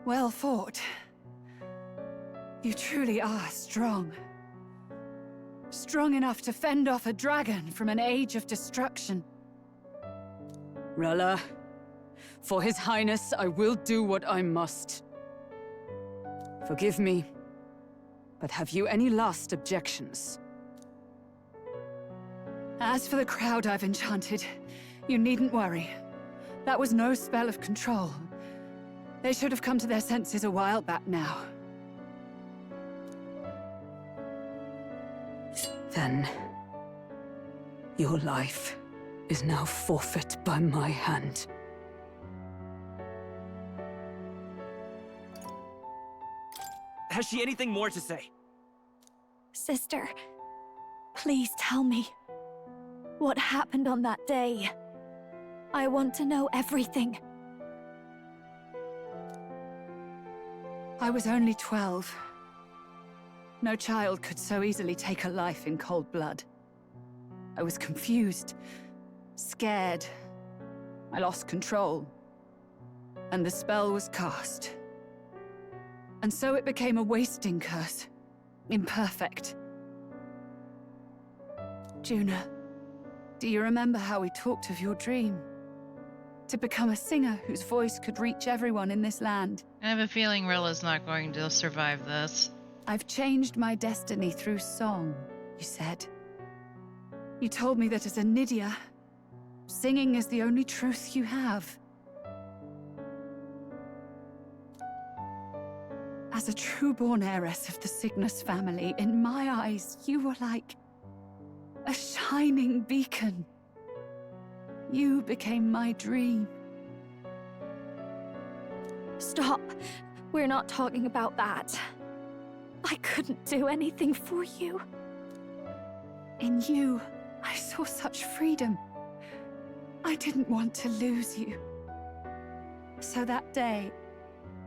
Well fought. You truly are strong. Strong enough to fend off a dragon from an age of destruction. Rella, for His Highness, I will do what I must. Forgive me, but have you any last objections? As for the crowd I've enchanted, you needn't worry. That was no spell of control. They should have come to their senses a while back now. Then, your life is now forfeit by my hand. Has she anything more to say? Sister, please tell me. What happened on that day? I want to know everything. I was only 12. No child could so easily take a life in cold blood. I was confused, scared. I lost control. And the spell was cast. And so it became a wasting curse. Imperfect. Juna, do you remember how we talked of your dream? to become a singer whose voice could reach everyone in this land. I have a feeling Rilla's not going to survive this. I've changed my destiny through song, you said. You told me that as a Nydia, singing is the only truth you have. As a true-born heiress of the Cygnus family, in my eyes, you were like a shining beacon. You became my dream. Stop. We're not talking about that. I couldn't do anything for you. In you, I saw such freedom. I didn't want to lose you. So that day,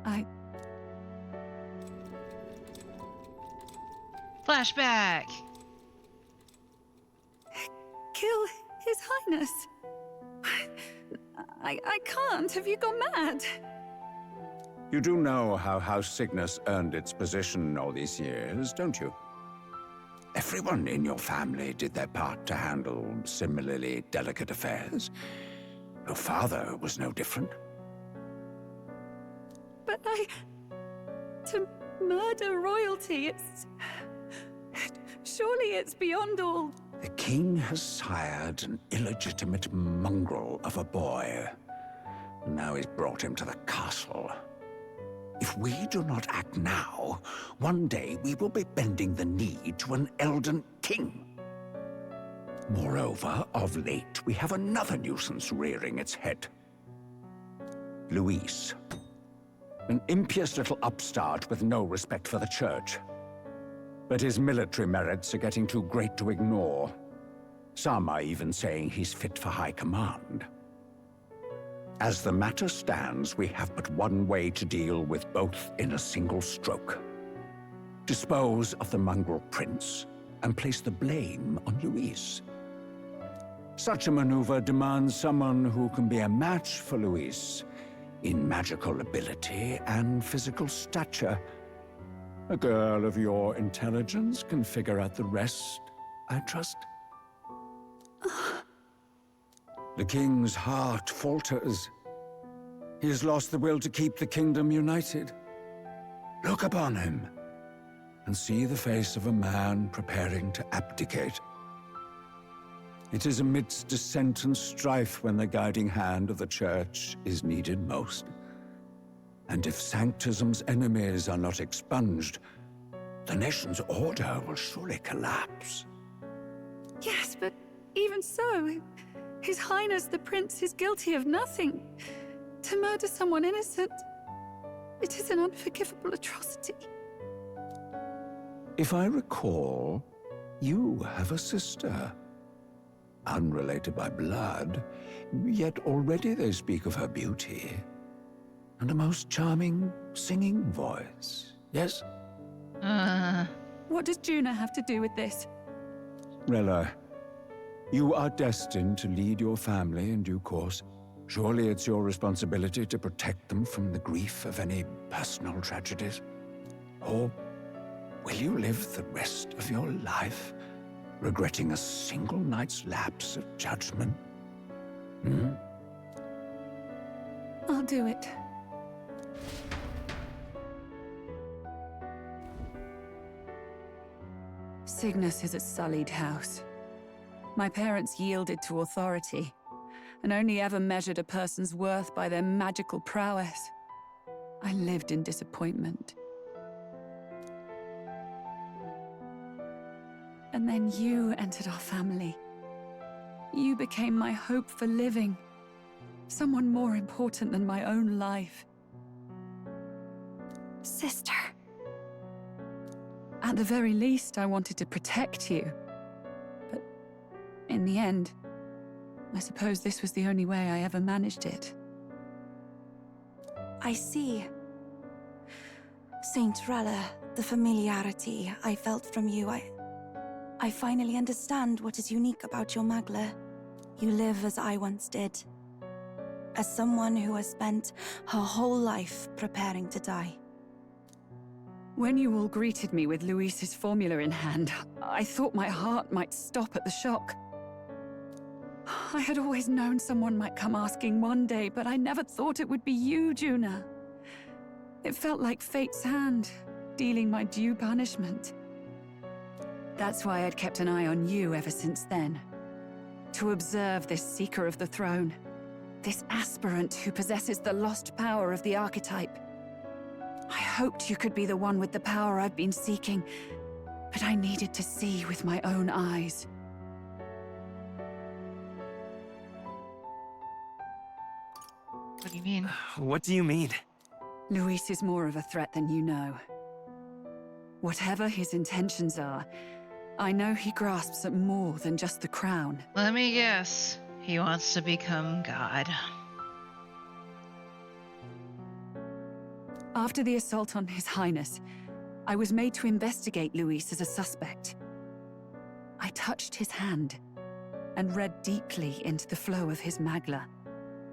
I... Flashback! Kill His Highness. I can't. Have you gone mad? You do know how House Cygnus earned its position all these years, don't you? Everyone in your family did their part to handle similarly delicate affairs. Your father was no different. But to murder royalty, surely it's beyond all... The king has sired an illegitimate mongrel of a boy. Now he's brought him to the castle. If we do not act now, one day we will be bending the knee to an Elden king. Moreover, of late, we have another nuisance rearing its head. Luis. An impious little upstart with no respect for the church. But his military merits are getting too great to ignore. Some are even saying he's fit for high command. As the matter stands, we have but one way to deal with both in a single stroke. Dispose of the mongrel prince and place the blame on Luis. Such a maneuver demands someone who can be a match for Luis in magical ability and physical stature. A girl of your intelligence can figure out the rest, I trust. The king's heart falters. He has lost the will to keep the kingdom united. Look upon him, and see the face of a man preparing to abdicate. It is amidst dissent and strife when the guiding hand of the church is needed most. And if Sanctism's enemies are not expunged, the nation's order will surely collapse. Yes, but even so, His Highness the Prince is guilty of nothing. To murder someone innocent, it is an unforgivable atrocity. If I recall, you have a sister. Unrelated by blood, yet already they speak of her beauty. And a most charming singing voice, yes? What does Juna have to do with this? Rella, you are destined to lead your family in due course. Surely it's your responsibility to protect them from the grief of any personal tragedies. Or will you live the rest of your life regretting a single night's lapse of judgment? I'll do it. Cygnus is a sullied house. My parents yielded to authority, and only ever measured a person's worth by their magical prowess. I lived in disappointment. And then you entered our family. You became my hope for living. Someone more important than my own life. Sister. At the very least, I wanted to protect you. But in the end, I suppose this was the only way I ever managed it. I see. Saint Rella, the familiarity I felt from you, I finally understand what is unique about your Magla. You live as I once did. As someone who has spent her whole life preparing to die. When you all greeted me with Luis's formula in hand, I thought my heart might stop at the shock. I had always known someone might come asking one day, but I never thought it would be you, Juna. It felt like fate's hand, dealing my due punishment. That's why I'd kept an eye on you ever since then. To observe this seeker of the throne. This aspirant who possesses the lost power of the archetype. I hoped you could be the one with the power I've been seeking, but I needed to see with my own eyes. What do you mean? What do you mean? Luis is more of a threat than you know. Whatever his intentions are, I know he grasps at more than just the crown. Let me guess. He wants to become God. After the assault on His Highness, I was made to investigate Luis as a suspect. I touched his hand and read deeply into the flow of his magla.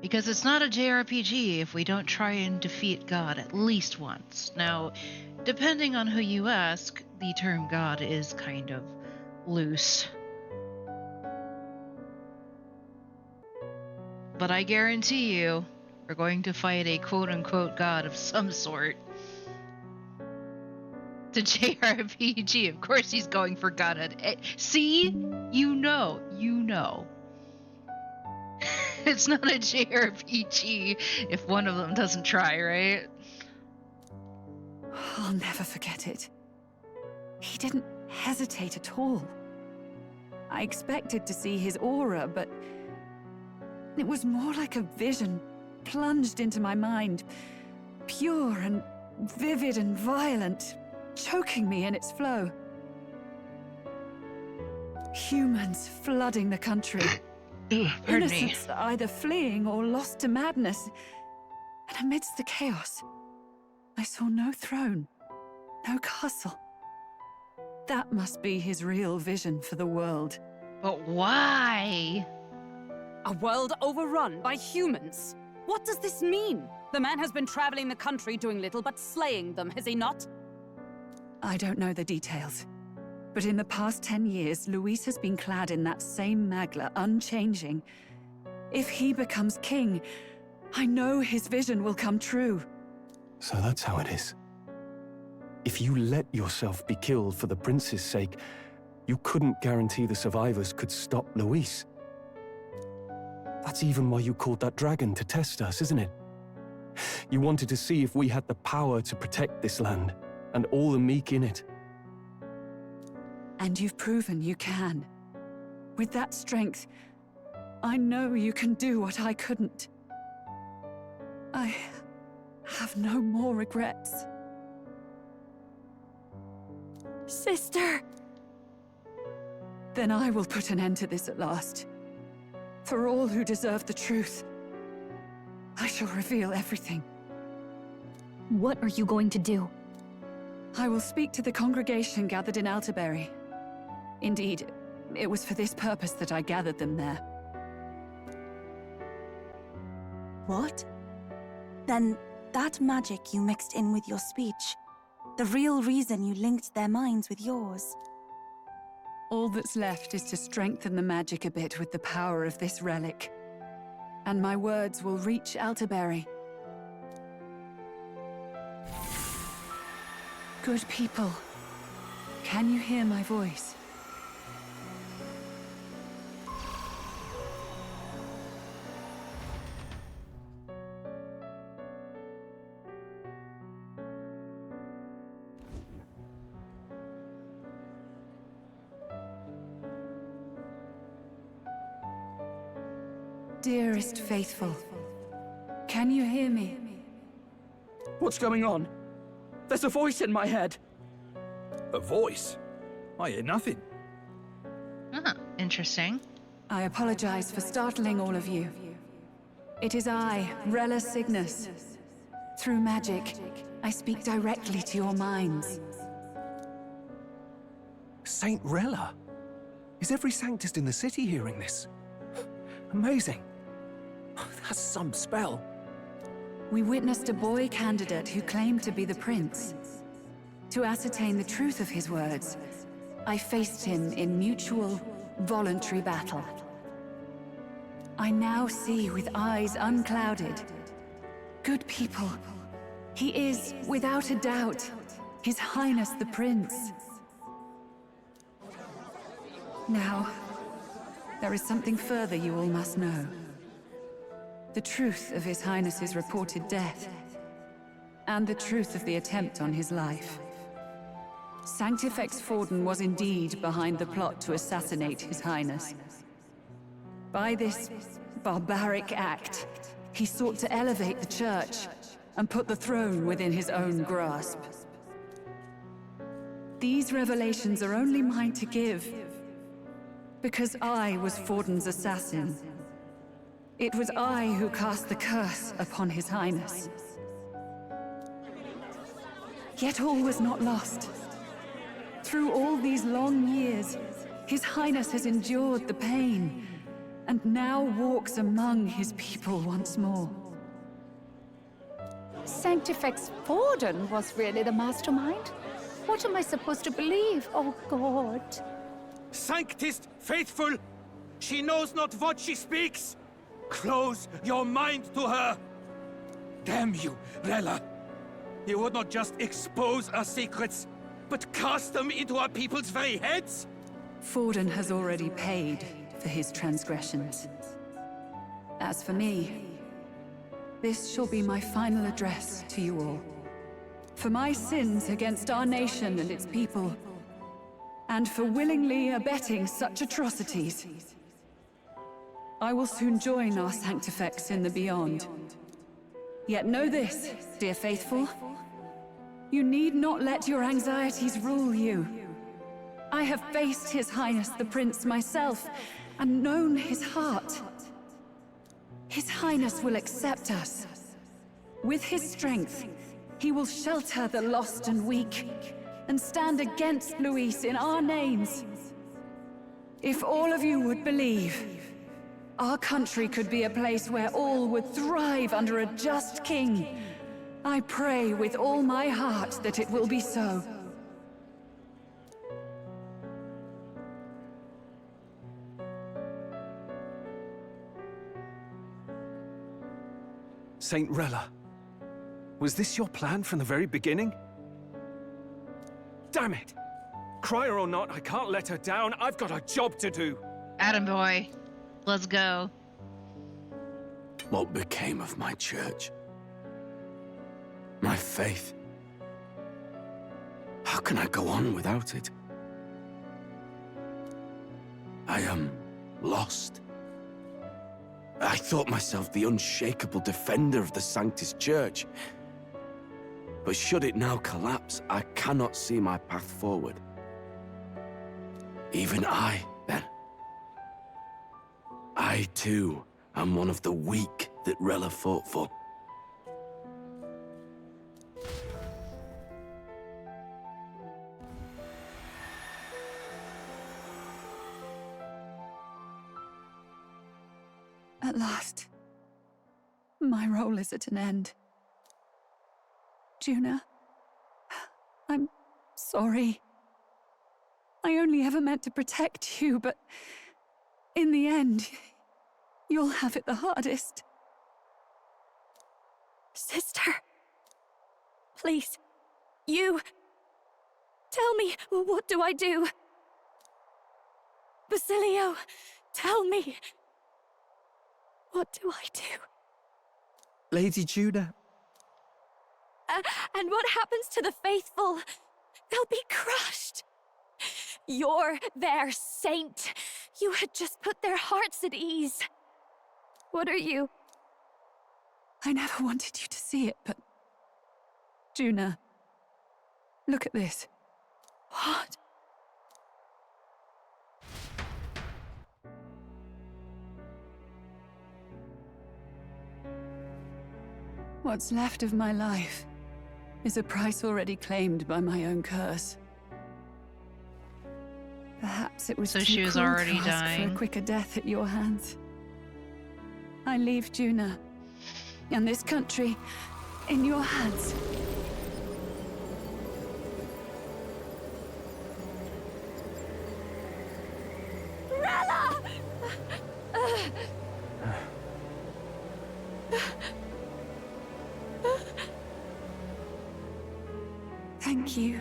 Because it's not a JRPG if we don't try and defeat God at least once. Now, depending on who you ask, the term God is kind of loose. But I guarantee you, we're going to fight a quote-unquote God of some sort. The JRPG, of course he's going for God. See? You know. It's not a JRPG if one of them doesn't try, right? I'll never forget it. He didn't hesitate at all. I expected to see his aura, but it was more like a vision plunged into my mind, pure and vivid and violent, choking me in its flow. Humans flooding the country. Innocents either fleeing or lost to madness. And amidst the chaos, I saw no throne, no castle. That must be his real vision for the world. But why? A world overrun by humans? What does this mean? The man has been traveling the country doing little but slaying them, has he not? I don't know the details. But in the past 10 years, Luis has been clad in that same magla, unchanging. If he becomes king, I know his vision will come true. So that's how it is. If you let yourself be killed for the prince's sake, you couldn't guarantee the survivors could stop Luis. That's even why you called that dragon to test us, isn't it? You wanted to see if we had the power to protect this land, and all the meek in it. And you've proven you can. With that strength, I know you can do what I couldn't. I have no more regrets. Sister! Then I will put an end to this at last. For all who deserve the truth, I shall reveal everything. What are you going to do? I will speak to the congregation gathered in Altaberry. Indeed, it was for this purpose that I gathered them there. What? Then that magic you mixed in with your speech, the real reason you linked their minds with yours. All that's left is to strengthen the magic a bit with the power of this relic. And my words will reach Altaberry. Good people, can you hear my voice? Dearest faithful, can you hear me? What's going on? There's a voice in my head. A voice? I hear nothing. Interesting. I apologize for startling all of you. It is I, Rella Cygnus. Through magic, I speak directly to your minds. Saint Rella? Is every Sanctist in the city hearing this? Amazing. That's some spell. We witnessed a boy candidate who claimed to be the prince. To ascertain the truth of his words, I faced him in mutual, voluntary battle. I now see with eyes unclouded. Good people. He is, without a doubt, His Highness the Prince. Now, there is something further you all must know. The truth of His Highness's reported death, and the truth of the attempt on his life. Sanctifex Forden was indeed behind the plot to assassinate His Highness. By this barbaric act, he sought to elevate the Church and put the throne within his own grasp. These revelations are only mine to give, because I was Forden's assassin. It was I who cast the curse upon His Highness. Yet all was not lost. Through all these long years, His Highness has endured the pain, and now walks among his people once more. Sanctifex Forden was really the mastermind? What am I supposed to believe? Oh, God. Sanctist faithful! She knows not what she speaks! Close your mind to her! Damn you, Rella! You would not just expose our secrets, but cast them into our people's very heads? Forden has already paid for his transgressions. As for me, this shall be my final address to you all. For my sins against our nation and its people, and for willingly abetting such atrocities, I will soon join our Sanctifex in the Beyond. Yet know this, dear faithful, you need not let your anxieties rule you. I have faced His Highness the Prince myself, and known his heart. His Highness will accept us. With his strength, he will shelter the lost and weak, and stand against Luis in our names. If all of you would believe, our country could be a place where all would thrive under a just king. I pray with all my heart that it will be so. Saint Rella, was this your plan from the very beginning? Damn it! Crier or not, I can't let her down. I've got a job to do. Adam boy, let's go. What became of my church? My faith? How can I go on without it? I am lost. I thought myself the unshakable defender of the Sanctus Church. But should it now collapse, I cannot see my path forward. Even I, then. I, too, am one of the weak that Rella fought for. At last, my role is at an end. Juna, I'm sorry. I only ever meant to protect you, but in the end, you'll have it the hardest. Sister, please, you... Tell me, what do I do? Basilio, tell me. What do I do? Lady Juna. And what happens to the faithful? They'll be crushed. You're their saint. You had just put their hearts at ease. What are you? I never wanted you to see it, but... Juna, look at this. What? What's left of my life is a price already claimed by my own curse. Perhaps it was So too she was cruel already to ask for dying. a quicker death at your hands. I leave Juna and this country in your hands. Rella! Thank you,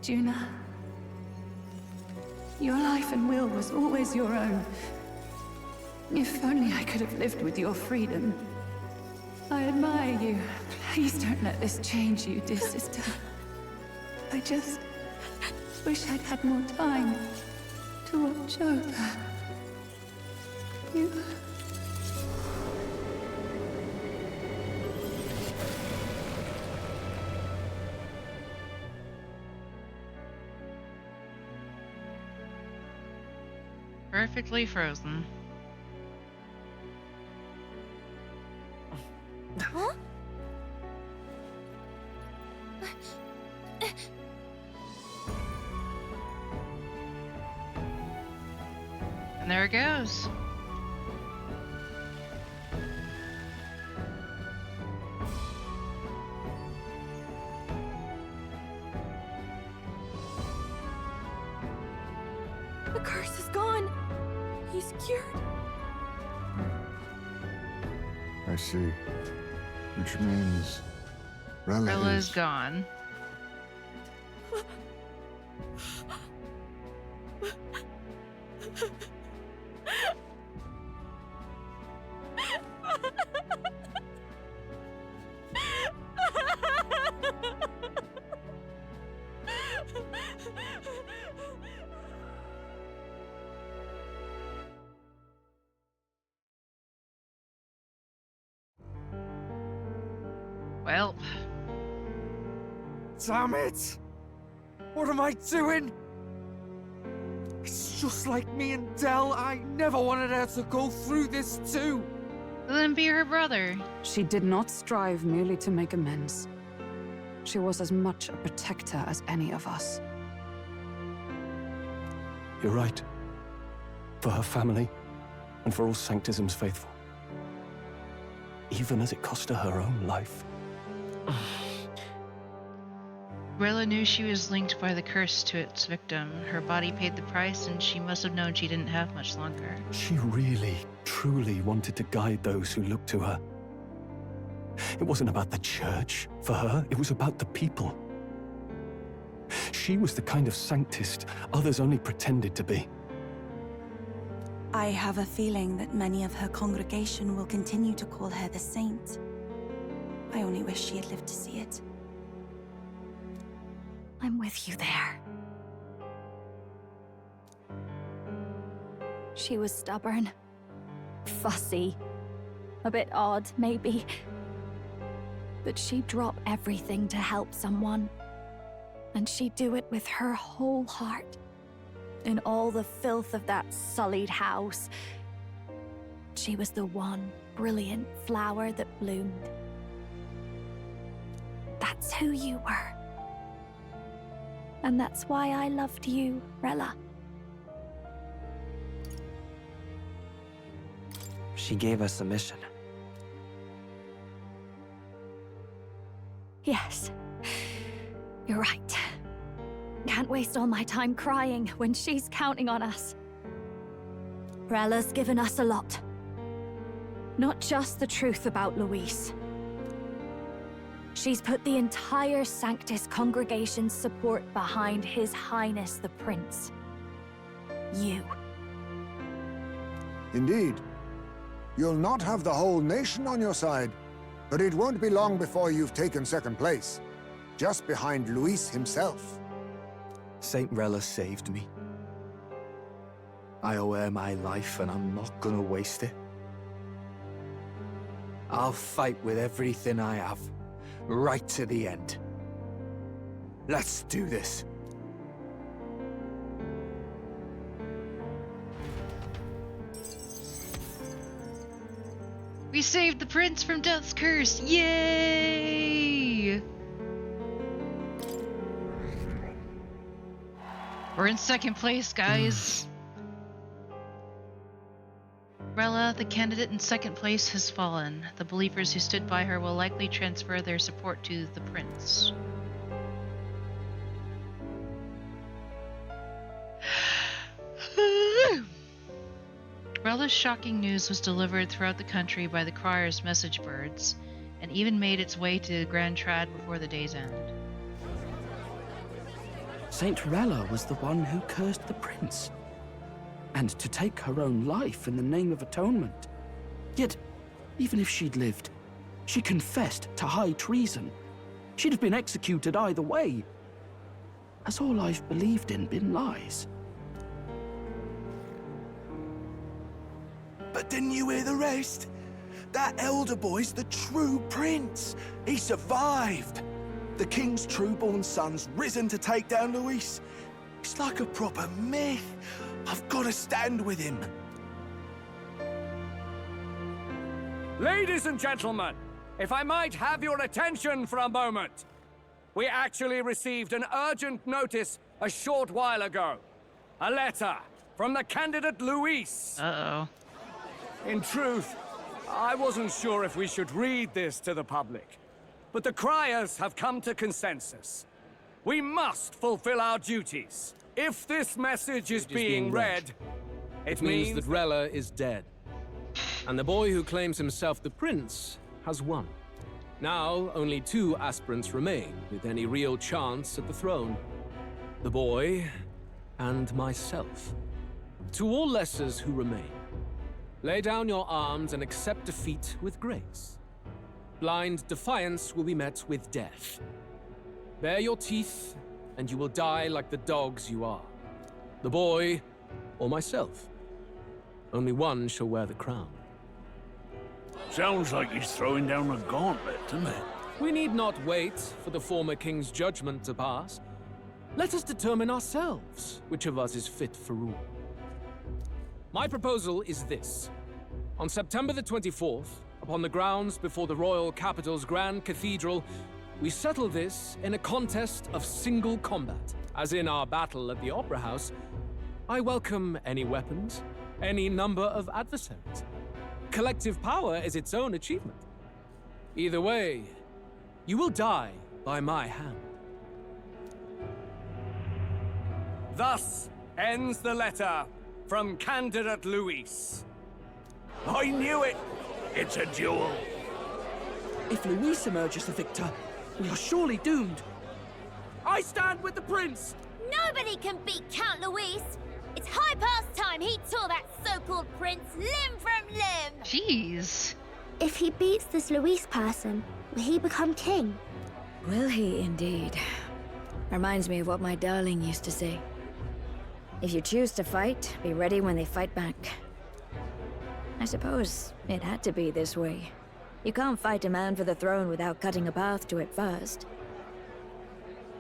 Juna. Your life and will was always your own. If only I could have lived with your freedom. I admire you. Please don't let this change you, dear sister. I just wish I'd had more time to watch over you. Perfectly frozen. Huh? And there it goes. The curse is gone. He's cured. I see. Which means Rella Rella's is gone. Well. Damn it! What am I doing? It's just like me and Dell. I never wanted her to go through this too. Then be her brother. She did not strive merely to make amends. She was as much a protector as any of us. You're right. For her family, and for all Sanctism's faithful. Even as it cost her her own life. Rella knew she was linked by the curse to its victim. Her body paid the price, and she must have known she didn't have much longer. She really, truly wanted to guide those who looked to her. It wasn't about the church, for her. It was about the people. She was the kind of Sanctist others only pretended to be. I have a feeling that many of her congregation will continue to call her the saint. I only wish she had lived to see it. I'm with you there. She was stubborn, fussy, a bit odd, maybe. But she'd drop everything to help someone. And she'd do it with her whole heart. In all the filth of that sullied house, she was the one brilliant flower that bloomed. That's who you were. And that's why I loved you, Rella. She gave us a mission. Yes, you're right. Can't waste all my time crying when she's counting on us. Rella's given us a lot. Not just the truth about Luis. She's put the entire Sanctus congregation's support behind His Highness the Prince. You. Indeed. You'll not have the whole nation on your side, but it won't be long before you've taken second place, just behind Luis himself. Saint Rella saved me. I owe her my life, and I'm not gonna waste it. I'll fight with everything I have, right to the end. Let's do this. We saved the prince from death's curse! Yay! We're in second place, guys. Rella, the candidate in second place, has fallen. The believers who stood by her will likely transfer their support to the prince. Rella's shocking news was delivered throughout the country by the crier's message birds, and even made its way to Grand Trad before the day's end. Saint Rella was the one who cursed the prince. And to take her own life in the name of atonement. Yet, even if she'd lived, she confessed to high treason. She'd have been executed either way. Has all I've believed in been lies? But didn't you hear the rest? That elder boy's the true prince. He survived. The king's true-born son's risen to take down Luis. It's like a proper myth. I've got to stand with him. Ladies and gentlemen, if I might have your attention for a moment. We actually received an urgent notice a short while ago. A letter from the candidate Luis. Uh-oh. In truth, I wasn't sure if we should read this to the public. But the criers have come to consensus. We must fulfill our duties. If this message is being read, it means that Rella is dead. And the boy who claims himself the prince has won. Now, only 2 aspirants remain with any real chance at the throne. The boy and myself. To all lessers who remain, lay down your arms and accept defeat with grace. Blind defiance will be met with death. Bare your teeth, and you will die like the dogs you are. The boy, or myself. Only one shall wear the crown. Sounds like he's throwing down a gauntlet, doesn't it? We need not wait for the former king's judgment to pass. Let us determine ourselves which of us is fit for rule. My proposal is this. On September the 24th, upon the grounds before the royal capital's grand cathedral, we settle this in a contest of single combat. As in our battle at the Opera House, I welcome any weapons, any number of adversaries. Collective power is its own achievement. Either way, you will die by my hand. Thus ends the letter from candidate Luis. I knew it! It's a duel. If Luis emerges the victor, we are surely doomed. I stand with the prince! Nobody can beat Count Luis! It's high past time he tore that so-called prince limb from limb! Jeez. If he beats this Luis person, will he become king? Will he indeed? Reminds me of what my darling used to say. If you choose to fight, be ready when they fight back. I suppose it had to be this way. You can't fight a man for the throne without cutting a path to it first.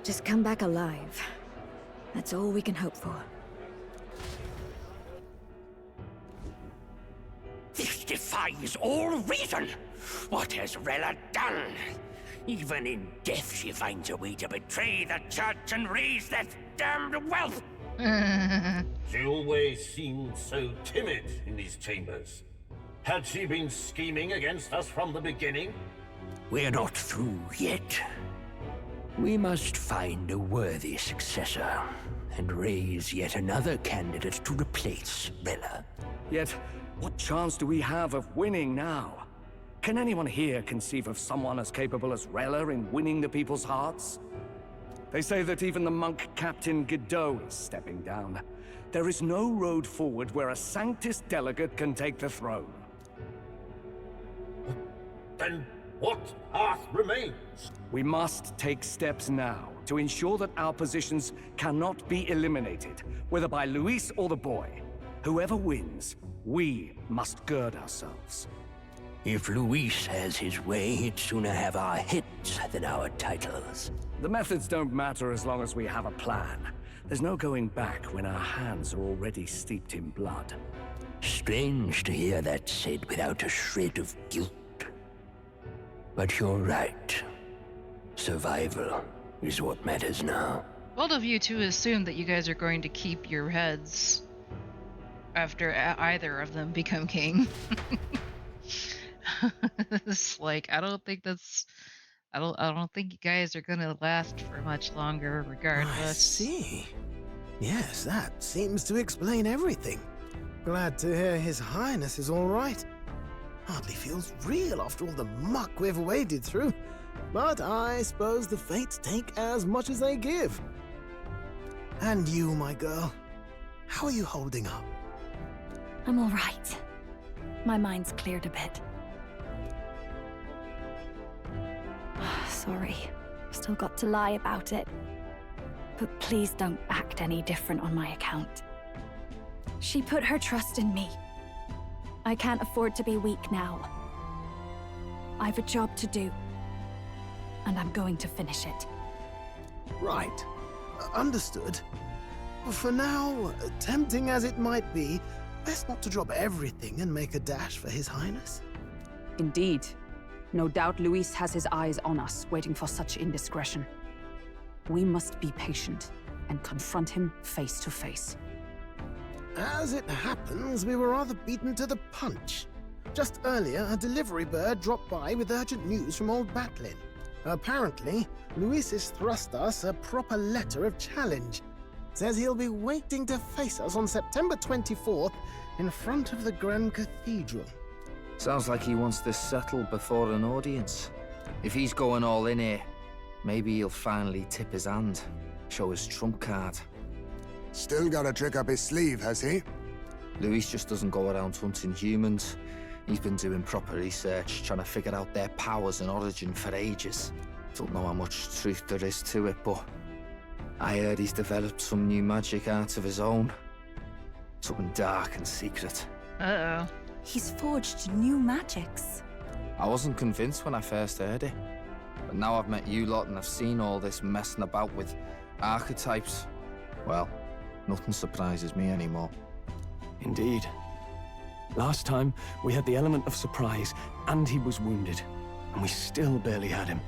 Just come back alive. That's all we can hope for. This defies all reason! What has Rella done? Even in death she finds a way to betray the church and raise that damned wealth! She always seemed so timid in these chambers. Had she been scheming against us from the beginning? We're not through yet. We must find a worthy successor, and raise yet another candidate to replace Rella. Yet, what chance do we have of winning now? Can anyone here conceive of someone as capable as Rella in winning the people's hearts? They say that even the monk Captain Godot is stepping down. There is no road forward where a Sanctus delegate can take the throne. Then what path remains? We must take steps now to ensure that our positions cannot be eliminated, whether by Luis or the boy. Whoever wins, we must gird ourselves. If Luis has his way, he'd sooner have our heads than our titles. The methods don't matter as long as we have a plan. There's no going back when our hands are already steeped in blood. Strange to hear that said without a shred of guilt. But you're right. Survival is what matters now. Bold of you to assume that you guys are going to keep your heads after either of them become king. It's like, I don't think you guys are gonna last for much longer regardless. I see. Yes, that seems to explain everything. Glad to hear His Highness is all right. Hardly feels real after all the muck we've waded through. But I suppose the fates take as much as they give. And you, my girl. How are you holding up? I'm all right. My mind's cleared a bit. Sorry. Still got to lie about it. But please don't act any different on my account. She put her trust in me. I can't afford to be weak now. I've a job to do. And I'm going to finish it. Right. Understood. For now, tempting as it might be, best not to drop everything and make a dash for His Highness. Indeed. No doubt Luis has his eyes on us, waiting for such indiscretion. We must be patient and confront him face to face. As it happens, we were rather beaten to the punch. Just earlier, a delivery bird dropped by with urgent news from old Batlin. Apparently, Luis has thrust us a proper letter of challenge. Says he'll be waiting to face us on September 24th in front of the Grand Cathedral. Sounds like he wants this settled before an audience. If he's going all in here, maybe he'll finally tip his hand, show his trump card. Still got a trick up his sleeve, has he? Luis just doesn't go around hunting humans. He's been doing proper research, trying to figure out their powers and origin for ages. Don't know how much truth there is to it, but I heard he's developed some new magic art of his own. Something dark and secret. Uh-oh. He's forged new magics. I wasn't convinced when I first heard it. But now I've met you lot and I've seen all this messing about with archetypes. Well, nothing surprises me anymore. Indeed. Last time, we had the element of surprise, and he was wounded. And we still barely had him.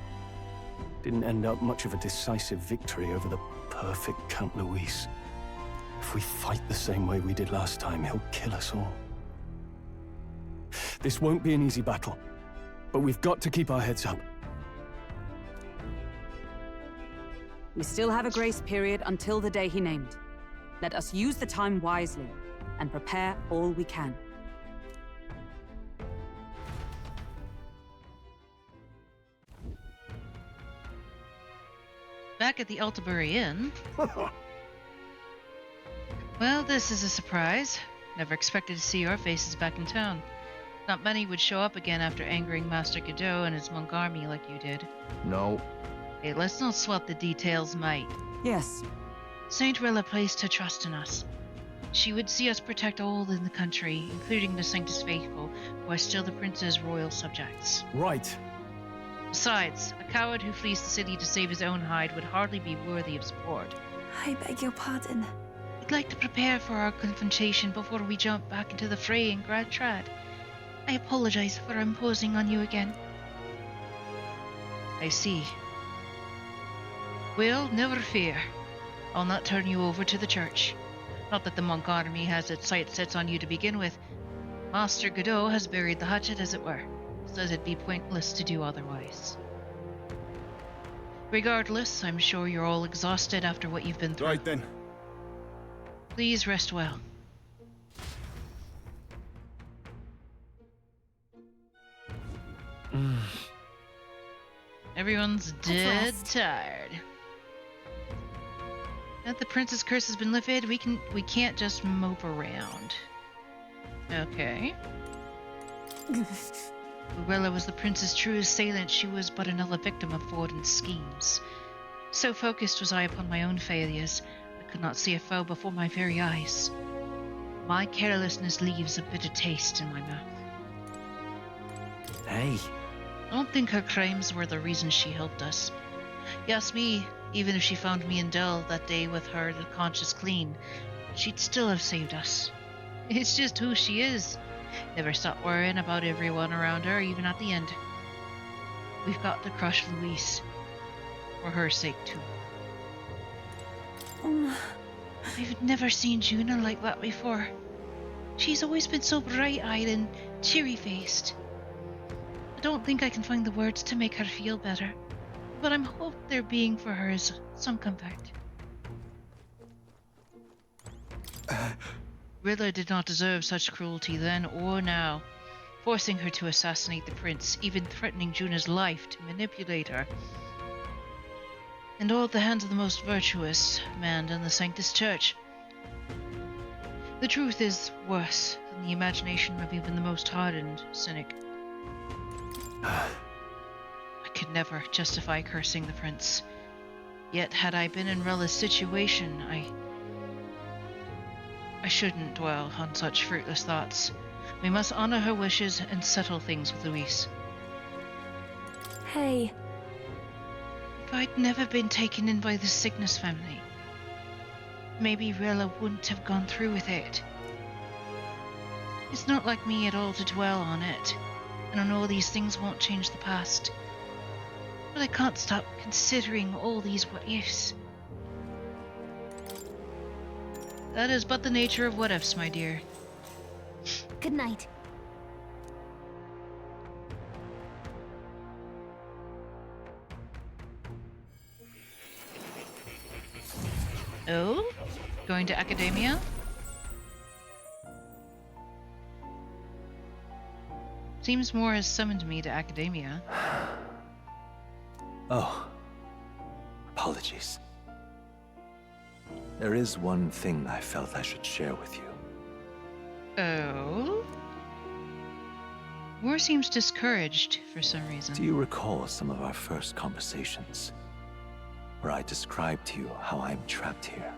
Didn't end up much of a decisive victory over the perfect Count Luis. If we fight the same way we did last time, he'll kill us all. This won't be an easy battle, but we've got to keep our heads up. We still have a grace period until the day he named. Let us use the time wisely and prepare all we can. Back at the Altabury Inn. Well, this is a surprise. Never expected to see your faces back in town. Not many would show up again after angering Master Godot and his monk army like you did. No. Hey, let's not swap the details, mate. Yes. Saint Rilla placed her trust in us. She would see us protect all in the country, including the Sanctus Faithful, who are still the prince's royal subjects. Right. Besides, a coward who flees the city to save his own hide would hardly be worthy of support. I beg your pardon. We'd like to prepare for our confrontation before we jump back into the fray in Grad Trad. I apologize for imposing on you again. I see. Well, never fear. I'll not turn you over to the church. Not that the monk army has its sights set on you to begin with. Master Godot has buried the hatchet, as it were, so it'd be pointless to do otherwise. Regardless, I'm sure you're all exhausted after what you've been through. Right then. Please rest well. Everyone's dead tired. Now that the prince's curse has been lifted, we can't just mope around. Okay. Rilla was the prince's true assailant. She was but another victim of Forden's schemes. So focused was I upon my own failures, I could not see a foe before my very eyes. My carelessness leaves a bitter taste in my mouth. Hey. I don't think her crimes were the reason she helped us. You ask me, even if she found me and Dell that day with her conscience clean, she'd still have saved us. It's just who she is. Never stopped worrying about everyone around her, even at the end. We've got to crush Luis. For her sake, too. I've never seen Juna like that before. She's always been so bright-eyed and cheery-faced. I don't think I can find the words to make her feel better, but I'm hope their being for her is some comfort. Rilla did not deserve such cruelty then or now, forcing her to assassinate the prince, even threatening Juna's life to manipulate her. and all at the hands of the most virtuous man in the Sanctus Church. The truth is worse than the imagination of even the most hardened cynic. I could never justify cursing the prince. Yet, had I been in Rella's situation, I shouldn't dwell on such fruitless thoughts. We must honor her wishes and settle things with Luis. Hey. If I'd never been taken in by the Cygnus family, maybe Rella wouldn't have gone through with it. It's not like me at all to dwell on it, and I know these things won't change the past. But I can't stop considering all these what-ifs. That is but the nature of what-ifs, my dear. Good night. Oh? Going to academia? Seems more has summoned me to academia. Oh. Apologies. There is one thing I felt I should share with you. Oh? Moore seems discouraged for some reason. Do you recall some of our first conversations? Where I described to you how I'm trapped here?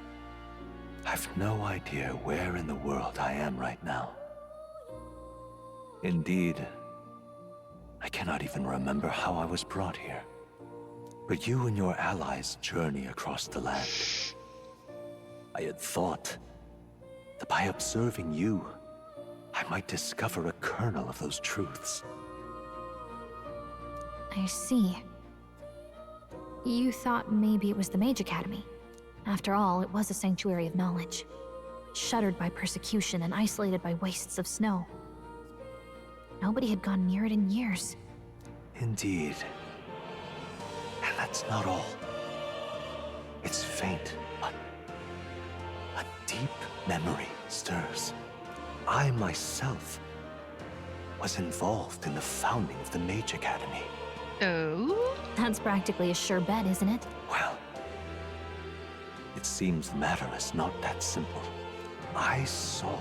I've no idea where in the world I am right now. Indeed, I cannot even remember how I was brought here. But you and your allies journey across the land. I had thought that by observing you, I might discover a kernel of those truths. I see. You thought maybe it was the Mage Academy. After all, it was a sanctuary of knowledge. Shuttered by persecution and isolated by wastes of snow. Nobody had gone near it in years. Indeed. And that's not all. It's faint, but a deep memory stirs. I myself was involved in the founding of the Mage Academy. Oh? That's practically a sure bet, isn't it? Well, it seems the matter is not that simple. I saw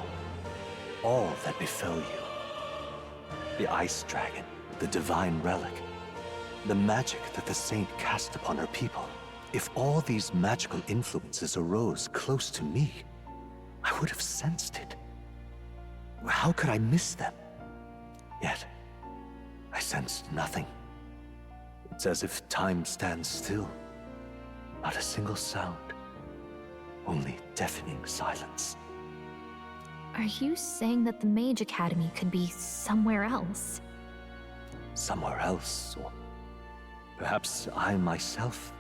all that befell you. The Ice Dragon, the Divine Relic, the magic that the Saint cast upon her people. If all these magical influences arose close to me, I would have sensed it. How could I miss them? Yet, I sensed nothing. It's as if time stands still. Not a single sound. Only deafening silence. Are you saying that the Mage Academy could be somewhere else? Somewhere else, or perhaps I myself?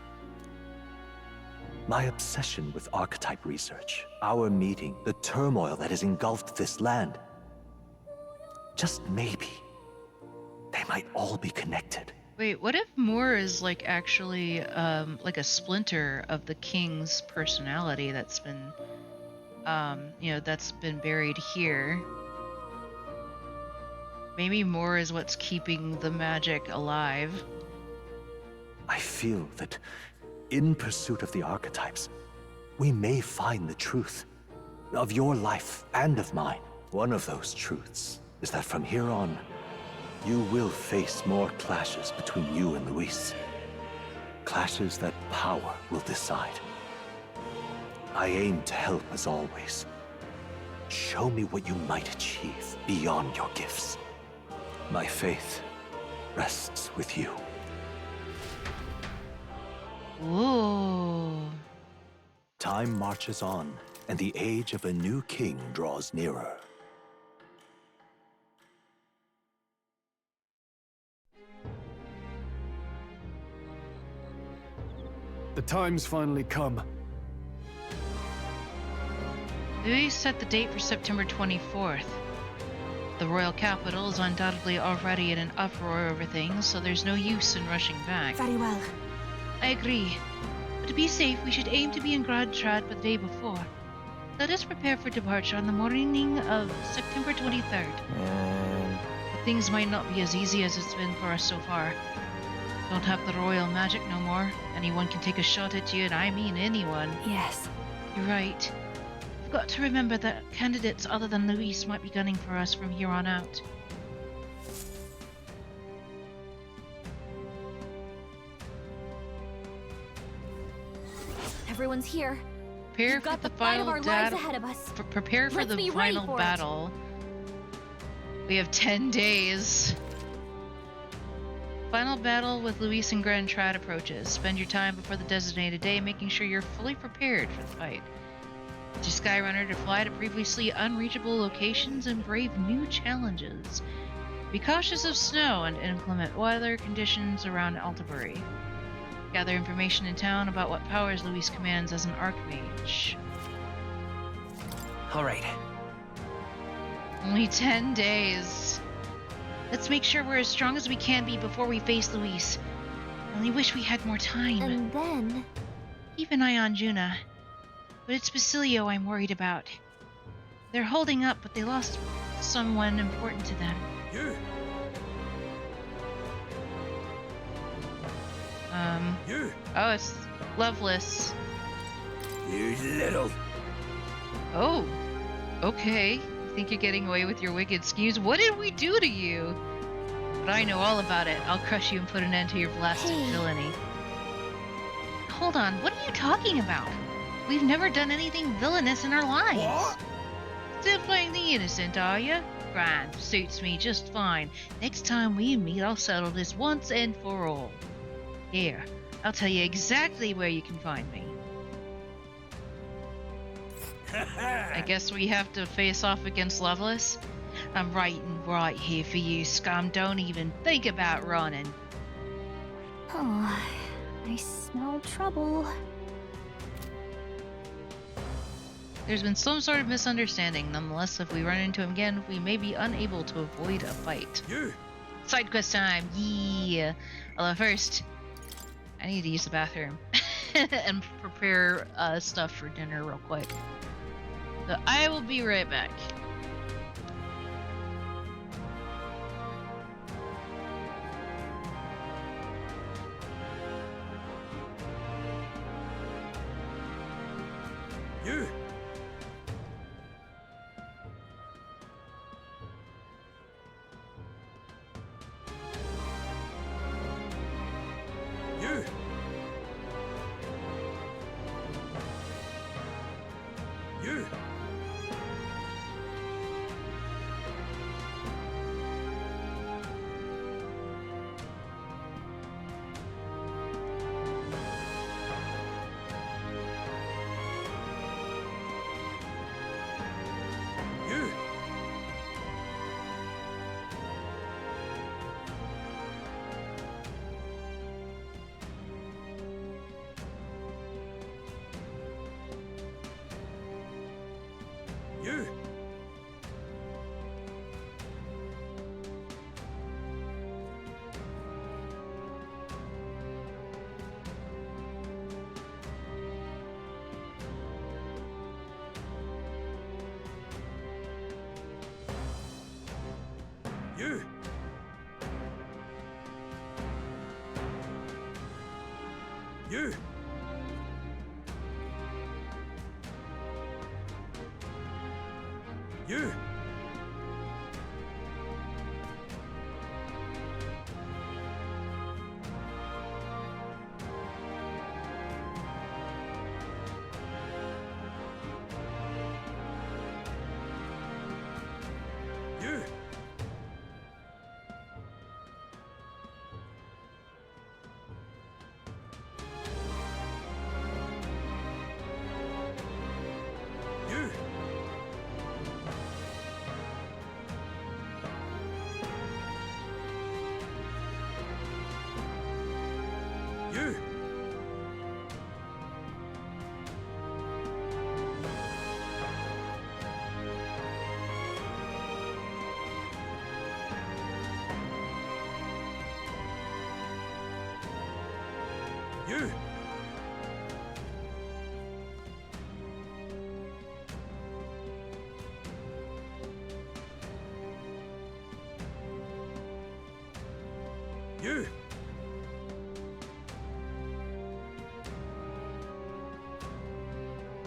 My obsession with archetype research, our meeting, the turmoil that has engulfed this land. Just maybe, they might all be connected. Wait, what if Moore is like actually like a splinter of the king's personality that's been that's been buried here? Maybe Moore is what's keeping the magic alive. I feel that in pursuit of the archetypes, we may find the truth of your life and of mine. One of those truths is that from here on, you will face more clashes between you and Luis. Clashes that power will decide. I aim to help as always. Show me what you might achieve beyond your gifts. My faith rests with you. Ooh. Time marches on, and the age of a new king draws nearer. The time's finally come. Luis set the date for September 24th. The royal capital is undoubtedly already in an uproar over things, so there's no use in rushing back. Very well. I agree. But to be safe, we should aim to be in Grad Trad by the day before. Let us prepare for departure on the morning of September 23rd. But things might not be as easy as it's been for us so far. Don't have the royal magic no more. Anyone can take a shot at you, and I mean anyone. Yes. You're right. We've got to remember that candidates other than Luis might be gunning for us from here on out. Everyone's here. Prepare We've for got the the fight of final our lives ahead of us. Prepare for Let's the be ready final for it. battle. We have 10 days. Final battle with Luis and Grand Trad approaches. Spend your time before the designated day making sure you're fully prepared for the fight. Use your Skyrunner to fly to previously unreachable locations and brave new challenges. Be cautious of snow and inclement weather conditions around Altabury. Gather information in town about what powers Luis commands as an Archmage. Alright. Only 10 days. Let's make sure we're as strong as we can be before we face Luis. I only wish we had more time. And then... Keep an eye on Juna. But it's Basilio I'm worried about. They're holding up, but they lost someone important to them. You! You! Oh, it's Loveless. You little... Oh. Okay. You think you're getting away with your wicked schemes? What did we do to you? But I know all about it. I'll crush you and put an end to your blasted villainy. Hold on, what are you talking about? We've never done anything villainous in our lives. What? Still playing the innocent, are you? Grand, suits me just fine. Next time we meet, I'll settle this once and for all. Here, I'll tell you exactly where you can find me. I guess we have to face off against Loveless? I'm waiting right here for you, scum. Don't even think about running. Oh, I smell trouble. There's been some sort of misunderstanding. Nonetheless, if we run into him again, we may be unable to avoid a fight. You! Side quest time, yeah. Although first, I need to use the bathroom and prepare stuff for dinner real quick. So I will be right back. You! You! You! You! You! You! You! You! You! You! You! You! You!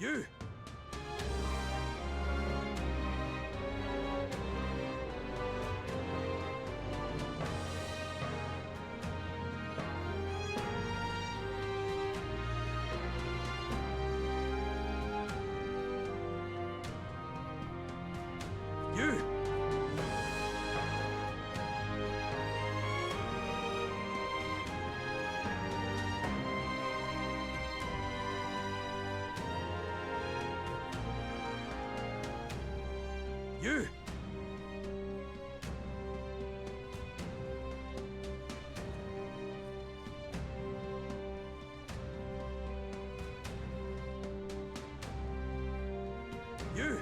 You! You! You! You!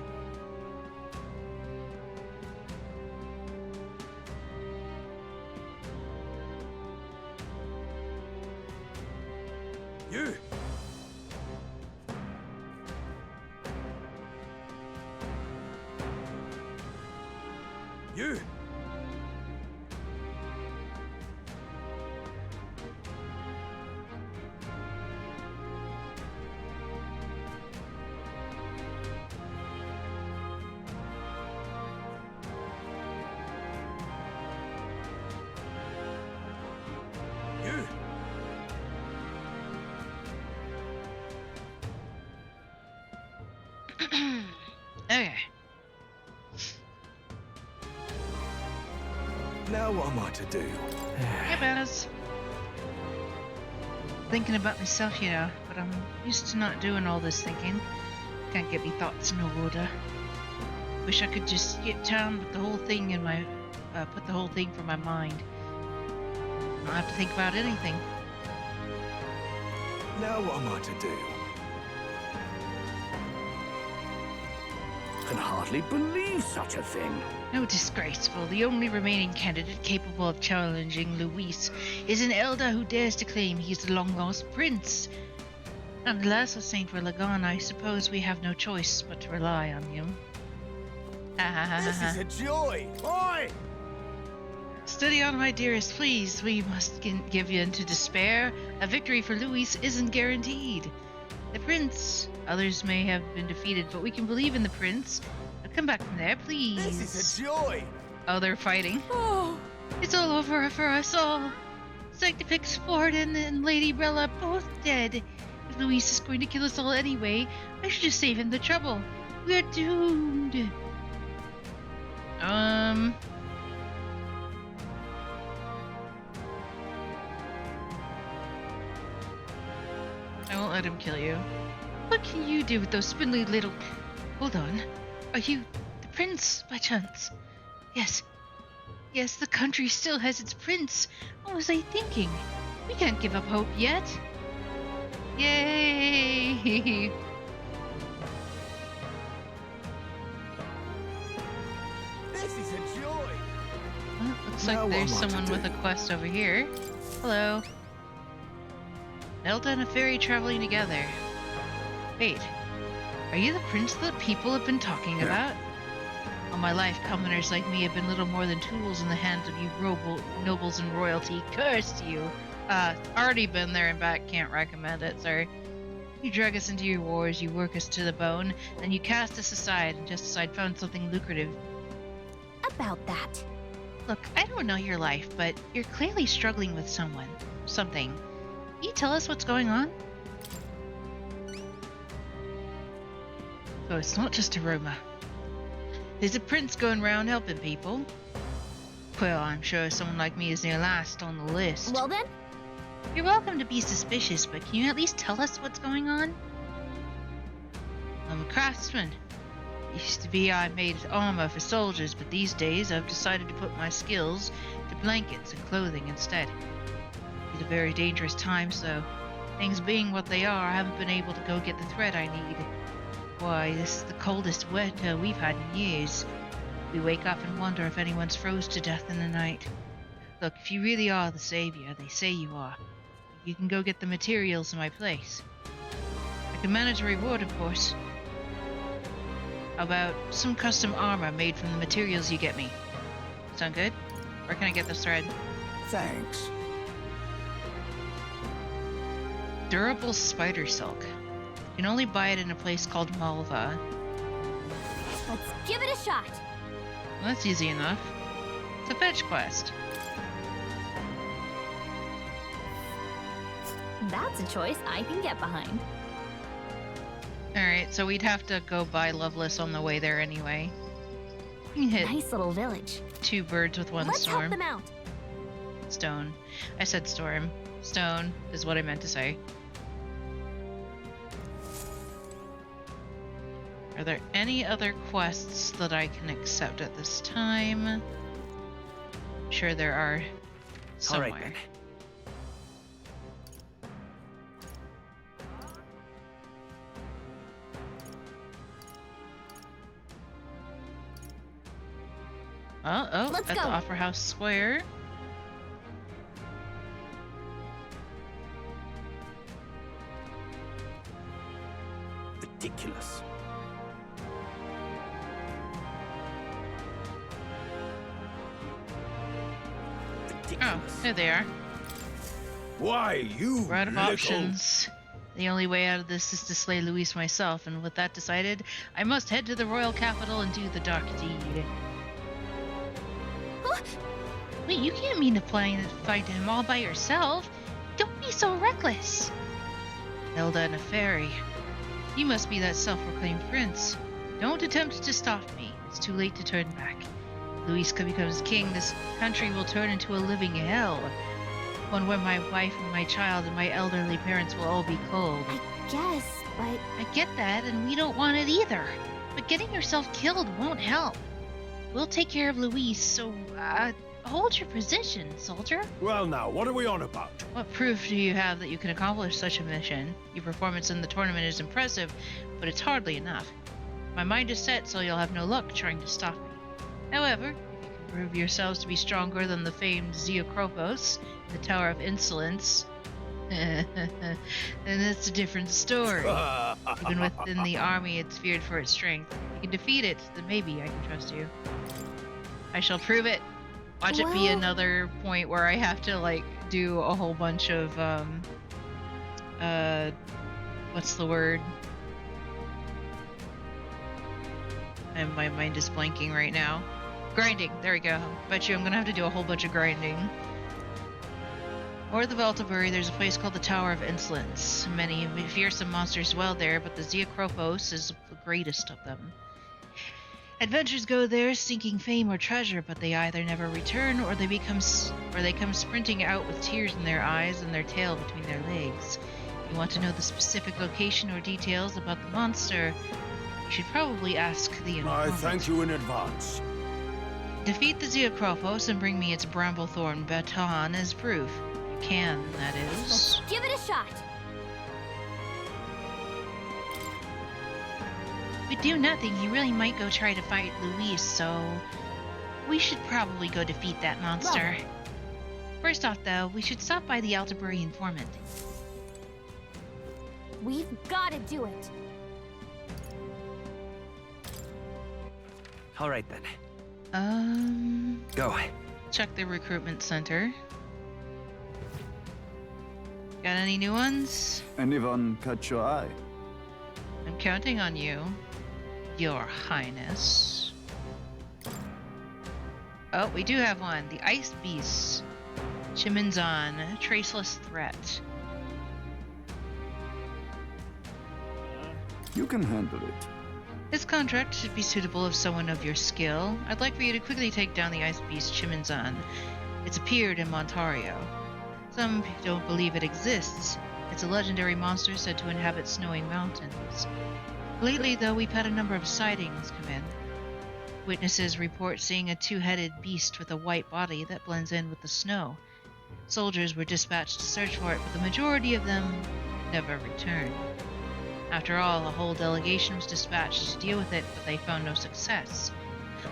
You! You! You! Okay. Now what am I to do? Hey, Baz. Thinking about myself, you know, but I'm used to not doing all this thinking. Can't get me thoughts in order. Wish I could just get down with the whole thing in my, put the whole thing from my mind. I don't have to think about anything. Now what am I to do? Can hardly believe such a thing. How disgraceful. The only remaining candidate capable of challenging Luis is an elder who dares to claim he's the long-lost prince. Unless with Saint Relagon, I suppose we have no choice but to rely on him. This is a joy! Oi! Steady on, my dearest, please. We must give in to despair. A victory for Luis isn't guaranteed. The prince. Others may have been defeated, but we can believe in the prince. Now come back from there, please. This is a joy! Oh, they're fighting. Oh, It's all over for us all. Sanctifix Forden and Lady Rella both dead. If Luis is going to kill us all anyway, I should just save him the trouble. We're doomed. I won't let him kill you. What can you do with those spindly little... Hold on. Are you the prince, by chance? Yes. Yes, the country still has its prince. What was I thinking? We can't give up hope yet. Yay! This is a joy! Well, looks Now like what there's am I to someone with a do? quest over here. Hello. Nelda and a fairy traveling together. Wait, are you the prince that people have been talking about? All my life, commoners like me have been little more than tools in the hands of you nobles and royalty. Curse you! Already been there and back, can't recommend it, sir. You drag us into your wars, you work us to the bone, then you cast us aside just as I'd found something lucrative. About that. Look, I don't know your life, but you're clearly struggling with something. Can you tell us what's going on? Oh, it's not just a rumor. There's a prince going around helping people. Well, I'm sure someone like me is near last on the list. Well then? You're welcome to be suspicious, but can you at least tell us what's going on? I'm a craftsman. Used to be I made armor for soldiers, but these days I've decided to put my skills to blankets and clothing instead. It's a very dangerous time, so things being what they are, I haven't been able to go get the thread I need. Why, this is the coldest winter we've had in years. We wake up and wonder if anyone's froze to death in the night. Look, if you really are the savior they say you are, you can go get the materials in my place. I can manage a reward, of course. How about some custom armor made from the materials you get me? Sound good? Where can I get this thread? Thanks. Durable spider silk. You can only buy it in a place called Malva. Let's give it a shot. Well, that's easy enough. It's a fetch quest. That's a choice I can get behind. Alright, so we'd have to go buy Loveless on the way there anyway. You can hit Nice little village. 2 birds with one Let's storm. help them out. Stone. I said storm. Stone is what I meant to say. Are there any other quests that I can accept at this time? I'm sure there are somewhere. All right, then. Oh, Let's at go. the Opera House Square. Ridiculous. Oh, there they are. Why, you We're out of little... options. The only way out of this is to slay Luis myself, and with that decided, I must head to the royal capital and do the dark deed. Wait, you can't mean to plan to fight him all by yourself. Don't be so reckless. Hilda and a fairy. You must be that self-proclaimed prince. Don't attempt to stop me. It's too late to turn back. Luis becomes king, this country will turn into a living hell. One where my wife and my child and my elderly parents will all be cold. I guess, but... I get that, and we don't want it either. But getting yourself killed won't help. We'll take care of Luis, so, hold your position, soldier. Well now, what are we on about? What proof do you have that you can accomplish such a mission? Your performance in the tournament is impressive, but it's hardly enough. My mind is set, so you'll have no luck trying to stop me. However, if you can prove yourselves to be stronger than the famed Zeokropos, the Tower of Insolence, then it's a different story. Even within the army, it's feared for its strength. If you can defeat it, then maybe I can trust you. I shall prove it. Watch it be another point where I have to, like, do a whole bunch of, what's the word? And my mind is blanking right now. Grinding, there we go. Bet you I'm gonna have to do a whole bunch of grinding. Or the Veltabury, there's a place called the Tower of Insolence. Many fearsome monsters dwell there, but the Zeokropos is the greatest of them. Adventurers go there seeking fame or treasure, but they either never return or they come sprinting out with tears in their eyes and their tail between their legs. If you want to know the specific location or details about the monster, you should probably ask the informant. I thank you in advance. Defeat the Zeokropos and bring me its bramblethorn baton as proof. You can, that is. Let's give it a shot. If we do nothing, he really might go try to fight Luis, so we should probably go defeat that monster. First off, though, we should stop by the Altabury informant. We've got to do it. All right then. Go. Go. Check the recruitment center. Got any new ones? Anyone catch your eye? I'm counting on you, Your Highness. Oh, we do have one. The Ice Beast. Chiminzan, traceless threat. You can handle it. This contract should be suitable of someone of your skill. I'd like for you to quickly take down the Ice Beast Chiminzan. It's appeared in Montario. Some don't believe it exists. It's a legendary monster said to inhabit snowy mountains. Lately, though, we've had a number of sightings come in. Witnesses report seeing a two-headed beast with a white body that blends in with the snow. Soldiers were dispatched to search for it, but the majority of them never returned. After all, a whole delegation was dispatched to deal with it, but they found no success.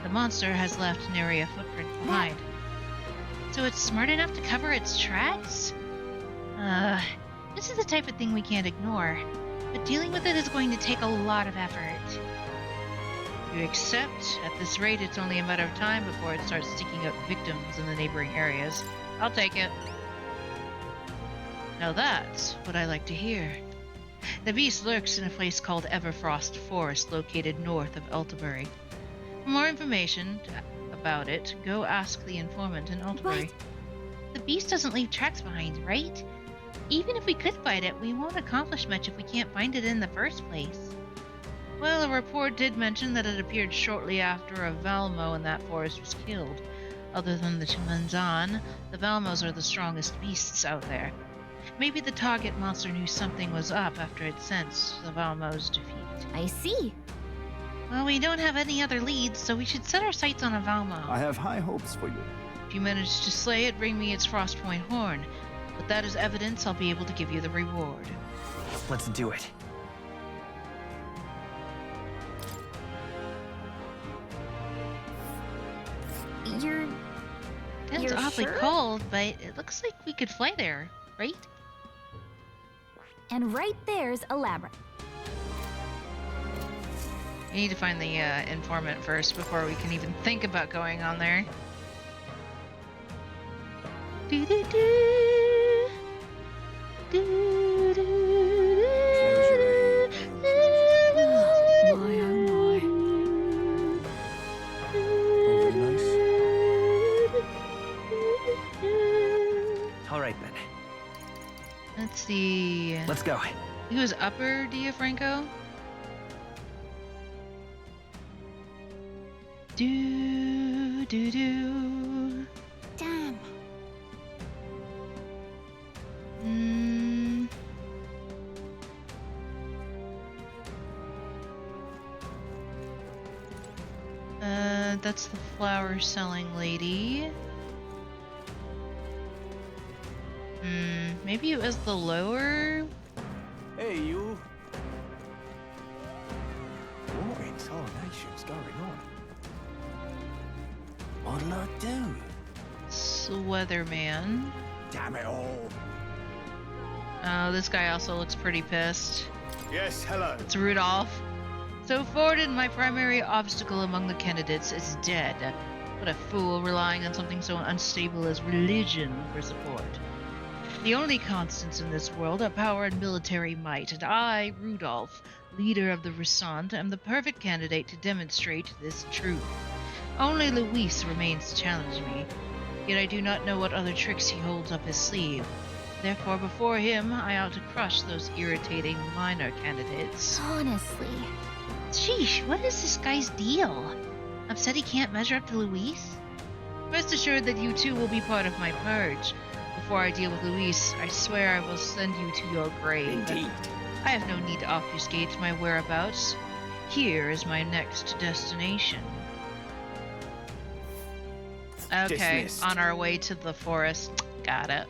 The monster has left nary a footprint behind. So it's smart enough to cover its tracks? This is the type of thing we can't ignore, but dealing with it is going to take a lot of effort. You accept? At this rate, it's only a matter of time before it starts sticking up victims in the neighboring areas. I'll take it. Now that's what I like to hear. The beast lurks in a place called Everfrost Forest, located north of Elterbury. For more information about it, go ask the informant in Elterbury. The beast doesn't leave tracks behind, right? Even if we could fight it, we won't accomplish much if we can't find it in the first place. Well, a report did mention that it appeared shortly after a Valmo in that forest was killed. Other than the Chimanzan, the Valmos are the strongest beasts out there. Maybe the target monster knew something was up after it sensed the Valmo's defeat. I see. Well, we don't have any other leads, so we should set our sights on a Valmo. I have high hopes for you. If you manage to slay it, bring me its Frostpoint horn. With that as evidence, I'll be able to give you the reward. Let's do it. It's awfully cold, but it looks like we could fly there, right? And right there's a labyrinth. We need to find the informant first before we can even think about going on there. Do do do. Do do do. My oh my. All right then. Let's see. Let's go. He was upper Diafranco. Do do do. Damn. That's the flower selling lady. Maybe it was the lower. Hey, you. What in tarnation's going on? What'll I do? Weatherman. Damn it all. Oh, this guy also looks pretty pissed. Yes, hello. It's Rudolph. So Forden, my primary obstacle among the candidates, is dead. What a fool, relying on something so unstable as religion for support. The only constants in this world are power and military might, and I, Rudolph, leader of the Resant, am the perfect candidate to demonstrate this truth. Only Luis remains to challenge me, yet I do not know what other tricks he holds up his sleeve. Therefore, before him, I ought to crush those irritating minor candidates. Honestly. Sheesh, what is this guy's deal? Upset he can't measure up to Luis? Rest assured that you too will be part of my purge. Before I deal with Luis, I swear I will send you to your grave. Indeed. I have no need to obfuscate my whereabouts. Here is my next destination. Okay, Dismissed. On our way to the forest. Got it.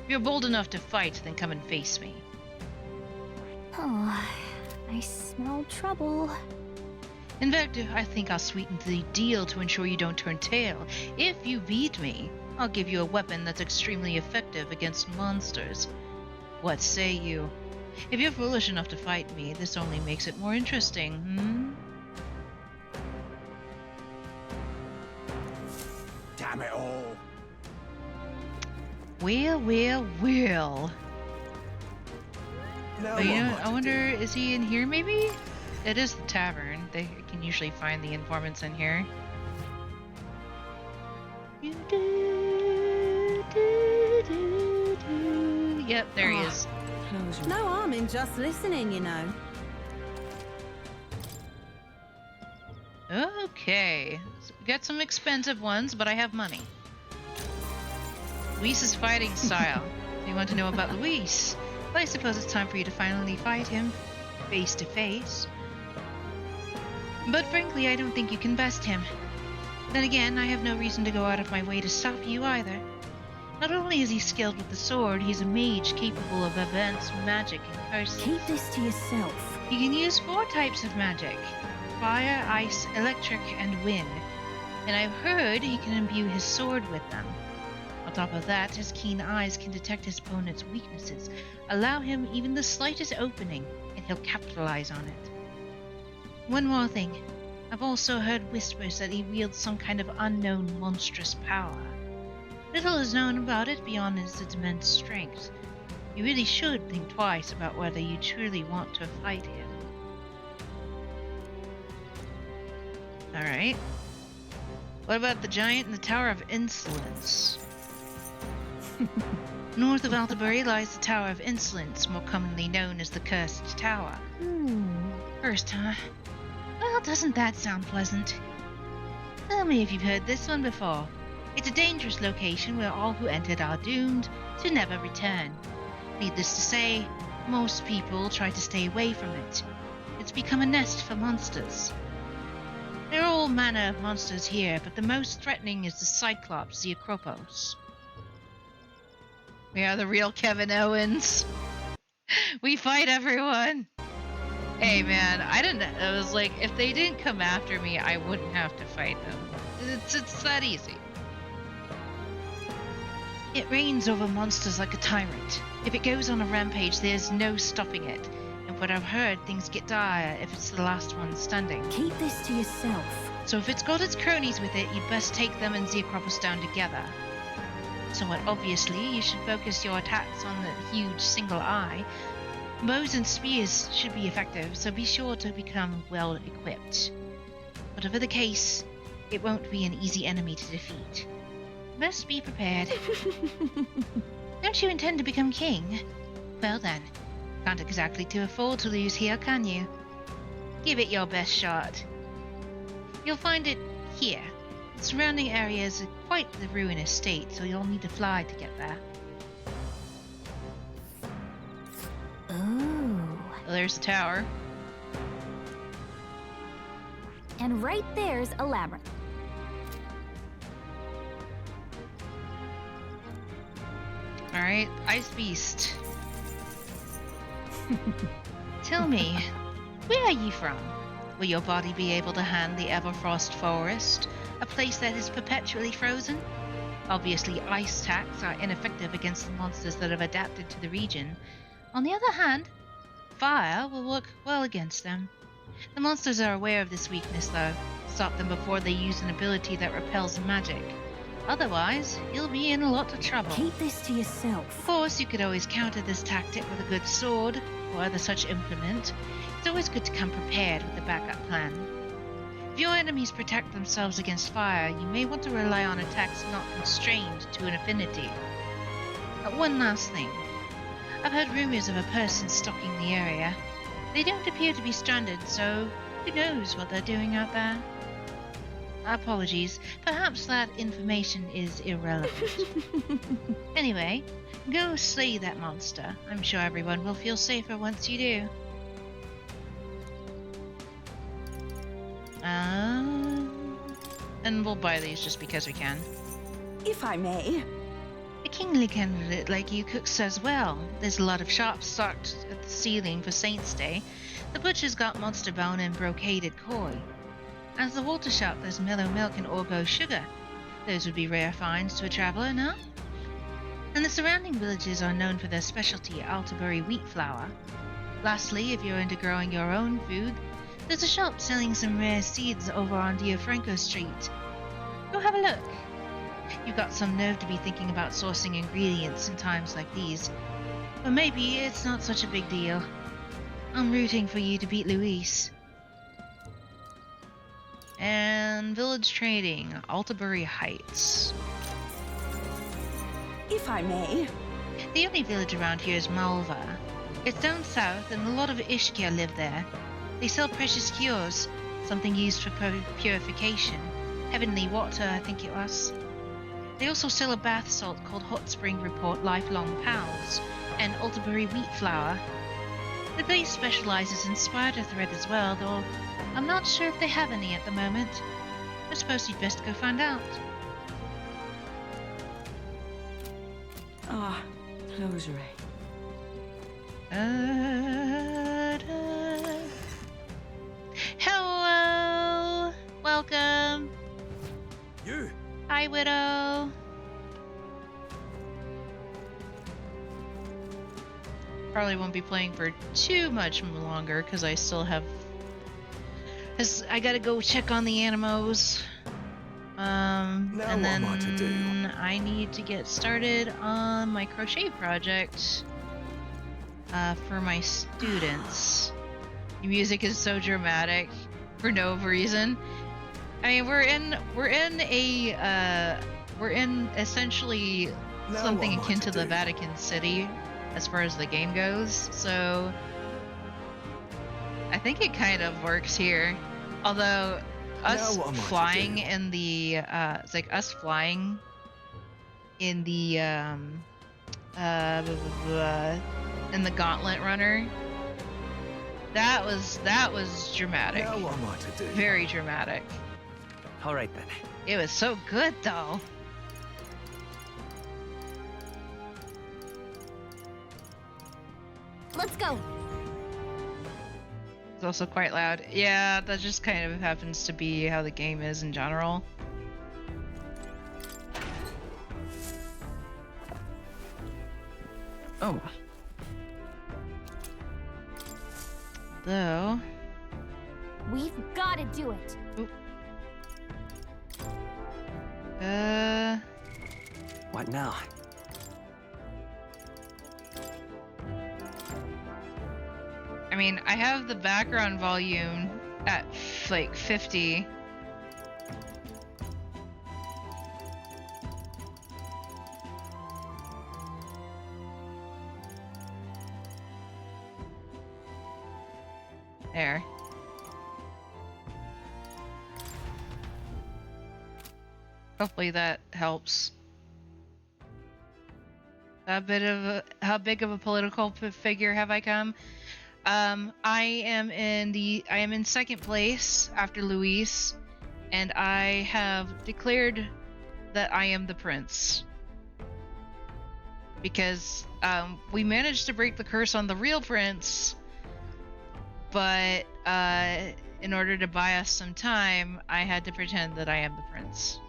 If you're bold enough to fight, then come and face me. Oh, I smell trouble. In fact, I think I'll sweeten the deal to ensure you don't turn tail. If you beat me, I'll give you a weapon that's extremely effective against monsters. What say you? If you're foolish enough to fight me, this only makes it more interesting, Damn it all. Well. Now But you what know, am I to wonder, is he in here maybe? It is the tavern. They can usually find the informants in here. Yep, there he is. No harm in just listening, you know. Okay, so we got some expensive ones, but I have money. Luis's fighting style. So you want to know about Luis? Well, I suppose it's time for you to finally fight him face to face. But frankly, I don't think you can best him. Then again, I have no reason to go out of my way to stop you either. Not only is he skilled with the sword, he's a mage capable of advanced magic and curses. Keep this to yourself. He can use 4 types of magic: fire, ice, electric, and wind. And I've heard he can imbue his sword with them. On top of that, his keen eyes can detect his opponent's weaknesses, allow him even the slightest opening, and he'll capitalize on it. One more thing. I've also heard whispers that he wields some kind of unknown monstrous power. Little is known about it beyond his immense strength. You really should think twice about whether you truly want to fight him. Alright. What about the giant in the Tower of Insolence? North of Altabury lies the Tower of Insolence, more commonly known as the Cursed Tower. Cursed, huh? Well, doesn't that sound pleasant? Tell me if you've heard this one before. It's a dangerous location where all who entered are doomed to never return. Needless to say, most people try to stay away from it. It's become a nest for monsters. There are all manner of monsters here, but the most threatening is the Cyclops, the Acropos. We are the real Kevin Owens. We fight everyone. Hey man, I was like, if they didn't come after me, I wouldn't have to fight them. It's that easy. It reigns over monsters like a tyrant. If it goes on a rampage, there's no stopping it. And what I've heard, things get dire if it's the last one standing. Keep this to yourself. So if it's got its cronies with it, you'd best take them and Acropos down together. Somewhat obviously, you should focus your attacks on the huge single eye. Bows and spears should be effective, so be sure to become well equipped. Whatever the case, it won't be an easy enemy to defeat. Best be prepared. Don't you intend to become king? Well then, can't exactly afford to lose here, can you? Give it your best shot. You'll find it here. The surrounding area is quite the ruinous state, so you'll need to fly to get there. Ooh. Well, there's the tower. And right there's a labyrinth. Alright, Ice Beast. Tell me, where are you from? Will your body be able to handle the Everfrost Forest, a place that is perpetually frozen? Obviously, ice attacks are ineffective against the monsters that have adapted to the region. On the other hand, fire will work well against them. The monsters are aware of this weakness, though. Stop them before they use an ability that repels magic. Otherwise, you'll be in a lot of trouble. Keep this to yourself. Of course, you could always counter this tactic with a good sword, or other such implement. It's always good to come prepared with a backup plan. If your enemies protect themselves against fire, you may want to rely on attacks not constrained to an affinity. One last thing. I've heard rumors of a person stalking the area. They don't appear to be stranded, so who knows what they're doing out there? Apologies, perhaps that information is irrelevant. Anyway, go slay that monster. I'm sure everyone will feel safer once you do. And we'll buy these just because we can. If I may. A kingly candidate like you cooks as well. There's a lot of shops stocked at the ceiling for Saints' Day. The butcher's got monster bone and brocaded koi. As the water shop, there's mellow milk and Orgo sugar. Those would be rare finds to a traveler, no? And the surrounding villages are known for their specialty, Altabury wheat flour. Lastly, if you're into growing your own food, there's a shop selling some rare seeds over on Diafranco Street. Go have a look. You've got some nerve to be thinking about sourcing ingredients in times like these. But maybe it's not such a big deal. I'm rooting for you to beat Luis. And village trading, Altabury Heights. If I may. The only village around here is Malva. It's down south, and a lot of Ishkia live there. They sell precious cures, something used for purification. Heavenly water, I think it was. They also sell a bath salt called Hot Spring Report Lifelong Pals, and Altabury wheat flour. The place specializes in spider thread as well, though I'm not sure if they have any at the moment. I suppose you'd best go find out. Ah, closure. Hello! Welcome! You! Hi, Widow! Probably won't be playing for too much longer, because I still have... I gotta go check on the animos. And then I need to get started on my crochet project. For my students, the music is so dramatic for no reason. I mean, we're in essentially something akin to the Vatican City as far as the game goes. So I think it kind of works here. Although us flying in the it's like us flying in the in the Gauntlet Runner. That was dramatic. Now what am I to do? Very dramatic. All right then. It was so good though. Let's go. It's also quite loud. Yeah, that just kind of happens to be how the game is in general. Oh. Though. We've got to do it. Oop. What now? I mean, I have the background volume at like 50. There. Hopefully that helps. How big of a political figure have I come? I am in second place after Luis, and I have declared that I am the prince. Because we managed to break the curse on the real prince, but in order to buy us some time, I had to pretend that I am the prince.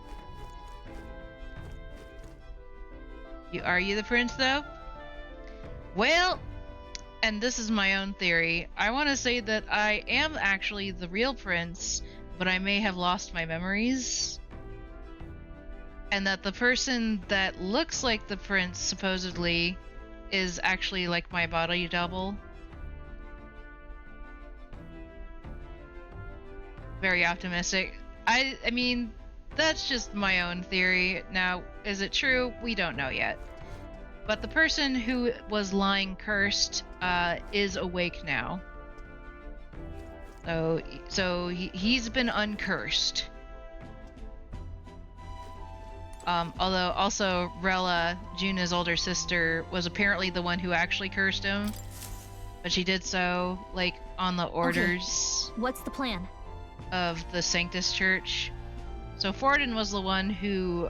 Are you the prince, though? Well, and this is my own theory. I want to say that I am actually the real prince, but I may have lost my memories. And that the person that looks like the prince, supposedly, is actually like my body double. Very optimistic. I mean, that's just my own theory. Now, is it true? We don't know yet. But the person who was lying cursed is awake now. So he's been uncursed. Although also Rella, Juna's older sister, was apparently the one who actually cursed him. But she did so, like, on the orders. Okay. What's the plan? Of the Sanctus Church. So Forden was the one who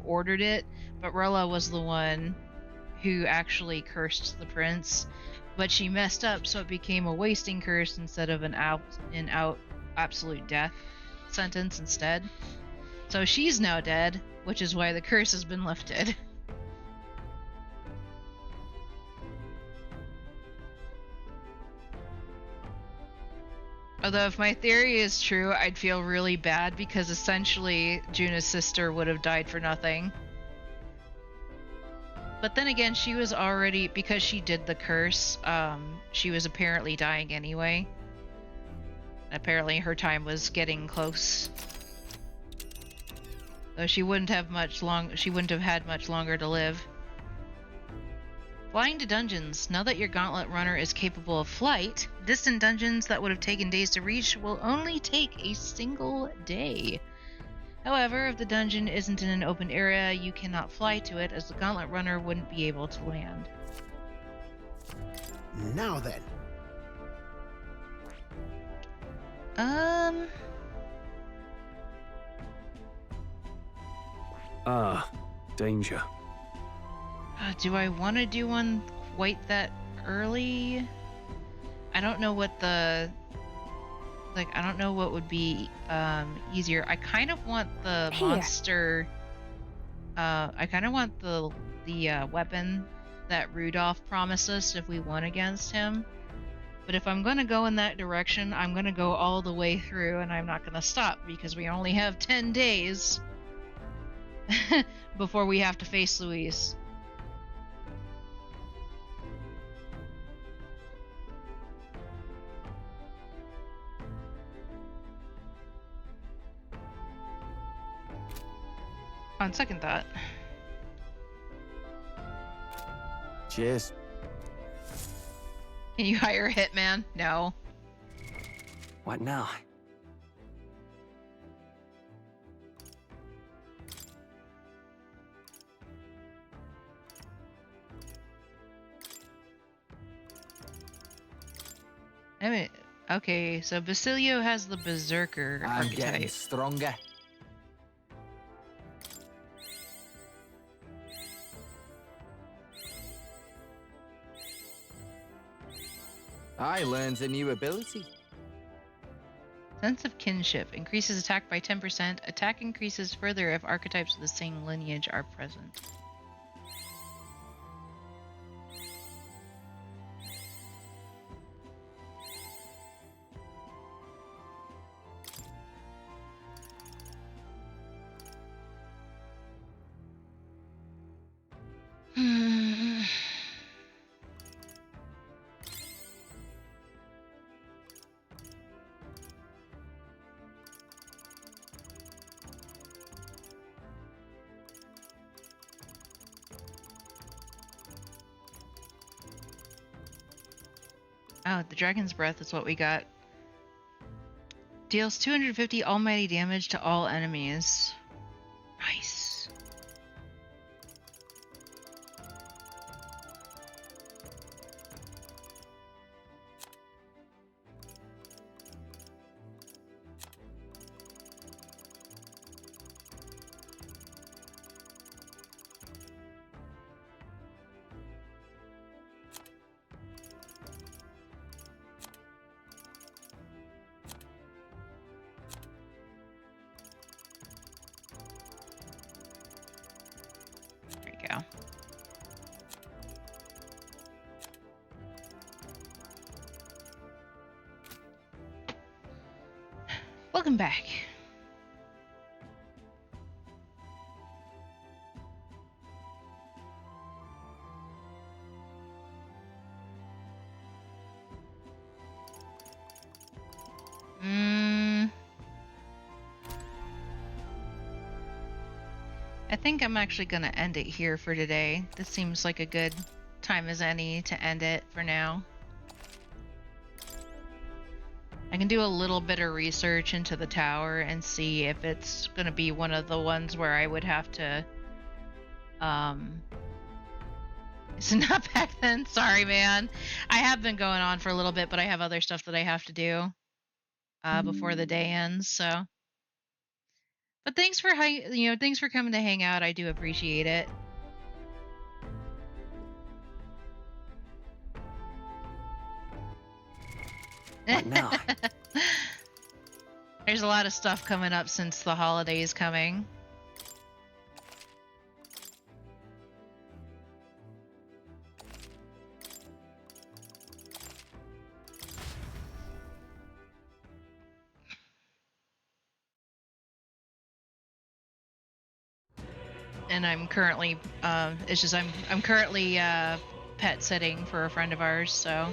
ordered it, but Rella was the one who actually cursed the prince. But she messed up, so it became a wasting curse instead of an out absolute death sentence instead. So she's now dead, which is why the curse has been lifted. Although if my theory is true, I'd feel really bad because essentially Juna's sister would have died for nothing. But then again, she was already, because she did the curse, she was apparently dying anyway. Apparently her time was getting close. Though she wouldn't have had much longer to live. Flying to dungeons. Now that your gauntlet runner is capable of flight, distant dungeons that would have taken days to reach will only take a single day. However, if the dungeon isn't in an open area, you cannot fly to it, as the gauntlet runner wouldn't be able to land. Now then. Danger. Do I want to do one quite that early? I don't know what the... I don't know what would be easier. I kind of want the monster... I kind of want the weapon that Rudolph promised us if we won against him. But if I'm going to go in that direction, I'm going to go all the way through, and I'm not going to stop, because we only have 10 days before we have to face Luis. On second thought. Cheers. Can you hire a hitman? No. What now? I mean, okay, so Basilio has the Berserker I'm getting archetype. stronger. I learns a new ability. Sense of kinship increases attack by 10%. Attack increases further if archetypes of the same lineage are present. Oh, the Dragon's Breath is what we got. Deals 250 almighty damage to all enemies. Nice. There you go. Welcome back. I think I'm actually going to end it here for today. This seems like a good time as any to end it for now. I can do a little bit of research into the tower and see if it's going to be one of the ones where I would have to... It's not back then. Sorry, man. I have been going on for a little bit, but I have other stuff that I have to do before the day ends, so... But thanks for thanks for coming to hang out. I do appreciate it. What now? There's a lot of stuff coming up since the holidays coming. And I'm currently I'm currently pet sitting for a friend of ours, so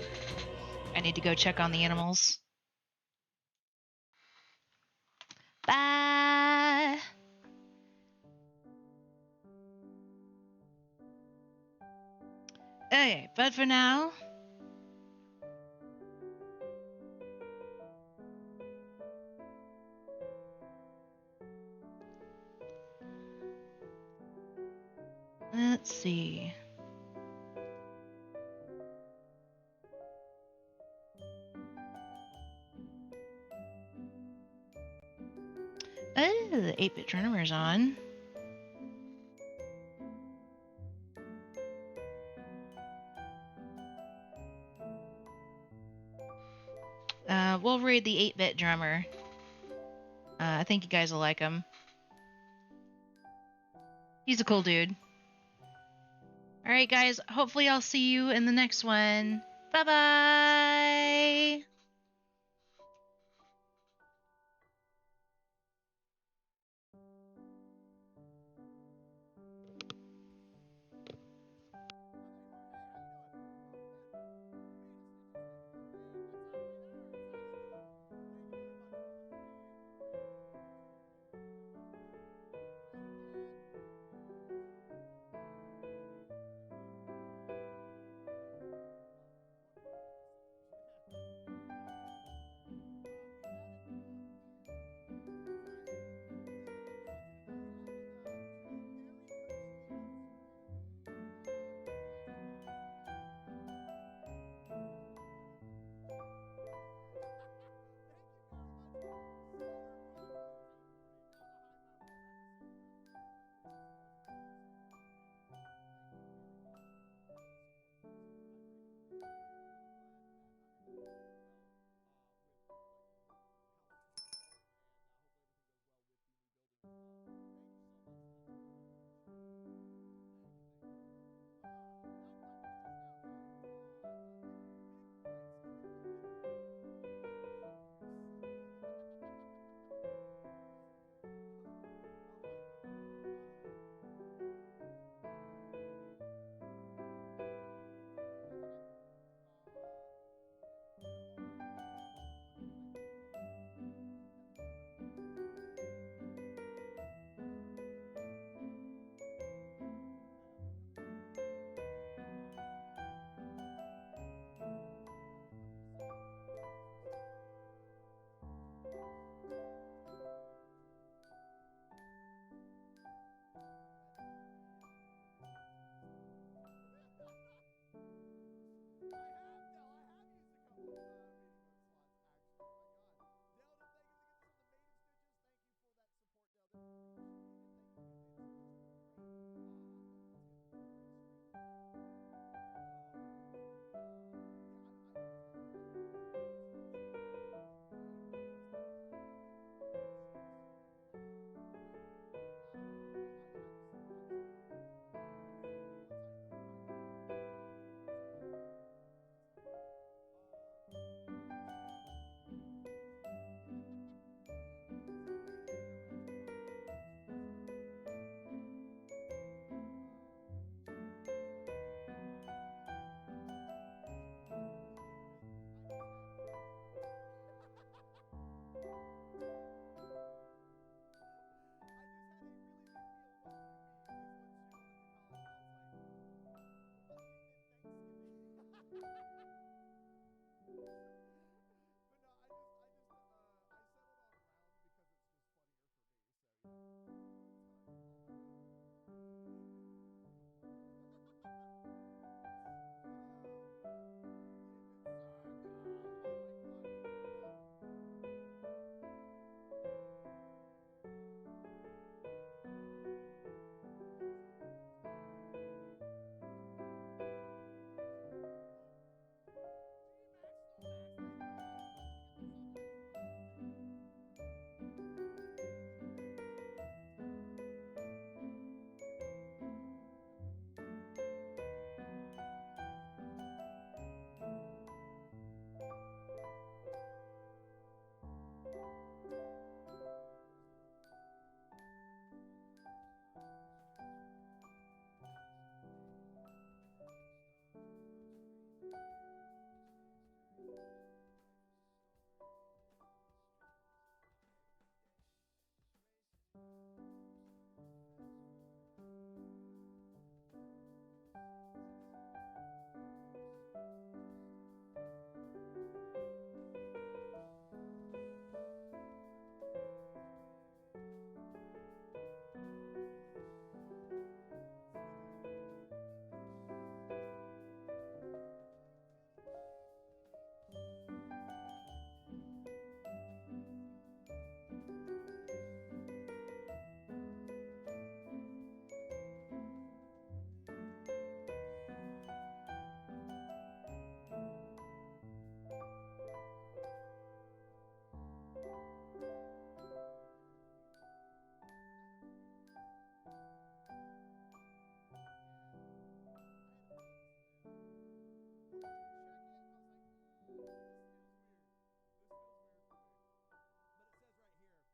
I need to go check on the animals. Bye. Okay, but for now, let's see. Oh, the 8-bit drummer's on. We'll raid the 8-bit drummer. I think you guys will like him. He's a cool dude. Alright guys, hopefully I'll see you in the next one. Bye-bye!